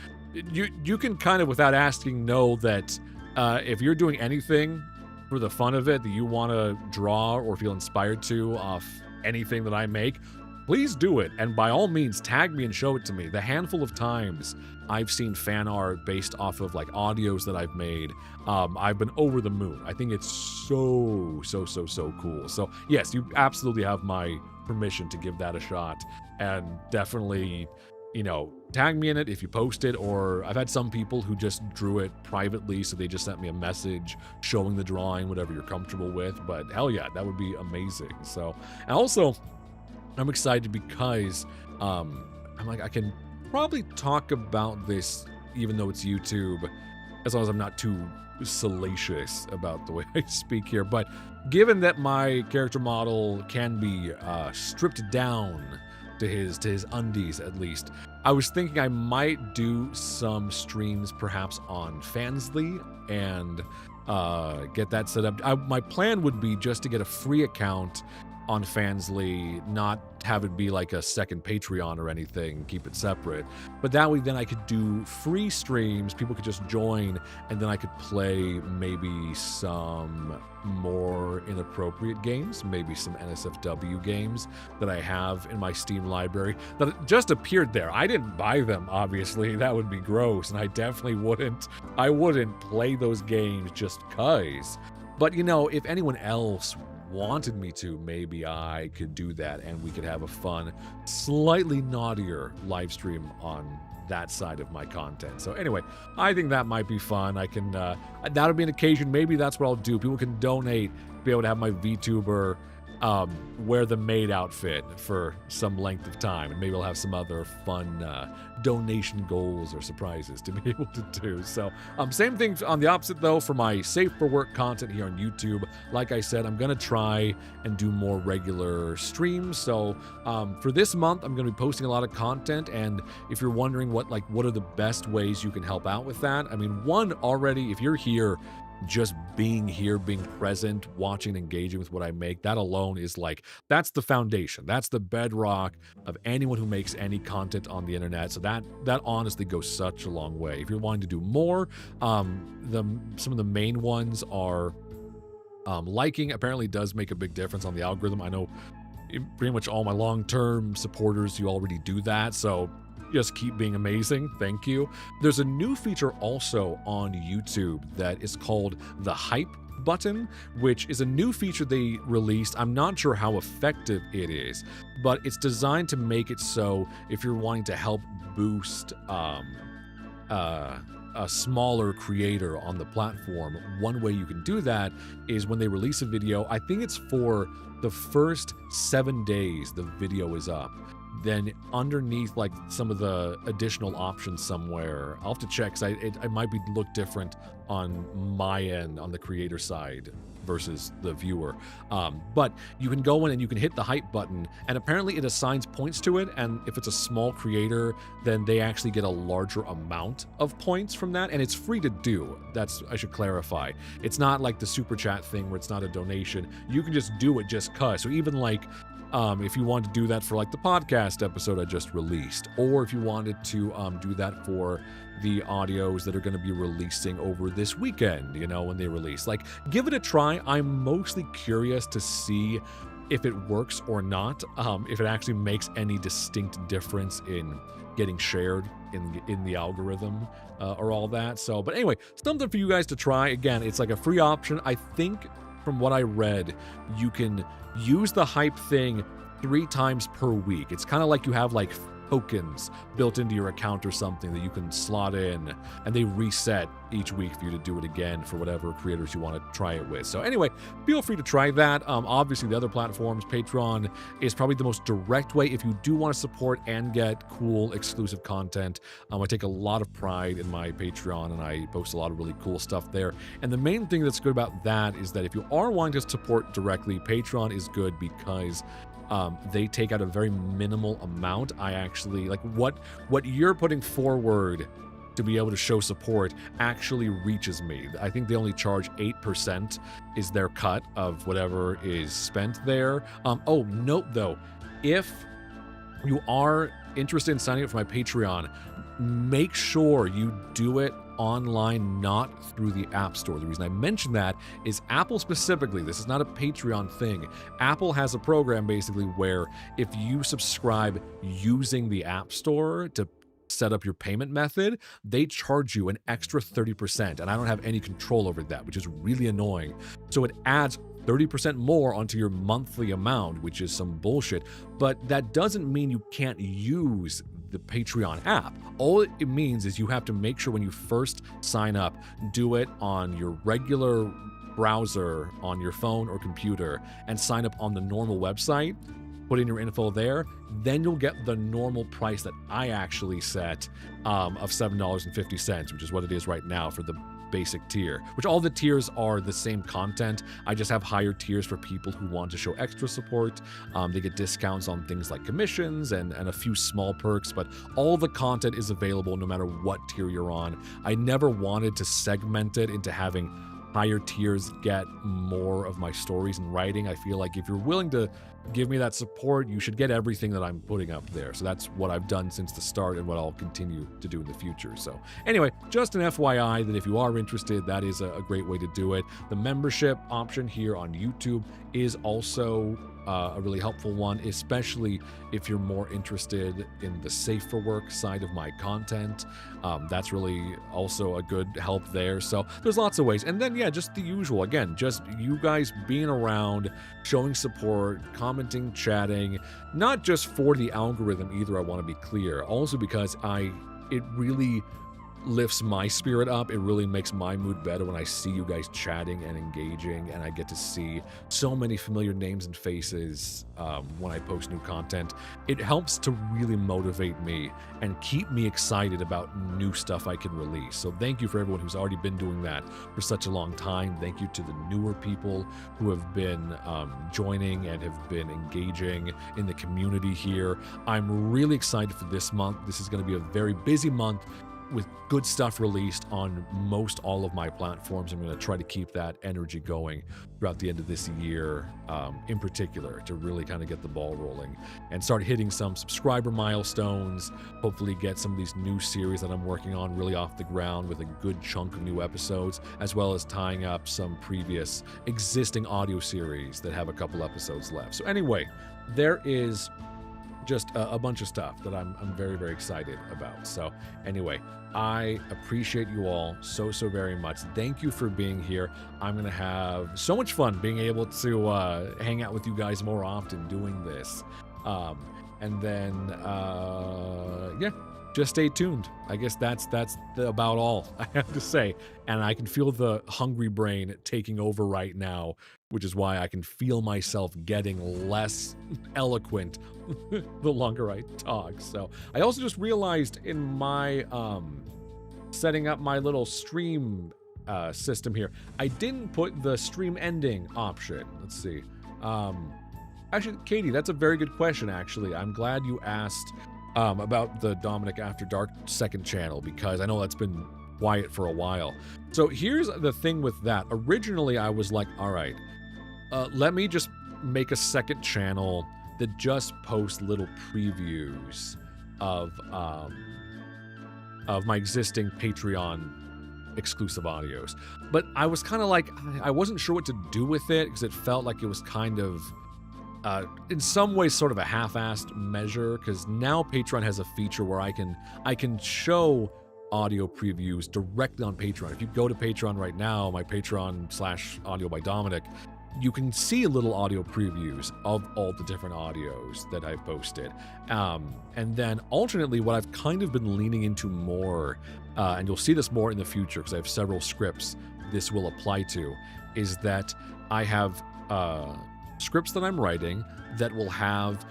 you can kind of, without asking, know that if you're doing anything for the fun of it that you want to draw or feel inspired to off anything that I make, please do it. And by all means, tag me and show it to me. The handful of times I've seen fan art based off of like audios that I've made, I've been over the moon. I think it's so cool. So yes, you absolutely have my permission to give that a shot, and definitely, tag me in it if you post it. Or I've had some people who just drew it privately, so they just sent me a message showing the drawing, whatever you're comfortable with. But hell yeah, that would be amazing. So, and also I'm excited because I'm like, I can probably talk about this even though it's YouTube, as long as I'm not too salacious about the way I speak here. But given that my character model can be stripped down to his undies, at least, I was thinking I might do some streams perhaps on Fansly and get that set up. My plan would be just to get a free account on Fansly, not have it be like a second Patreon or anything, keep it separate. But that way then I could do free streams, people could just join, and then I could play maybe some more inappropriate games, maybe some NSFW games that I have in my Steam library that just appeared there. I didn't buy them, obviously, that would be gross, and I definitely wouldn't play those games just cause. But if anyone else wanted me to, maybe I could do that and we could have a fun, slightly naughtier live stream on that side of my content. So anyway, I think that might be fun. I can that'll be an occasion, maybe that's what I'll do. People can donate, be able to have my VTuber wear the maid outfit for some length of time, and maybe I'll have some other fun donation goals or surprises to be able to do. So same thing on the opposite though for my safe for work content here on YouTube. Like I said, I'm gonna try and do more regular streams. So for this month, I'm gonna be posting a lot of content, and if you're wondering what are the best ways you can help out with that, I mean, one, already, if you're here, just being here, being present, watching, engaging with what I make, that alone is that's the foundation. That's the bedrock of anyone who makes any content on the internet. So that honestly goes such a long way. If you're wanting to do more, some of the main ones are liking apparently does make a big difference on the algorithm. I know pretty much all my long-term supporters, you already do that. So just keep being amazing. Thank you. There's a new feature also on YouTube that is called the hype button, which is a new feature they released. I'm not sure how effective it is, but it's designed to make it so if you're wanting to help boost a smaller creator on the platform, one way you can do that is when they release a video, I think it's for the first 7 days the video is up. Then underneath some of the additional options somewhere, I'll have to check, because it might look different on my end, on the creator side versus the viewer. But you can go in and you can hit the hype button, and apparently it assigns points to it, and if it's a small creator, then they actually get a larger amount of points from that, and it's free to do. I should clarify. It's not like the super chat thing where it's not a donation. You can just do it just cause. So even if you wanted to do that for the podcast episode I just released, or if you wanted to do that for the audios that are going to be releasing over this weekend, when they release, give it a try. I'm mostly curious to see if it works or not, if it actually makes any distinct difference in getting shared in the algorithm or all that. So, but anyway, something for you guys to try. Again, it's like a free option. I think from what I read, you can use the hype thing 3 times per week. It's kind of like you have like tokens built into your account or something that you can slot in, and they reset each week for you to do it again for whatever creators you want to try it with. So anyway, feel free to try that. Obviously the other platforms, Patreon is probably the most direct way if you do want to support and get cool exclusive content. I take a lot of pride in my Patreon, and I post a lot of really cool stuff there. And the main thing that's good about that is that if you are wanting to support directly, Patreon is good because they take out a very minimal amount. I actually like what you're putting forward to be able to show support actually reaches me. I think they only charge 8% is their cut of whatever is spent there. Oh, note though, if you are interested in signing up for my Patreon, make sure you do it online, not through the App Store. The reason I mention that is Apple specifically, this is not a Patreon thing. Apple has a program basically where if you subscribe using the App Store to set up your payment method, they charge you an extra 30%, and I don't have any control over that, which is really annoying. So it adds 30% more onto your monthly amount, which is some bullshit. But that doesn't mean you can't use the Patreon app. All it means is you have to make sure when you first sign up, do it on your regular browser on your phone or computer and sign up on the normal website. Put in your info there, then you'll get the normal price that I actually set of $7.50, which is what it is right now for the basic tier, which all the tiers are the same content. I just have higher tiers for people who want to show extra support. They get discounts on things like commissions and a few small perks, but all the content is available no matter what tier you're on. I never wanted to segment it into having higher tiers get more of my stories and writing. I feel like if you're willing to give me that support, you should get everything that I'm putting up there. So that's what I've done since the start and what I'll continue to do in the future. So anyway, just an FYI that if you are interested, that is a great way to do it. The membership option here on YouTube is also a really helpful one, especially if you're more interested in the safe for work side of my content. That's really also a good help there. So there's lots of ways. And then, yeah, just the usual. Again, just you guys being around, showing support, commenting, chatting, not just for the algorithm either, I want to be clear. Also because it really lifts my spirit up. It really makes my mood better when I see you guys chatting and engaging, and I get to see so many familiar names and faces when I post new content. It helps to really motivate me and keep me excited about new stuff I can release. So thank you for everyone who's already been doing that for such a long time. Thank you to the newer people who have been joining and have been engaging in the community here. I'm really excited for this month. This is going to be a very busy month with good stuff released on most all of my platforms. I'm going to try to keep that energy going throughout the end of this year, in particular, to really kind of get the ball rolling and start hitting some subscriber milestones, hopefully get some of these new series that I'm working on really off the ground with a good chunk of new episodes, as well as tying up some previous existing audio series that have a couple episodes left. So anyway, there is just a bunch of stuff that I'm very, very excited about. So anyway, I appreciate you all so very much. Thank you for being here. I'm gonna have so much fun being able to hang out with you guys more often doing this. And then yeah, just stay tuned. I guess that's about all I have to say. And I can feel the hungry brain taking over right now, which is why I can feel myself getting less eloquent the longer I talk. So I also just realized in my setting up my little stream system here, I didn't put the stream ending option. Let's see. Actually, Katie, that's a very good question, actually. I'm glad you asked about the Dominic After Dark second channel, because I know that's been quiet for a while. So here's the thing with that. Originally, I was like, all right, let me just make a second channel that just posts little previews of my existing Patreon exclusive audios. But I was kind of like, I wasn't sure what to do with it because it felt like it was kind of in some ways sort of a half-assed measure, because now Patreon has a feature where I can show audio previews directly on Patreon. If you go to Patreon right now, my Patreon/audio by Dominic, you can see little audio previews of all the different audios that I've posted. And then alternately, what I've kind of been leaning into more, and you'll see this more in the future because I have several scripts this will apply to, is that I have scripts that I'm writing that will have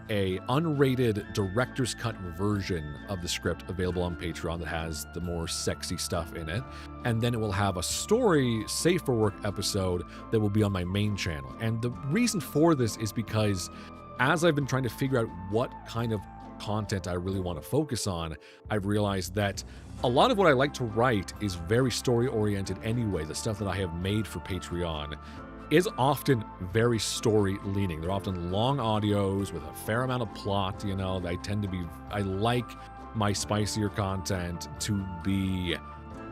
a unrated director's cut version of the script available on Patreon that has the more sexy stuff in it. And then it will have a story safe for work episode that will be on my main channel. And the reason for this is because as I've been trying to figure out what kind of content I really want to focus on, I've realized that a lot of what I like to write is very story oriented anyway. The stuff that I have made for Patreon is often very story leaning. They're often long audios with a fair amount of plot. I like my spicier content to be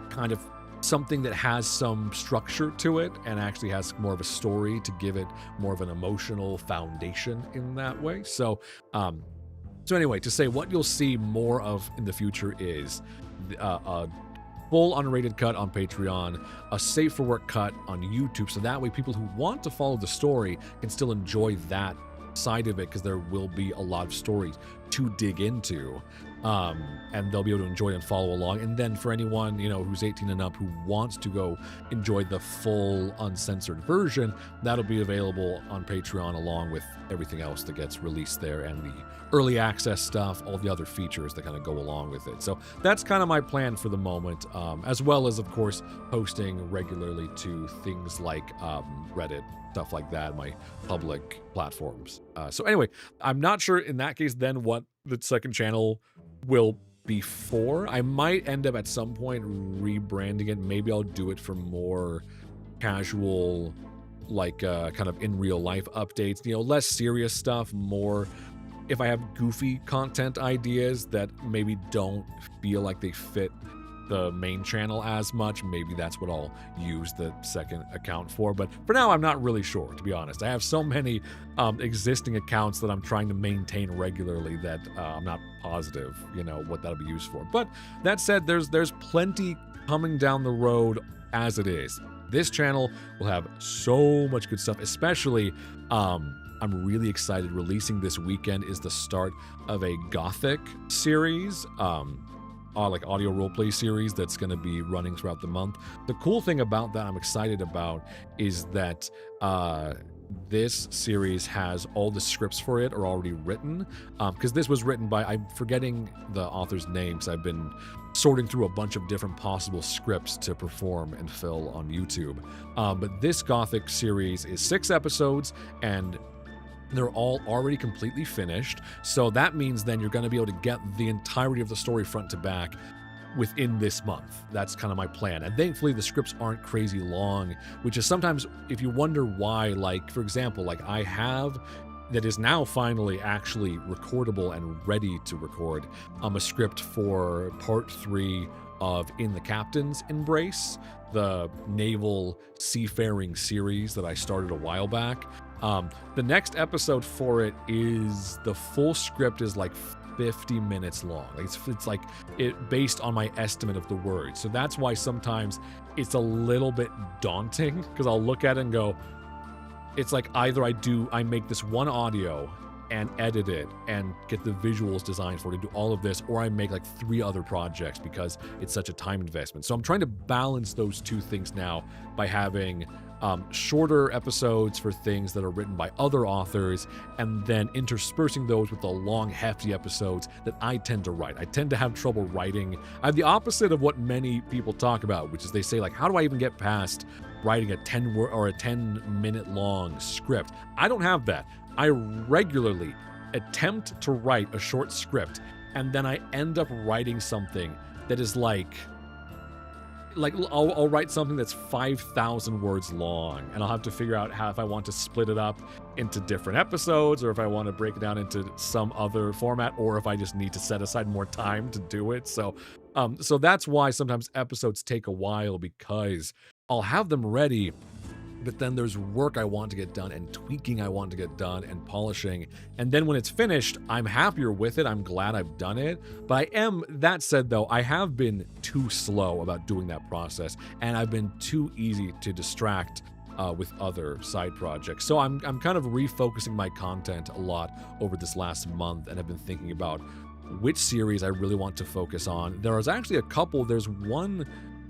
kind of something that has some structure to it and actually has more of a story to give it more of an emotional foundation in that way. So anyway, to say what you'll see more of in the future is full unrated cut on Patreon, a safe for work cut on YouTube, so that way people who want to follow the story can still enjoy that side of it, because there will be a lot of stories to dig into, and they'll be able to enjoy and follow along. And then for anyone who's 18 and up who wants to go enjoy the full uncensored version, that'll be available on Patreon along with everything else that gets released there, and the early access stuff, all the other features that kind of go along with it. So that's kind of my plan for the moment, as well as, of course, posting regularly to things like Reddit, stuff like that, my public platforms. So anyway, I'm not sure in that case then what the second channel will be for. I might end up at some point rebranding it. Maybe I'll do it for more casual, like kind of in real life updates, less serious stuff, more if I have goofy content ideas that maybe don't feel like they fit the main channel as much, maybe that's what I'll use the second account for. But for now, I'm not really sure, to be honest. I have so many existing accounts that I'm trying to maintain regularly that I'm not positive, what that'll be used for. But that said, there's plenty coming down the road as it is. This channel will have so much good stuff, especially I'm really excited. Releasing this weekend is the start of a Gothic series, like audio roleplay series that's going to be running throughout the month. The cool thing about that I'm excited about is that this series has all the scripts for it are already written, because this was written by, I'm forgetting the author's name because I've been sorting through a bunch of different possible scripts to perform and fill on YouTube. But this Gothic series is 6 episodes, and they're all already completely finished. So that means then you're going to be able to get the entirety of the story front to back within this month. That's kind of my plan. And thankfully the scripts aren't crazy long, which is sometimes, if you wonder why, like, for example, like I have that is now finally actually recordable and ready to record a script for part 3 of In the Captain's Embrace, the naval seafaring series that I started a while back. The next episode for it is, the full script is like 50 minutes long. It's like it based on my estimate of the words. So that's why sometimes it's a little bit daunting, because I'll look at it and go, it's like either I make this one audio and edit it and get the visuals designed for it, to do all of this, or I make like 3 other projects because it's such a time investment. So I'm trying to balance those two things now by having shorter episodes for things that are written by other authors, and then interspersing those with the long, hefty episodes that I tend to write. I tend to have trouble writing. I have the opposite of what many people talk about, which is they say, like, how do I even get past writing a 10-minute long script? I don't have that. I regularly attempt to write a short script, and then I end up writing something that is like I'll write something that's 5,000 words long, and I'll have to figure out how, if I want to split it up into different episodes, or if I want to break it down into some other format, or if I just need to set aside more time to do it. So that's why sometimes episodes take a while, because I'll have them ready, but then there's work I want to get done and tweaking I want to get done and polishing. And then when it's finished, I'm happier with it. I'm glad I've done it. But that said though, I have been too slow about doing that process, and I've been too easy to distract with other side projects. So I'm kind of refocusing my content a lot over this last month, and I've been thinking about which series I really want to focus on. There was actually a couple. There's one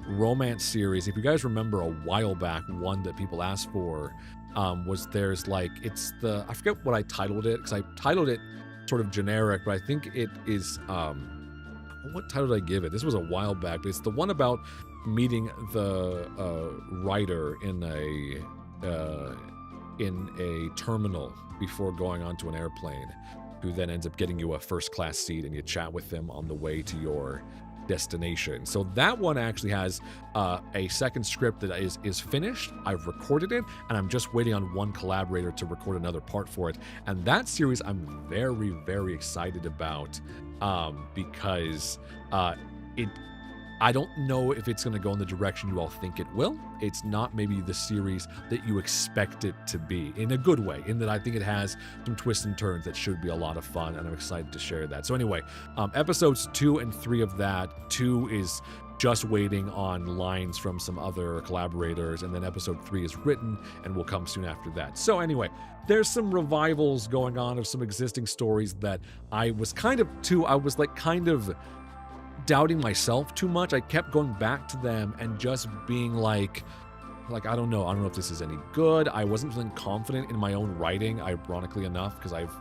romance series, if you guys remember a while back, one that people asked for I forget what I titled it, because I titled it sort of generic, but I think it is what title did I give it? This was a while back, but it's the one about meeting the writer in a terminal before going onto an airplane, who then ends up getting you a first class seat, and you chat with them on the way to your destination. So that one actually has a second script that is finished. I've recorded it, and I'm just waiting on one collaborator to record another part for it. And that series I'm very, very excited about because I don't know if it's going to go in the direction you all think it will. It's not maybe the series that you expect it to be, in a good way, in that I think it has some twists and turns that should be a lot of fun, and I'm excited to share that. So anyway, episodes 2 and 3 of that. 2 is just waiting on lines from some other collaborators, and then episode 3 is written and will come soon after that. So anyway, there's some revivals going on of some existing stories that I was kind of doubting myself too much. I kept going back to them and just being like I don't know if this is any good. I wasn't feeling confident in my own writing, ironically enough, because I've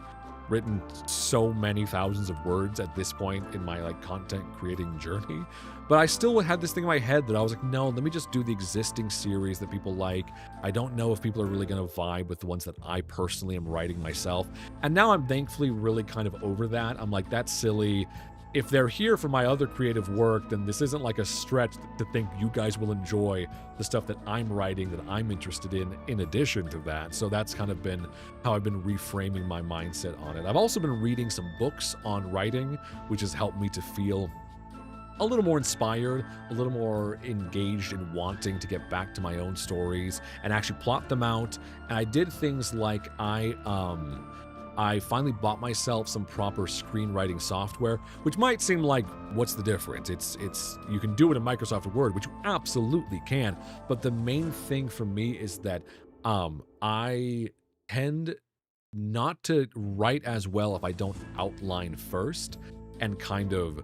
written so many thousands of words at this point in my content creating journey. But I still had this thing in my head that I was like, no, let me just do the existing series that people like. I don't know if people are really going to vibe with the ones that I personally am writing myself. And now I'm thankfully really kind of over that. I'm like, that's silly. If they're here for my other creative work, then this isn't like a stretch to think you guys will enjoy the stuff that I'm writing, that I'm interested in addition to that. So that's kind of been how I've been reframing my mindset on it. I've also been reading some books on writing, which has helped me to feel a little more inspired, a little more engaged in wanting to get back to my own stories and actually plot them out. And I did things like I finally bought myself some proper screenwriting software, which might seem like, what's the difference? It's you can do it in Microsoft Word, which you absolutely can. But the main thing for me is that I tend not to write as well if I don't outline first and kind of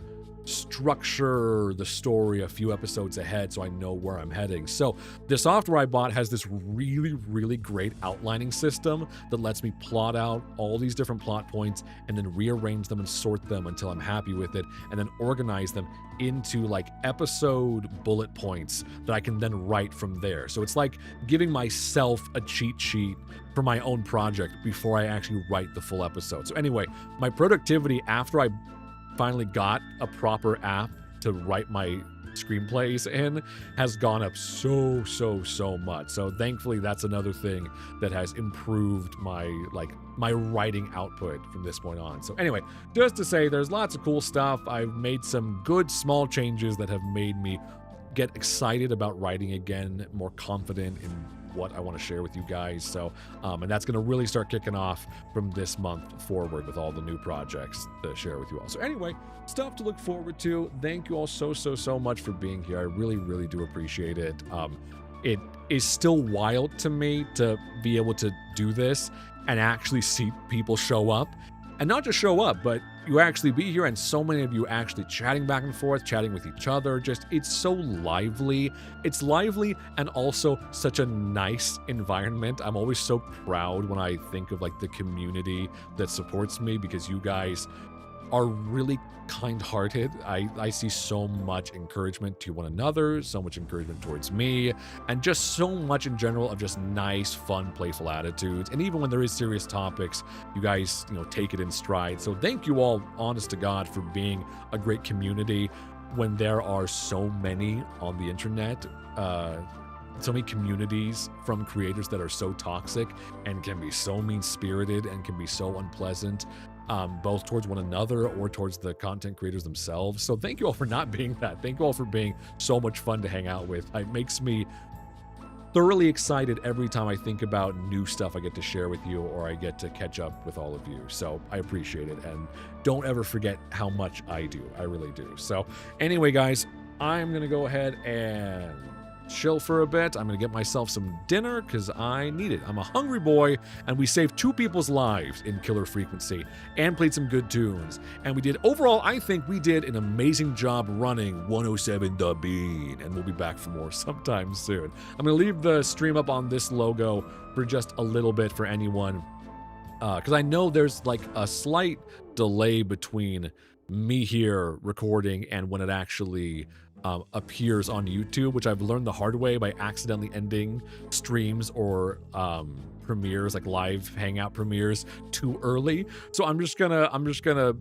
structure the story a few episodes ahead so I know where I'm heading. So the software I bought has this really, really great outlining system that lets me plot out all these different plot points and then rearrange them and sort them until I'm happy with it, and then organize them into episode bullet points that I can then write from there. So it's like giving myself a cheat sheet for my own project before I actually write the full episode. So anyway, my productivity after I finally got a proper app to write my screenplays in has gone up so much. So thankfully that's another thing that has improved my writing output from this point on. So anyway, just to say, there's lots of cool stuff. I've made some good small changes that have made me get excited about writing again, more confident in what I want to share with you guys. So and that's going to really start kicking off from this month forward with all the new projects to share with you all. So anyway, stuff to look forward to. Thank you all so much for being here. I really do appreciate it. It is still wild to me to be able to do this and actually see people show up, and not just show up, but you actually be here, and so many of you actually chatting back and forth, chatting with each other. Just, it's so lively. It's lively and also such a nice environment. I'm always so proud when I think of the community that supports me, because you guys are really kind-hearted. I see so much encouragement to one another, so much encouragement towards me, and just so much in general of just nice, fun, playful attitudes. And even when there is serious topics, you guys, take it in stride. So thank you all, honest to God, for being a great community when there are so many on the internet, so many communities from creators that are so toxic and can be so mean-spirited and can be so unpleasant, both towards one another or towards the content creators themselves. So thank you all for not being that. Thank you all for being so much fun to hang out with. It makes me thoroughly excited every time I think about new stuff I get to share with you or I get to catch up with all of you. So I appreciate it, and don't ever forget how much I do. I really do. So anyway, guys, I'm going to go ahead and chill for a bit. I'm going to get myself some dinner because I need it. I'm a hungry boy, and we saved 2 people's lives in Killer Frequency and played some good tunes. And we did, overall, I think we did an amazing job running 107 The Bean, and we'll be back for more sometime soon. I'm going to leave the stream up on this logo for just a little bit for anyone, because I know there's like a slight delay between me here recording and when it actually appears on YouTube, which I've learned the hard way by accidentally ending streams or premieres, like live hangout premieres, too early. So I'm just gonna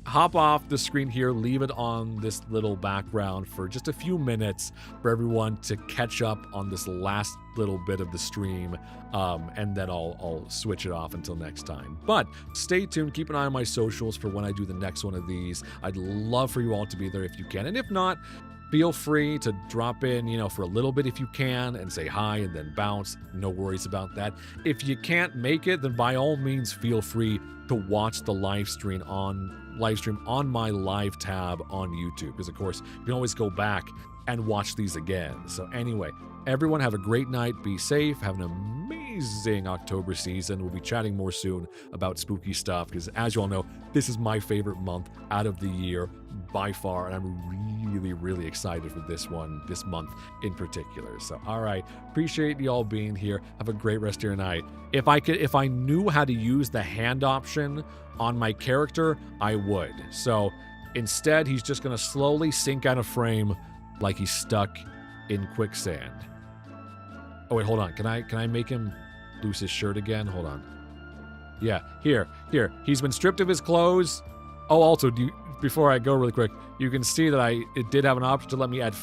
hop off the screen here, leave it on this little background for just a few minutes for everyone to catch up on this last little bit of the stream, and then I'll switch it off until next time. But stay tuned, keep an eye on my socials for when I do the next one of these. I'd love for you all to be there if you can, and if not, feel free to drop in, for a little bit if you can, and say hi and then bounce. No worries about that. If you can't make it, then by all means feel free to watch the live stream on my live tab on YouTube, because of course you can always go back and watch these again. So anyway, everyone have a great night, be safe, have an amazing October season. We'll be chatting more soon about spooky stuff, because as you all know, this is my favorite month out of the year by far, and I'm really excited for this month in particular. So all right, appreciate you all being here. Have a great rest of your night. If I knew how to use the hand option on my character, I would. So instead, he's just gonna slowly sink out of frame like he's stuck in quicksand. Oh wait, hold on. Can I make him loose his shirt again? Hold on. Yeah, here. He's been stripped of his clothes. Oh, also, before I go really quick, you can see that it did have an option to let me add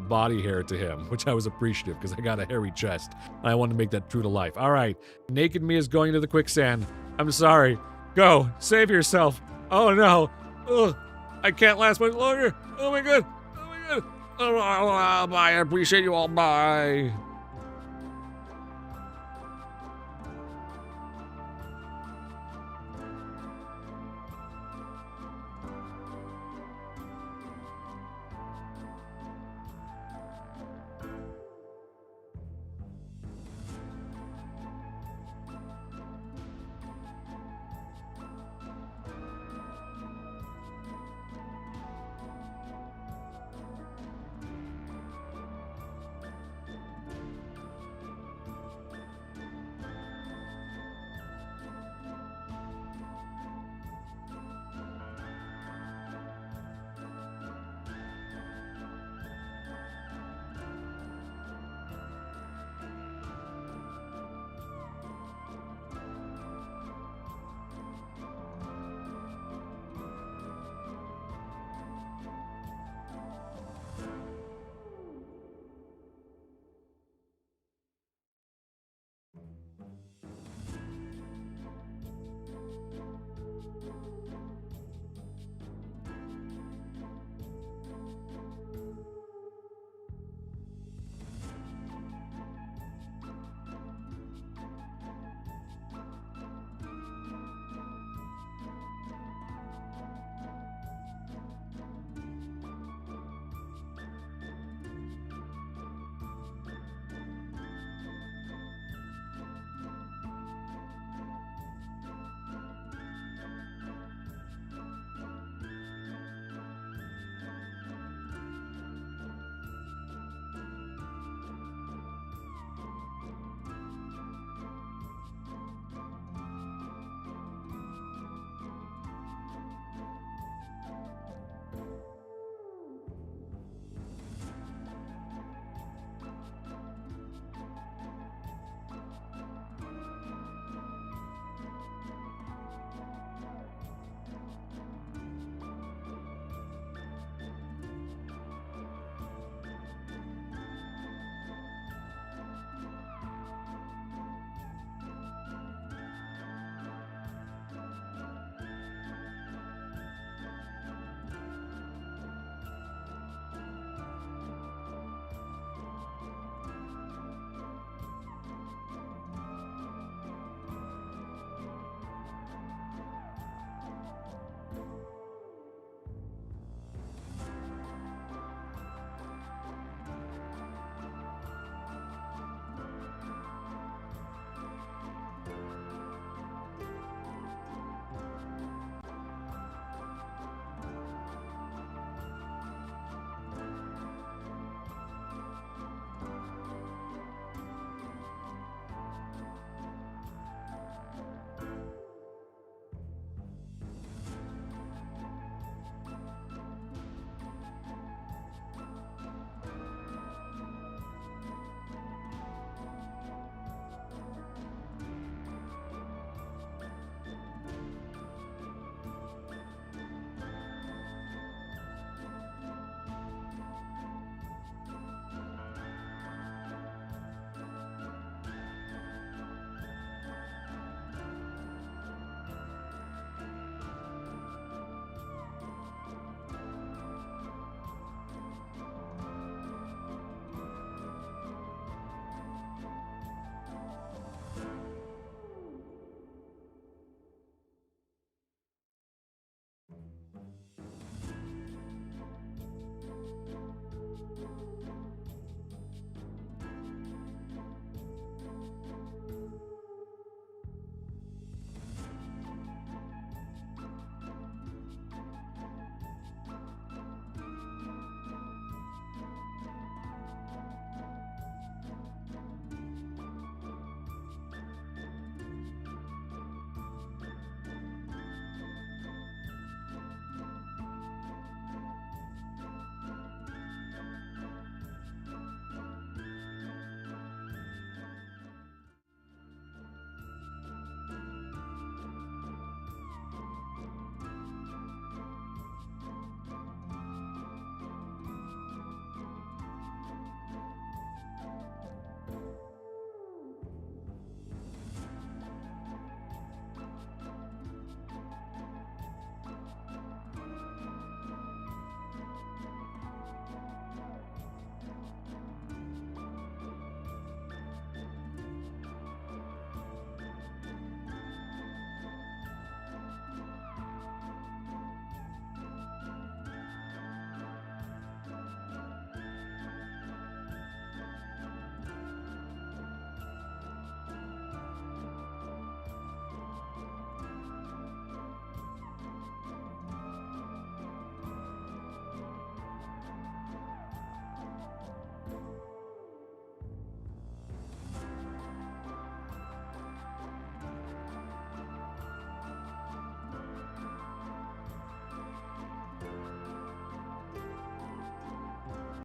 body hair to him, which I was appreciative because I got a hairy chest. And I wanted to make that true to life. All right, naked me is going into the quicksand. I'm sorry. Go, save yourself. Oh no. Ugh, I can't last much longer. Oh my god. Oh, bye. I appreciate you all. Bye.